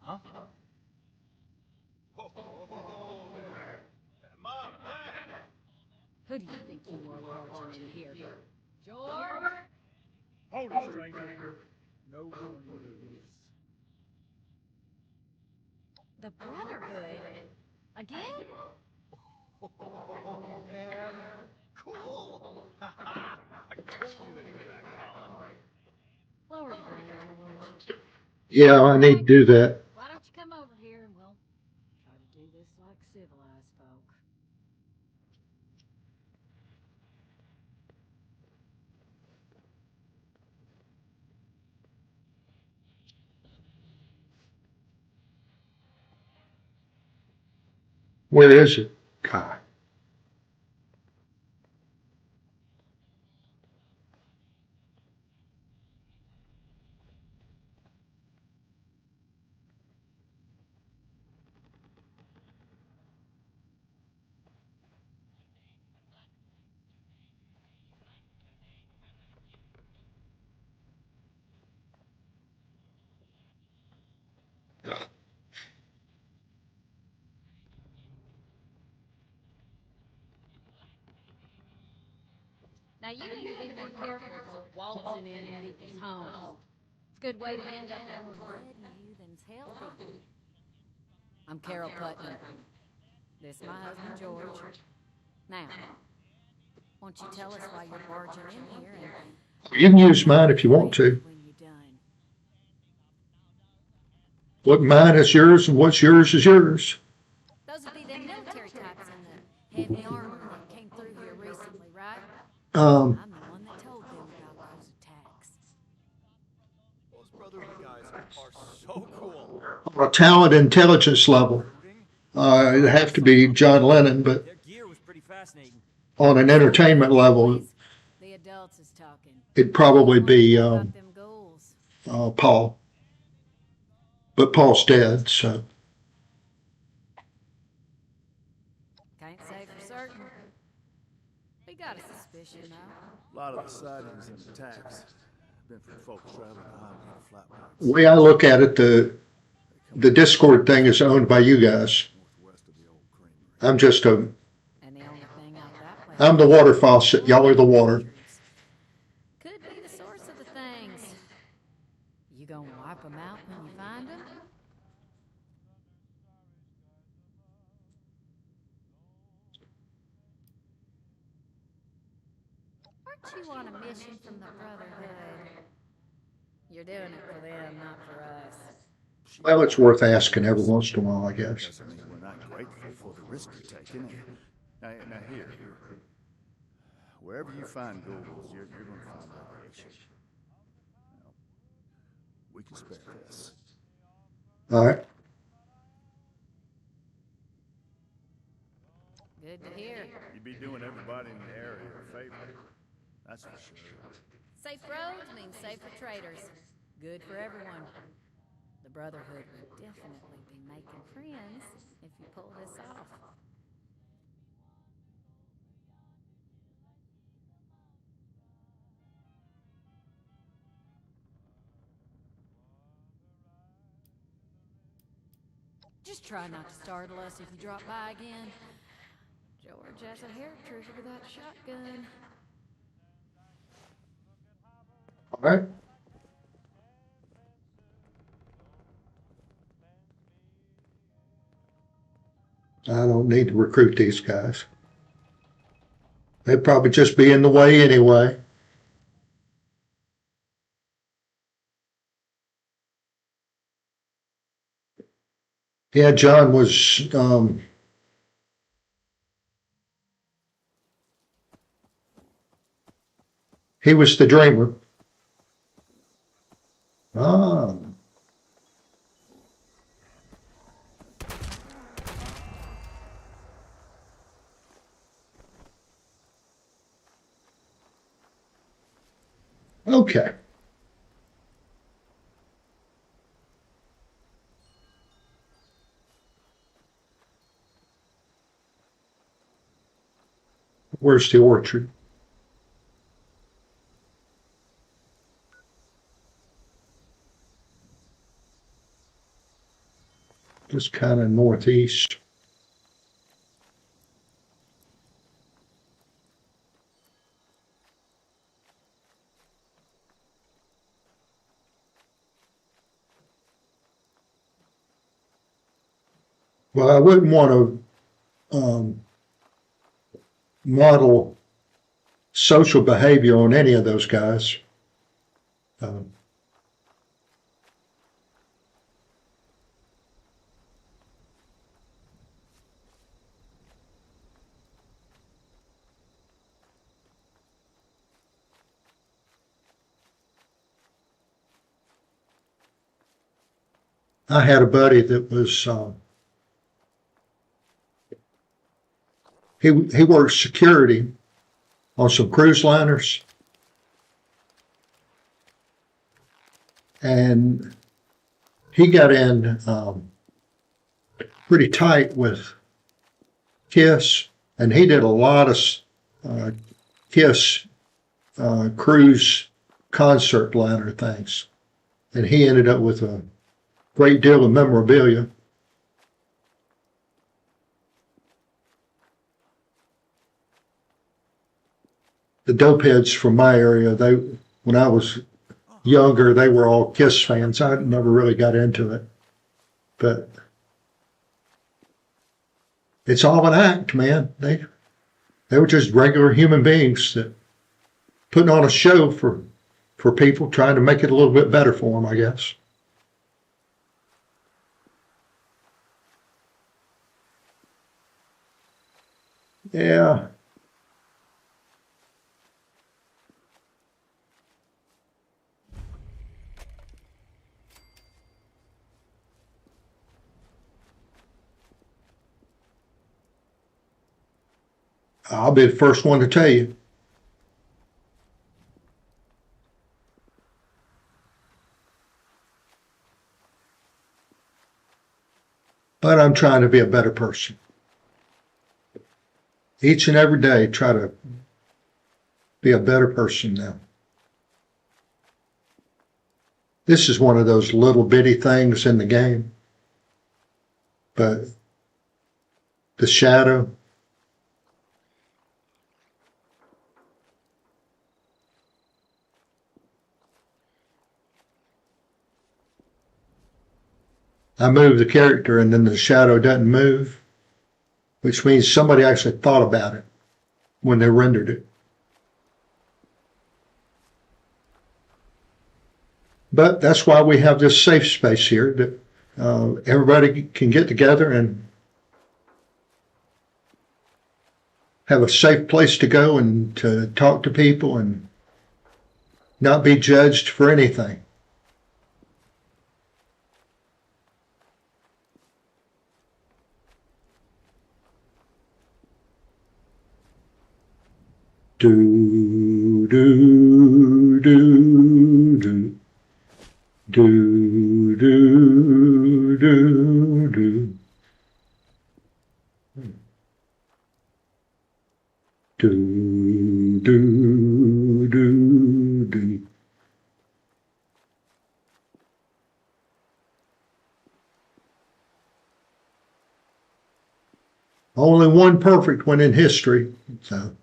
Huh? Who do you think you are barging in here? George? Hold it, stranger. No strangers. The Brotherhood? Again? Oh, man. Cool. I told you they'd be back, Colin. Lower your voice, George. Yeah, I need to do that. Why don't you come over here and we'll try to do this like civilized folk. Where is it? God. Now you need to be more careful waltzing into people's homes. It's a good way to end up with more bread in you than's healthy. I'm Carol Putnam. This is my husband, George. Now, won't you tell us why you're barging in here and You can use mine if you want to. when you're done? What mine is yours and what's yours is yours. Those would be them military types in the heavy armor that came through here recently, right? Um, I'm the one that told them about those attacks. Those Brotherhood guys are so cool. on a talent intelligence level, it'd have to be John Lennon, but Their gear was pretty fascinating. on an entertainment level, The adults is talking. it'd probably be About them goals. Paul. But Paul's dead, so. Can't say for certain. We got a suspicion, though. A lot of the sightings and attacks have been from folks traveling the highway to flat bikes. The way I look at it, the Discord thing is owned by you guys. Northwest of the old creamery. I'm just a, And the only thing out that way. I'm the water faucet. Y'all are the water. Could be the source of the things. You gonna wipe them out when you find them? Aren't you on a mission from the Brotherhood? You're doing it for them, not for us. Well, it's worth asking every once in a while, I guess. Doesn't mean we're not grateful for the risk you're taking. Now here. Wherever you find gold, you're going to find radiation. Now, we can spare this. All right. Good to hear. You'd be doing everybody in the area a favor. That's for sure. Safe roads mean safer traders. Good for everyone. The Brotherhood would definitely be making friends if you pull this off. Just try not to startle us if you drop by again. George has a hair trigger with that shotgun. All right. I don't need to recruit these guys. They'd probably just be in the way anyway. Yeah, John was, he was the dreamer. Ah. Okay. Where's the orchard? just kind of northeast. Well, I wouldn't want to model social behavior on any of those guys. I had a buddy that was he worked security on some cruise liners, and he got in pretty tight with Kiss, and he did a lot of Kiss cruise concert liner things, and he ended up with a great deal of memorabilia. The dopeheads from my area, when I was younger, they were all Kiss fans. I never really got into it, but it's all an act, man. They were just regular human beings that putting on a show for people, trying to make it a little bit better for them, I guess. Yeah. I'll be the first one to tell you. But I'm trying to be a better person. Each and every day, try to be a better person now. This is one of those little bitty things in the game. But the shadow, I move the character and then the shadow doesn't move, which means somebody actually thought about it when they rendered it. But that's why we have this safe space here that everybody can get together and have a safe place to go and to talk to people and not be judged for anything. Do, do, do, do. Do, do, do, do. Do, do, do, do. Only one perfect one in history. So.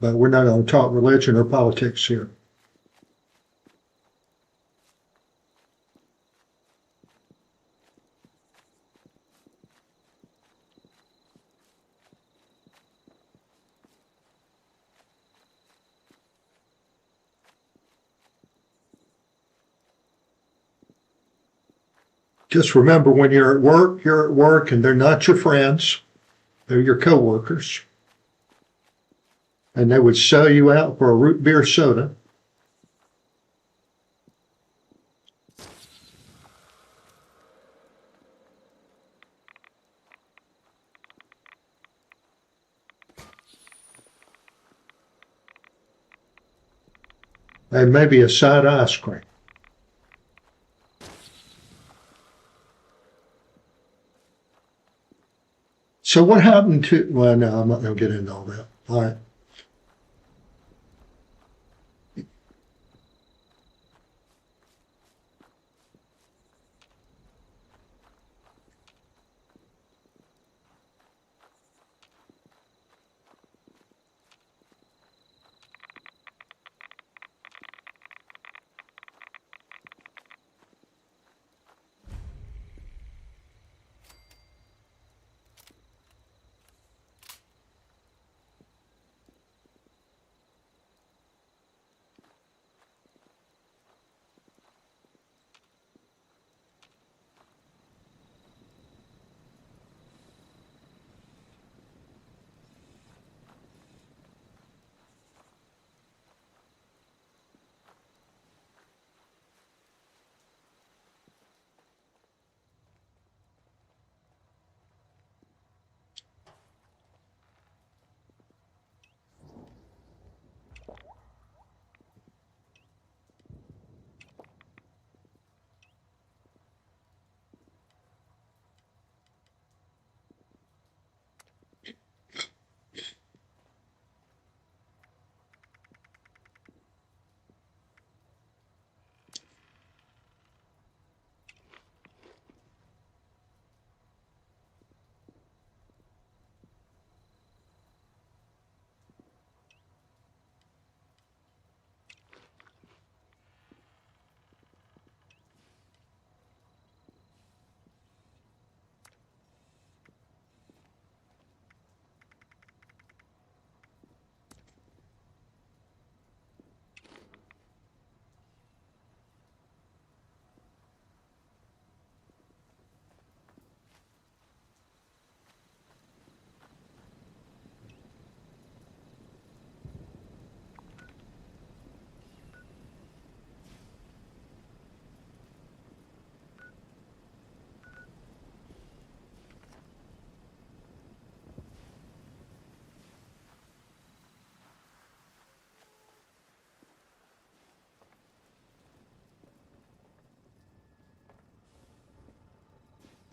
But we're not going to talk religion or politics here. Just remember, when you're at work, and they're not your friends, they're your coworkers. And they would sell you out for a root beer soda. And maybe a side of ice cream. So what happened to, well, no, I'm not going to get into all that. All right.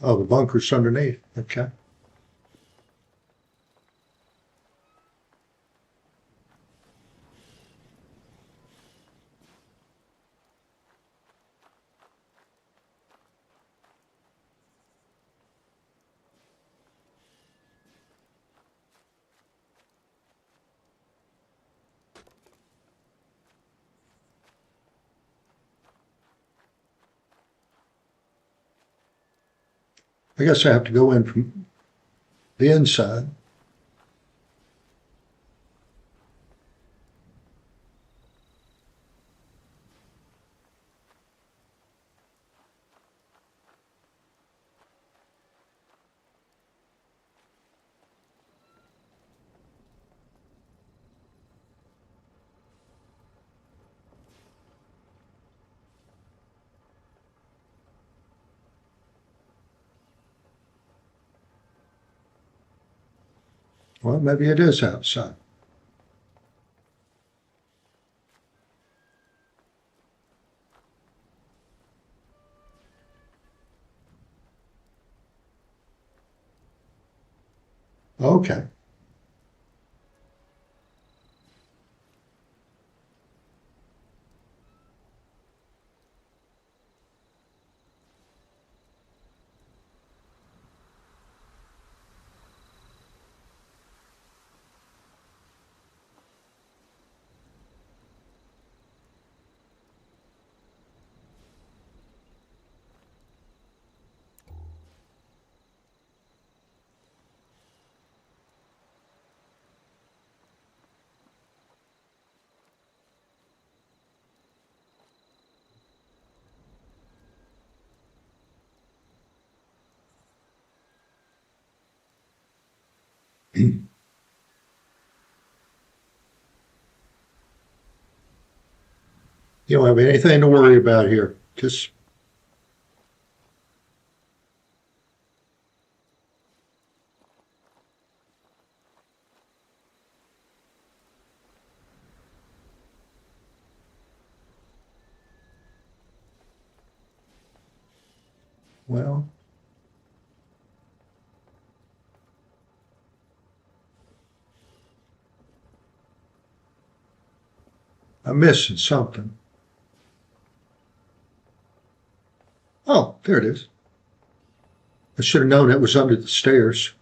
Oh, the bunker's underneath. Okay. I guess I have to go in from the inside. Well, maybe it is outside. Okay. You don't have anything to worry about here. Just well, I'm missing something. Oh, there it is. I should have known it was under the stairs.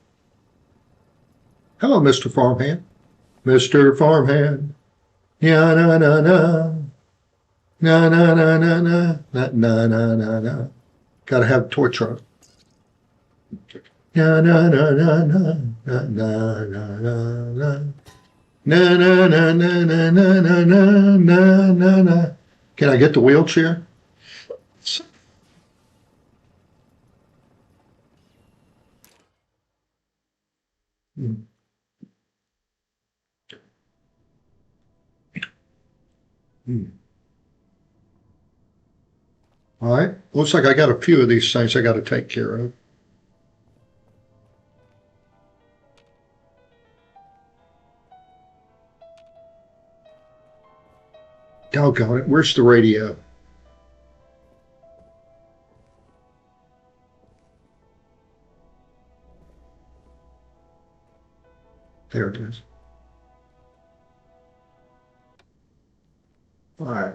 Hello, Mr. Farmhand. Mr. Farmhand. Yeah, na na na. Na na na na na. Na na na na na. Gotta have a torch on. Na na na na na. Na na na na na. Na na na na na na na na na na na. Can I get the wheelchair? Hmm. All right. Looks like I got a few of these things I got to take care of. Doggone it. Where's the radio? There it is. All right.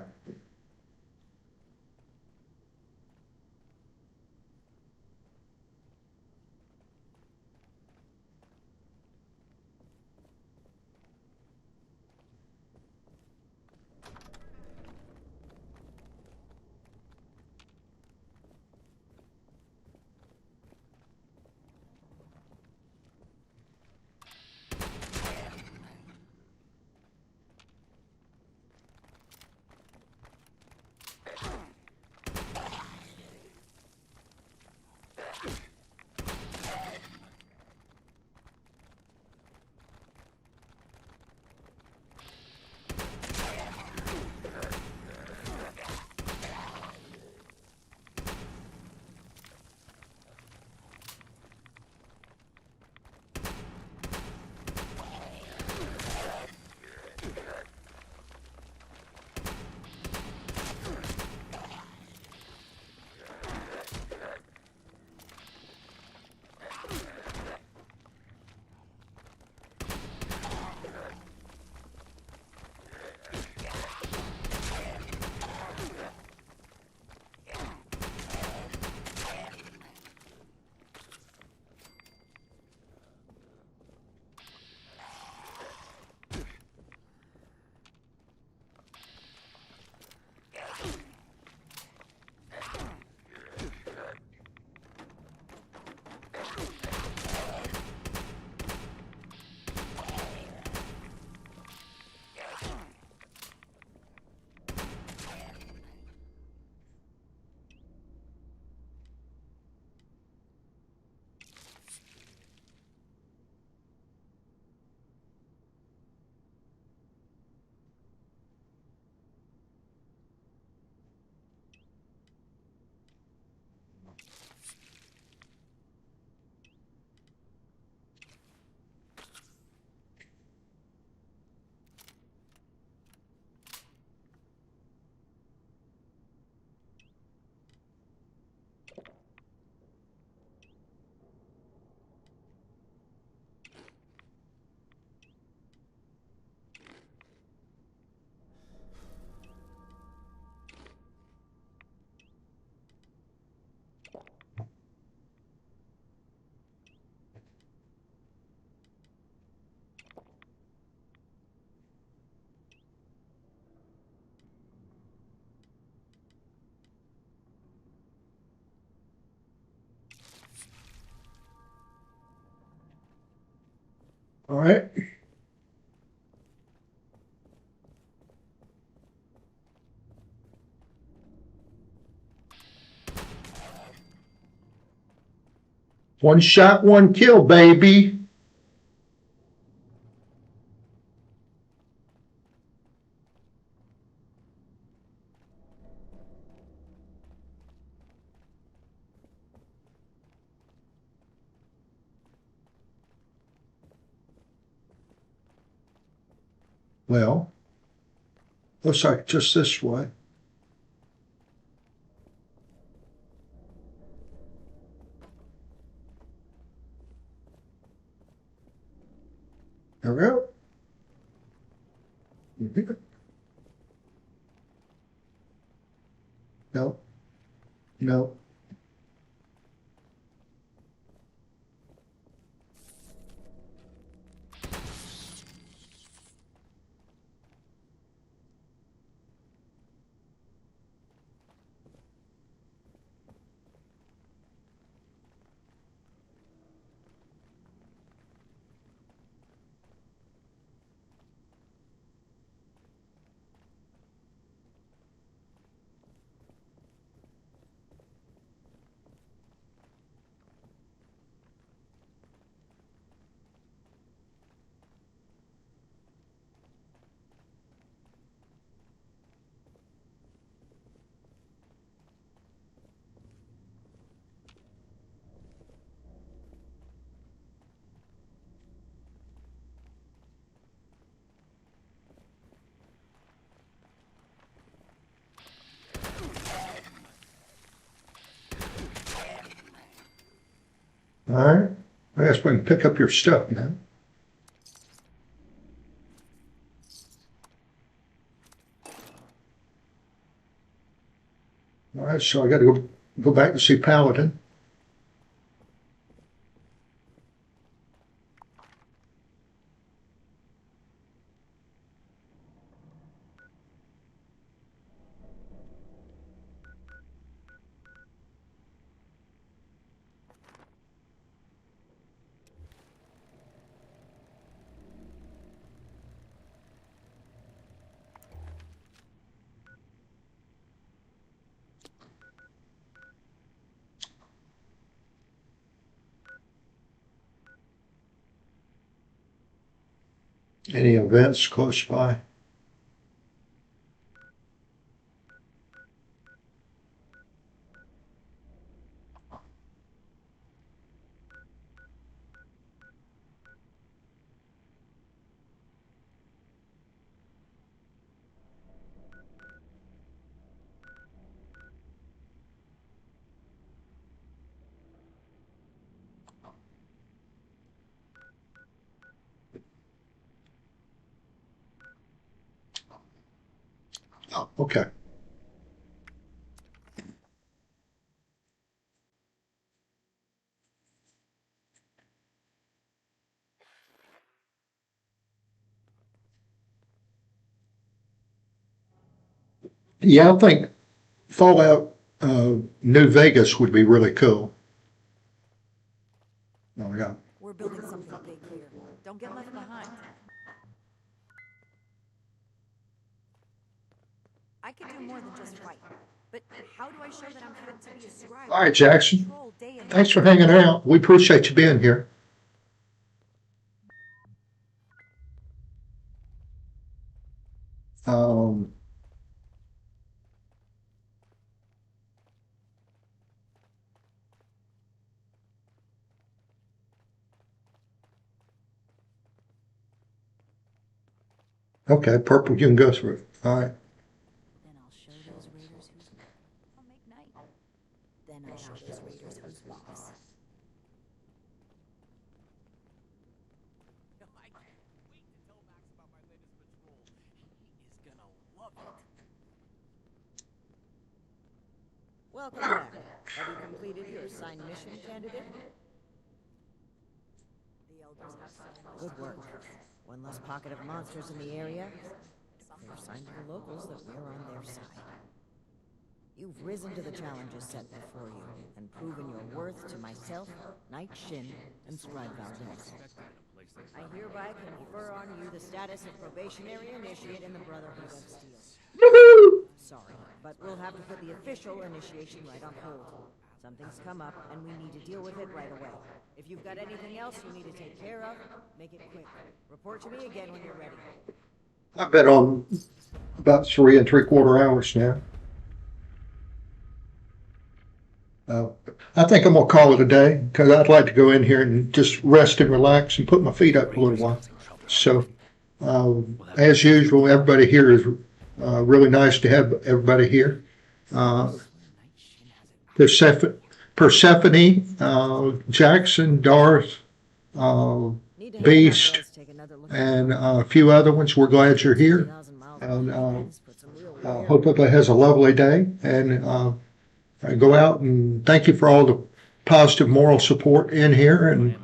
All right. One shot, one kill, baby. Well, looks like just this way. There we go. No, no. All right. I guess we can pick up your stuff now. All right, so I got to go back and see Paladin. Any events close by? Oh, okay. Yeah, I think Fallout New Vegas would be really cool. Oh, yeah. We're building something big here. Don't get left behind. I could do more than just fight. But how do I show that I'm fit to be a scribe? All right, Jackson. Thanks for hanging out. We appreciate you being here. Um, Okay, purple, you can go through. All right. Then I'll show those raiders who's... I'll make night. Then I'll show those raiders who's boss. I can't wait to tell Max about my latest patrol. He is gonna love it. Welcome back. Have you completed your assigned mission, candidate? The elders have so much Good work. One less pocket of monsters in the area. They're a sign to the locals that we're on their side. You've risen to the challenges set before you, and proven your worth to myself, Knight Shin, and Scribe Valdez. I hereby confer on you the status of probationary initiate in the Brotherhood of Steel. Sorry, but we'll have to put the official initiation right on hold. Something's come up, and we need to deal with it right away. If you've got anything else you need to take care of, make it quick. Report to me again when you're ready. I've been on about 3 3/4 hours now. I think I'm gonna call it a day because I'd like to go in here and just rest and relax and put my feet up a little while. So, as usual, everybody here is really nice to have everybody here. Persephone, Jackson, Darth, Beast, and a few other ones. We're glad you're here, and hope everybody has a lovely day. And go out and thank you for all the positive moral support in here, and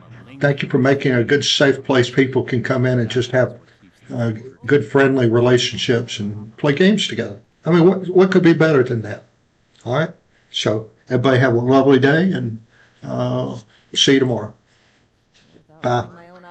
thank you for making a good, safe place people can come in and just have good, friendly relationships and play games together. I mean, what could be better than that? All right. So everybody have a lovely day, and see you tomorrow. Bye.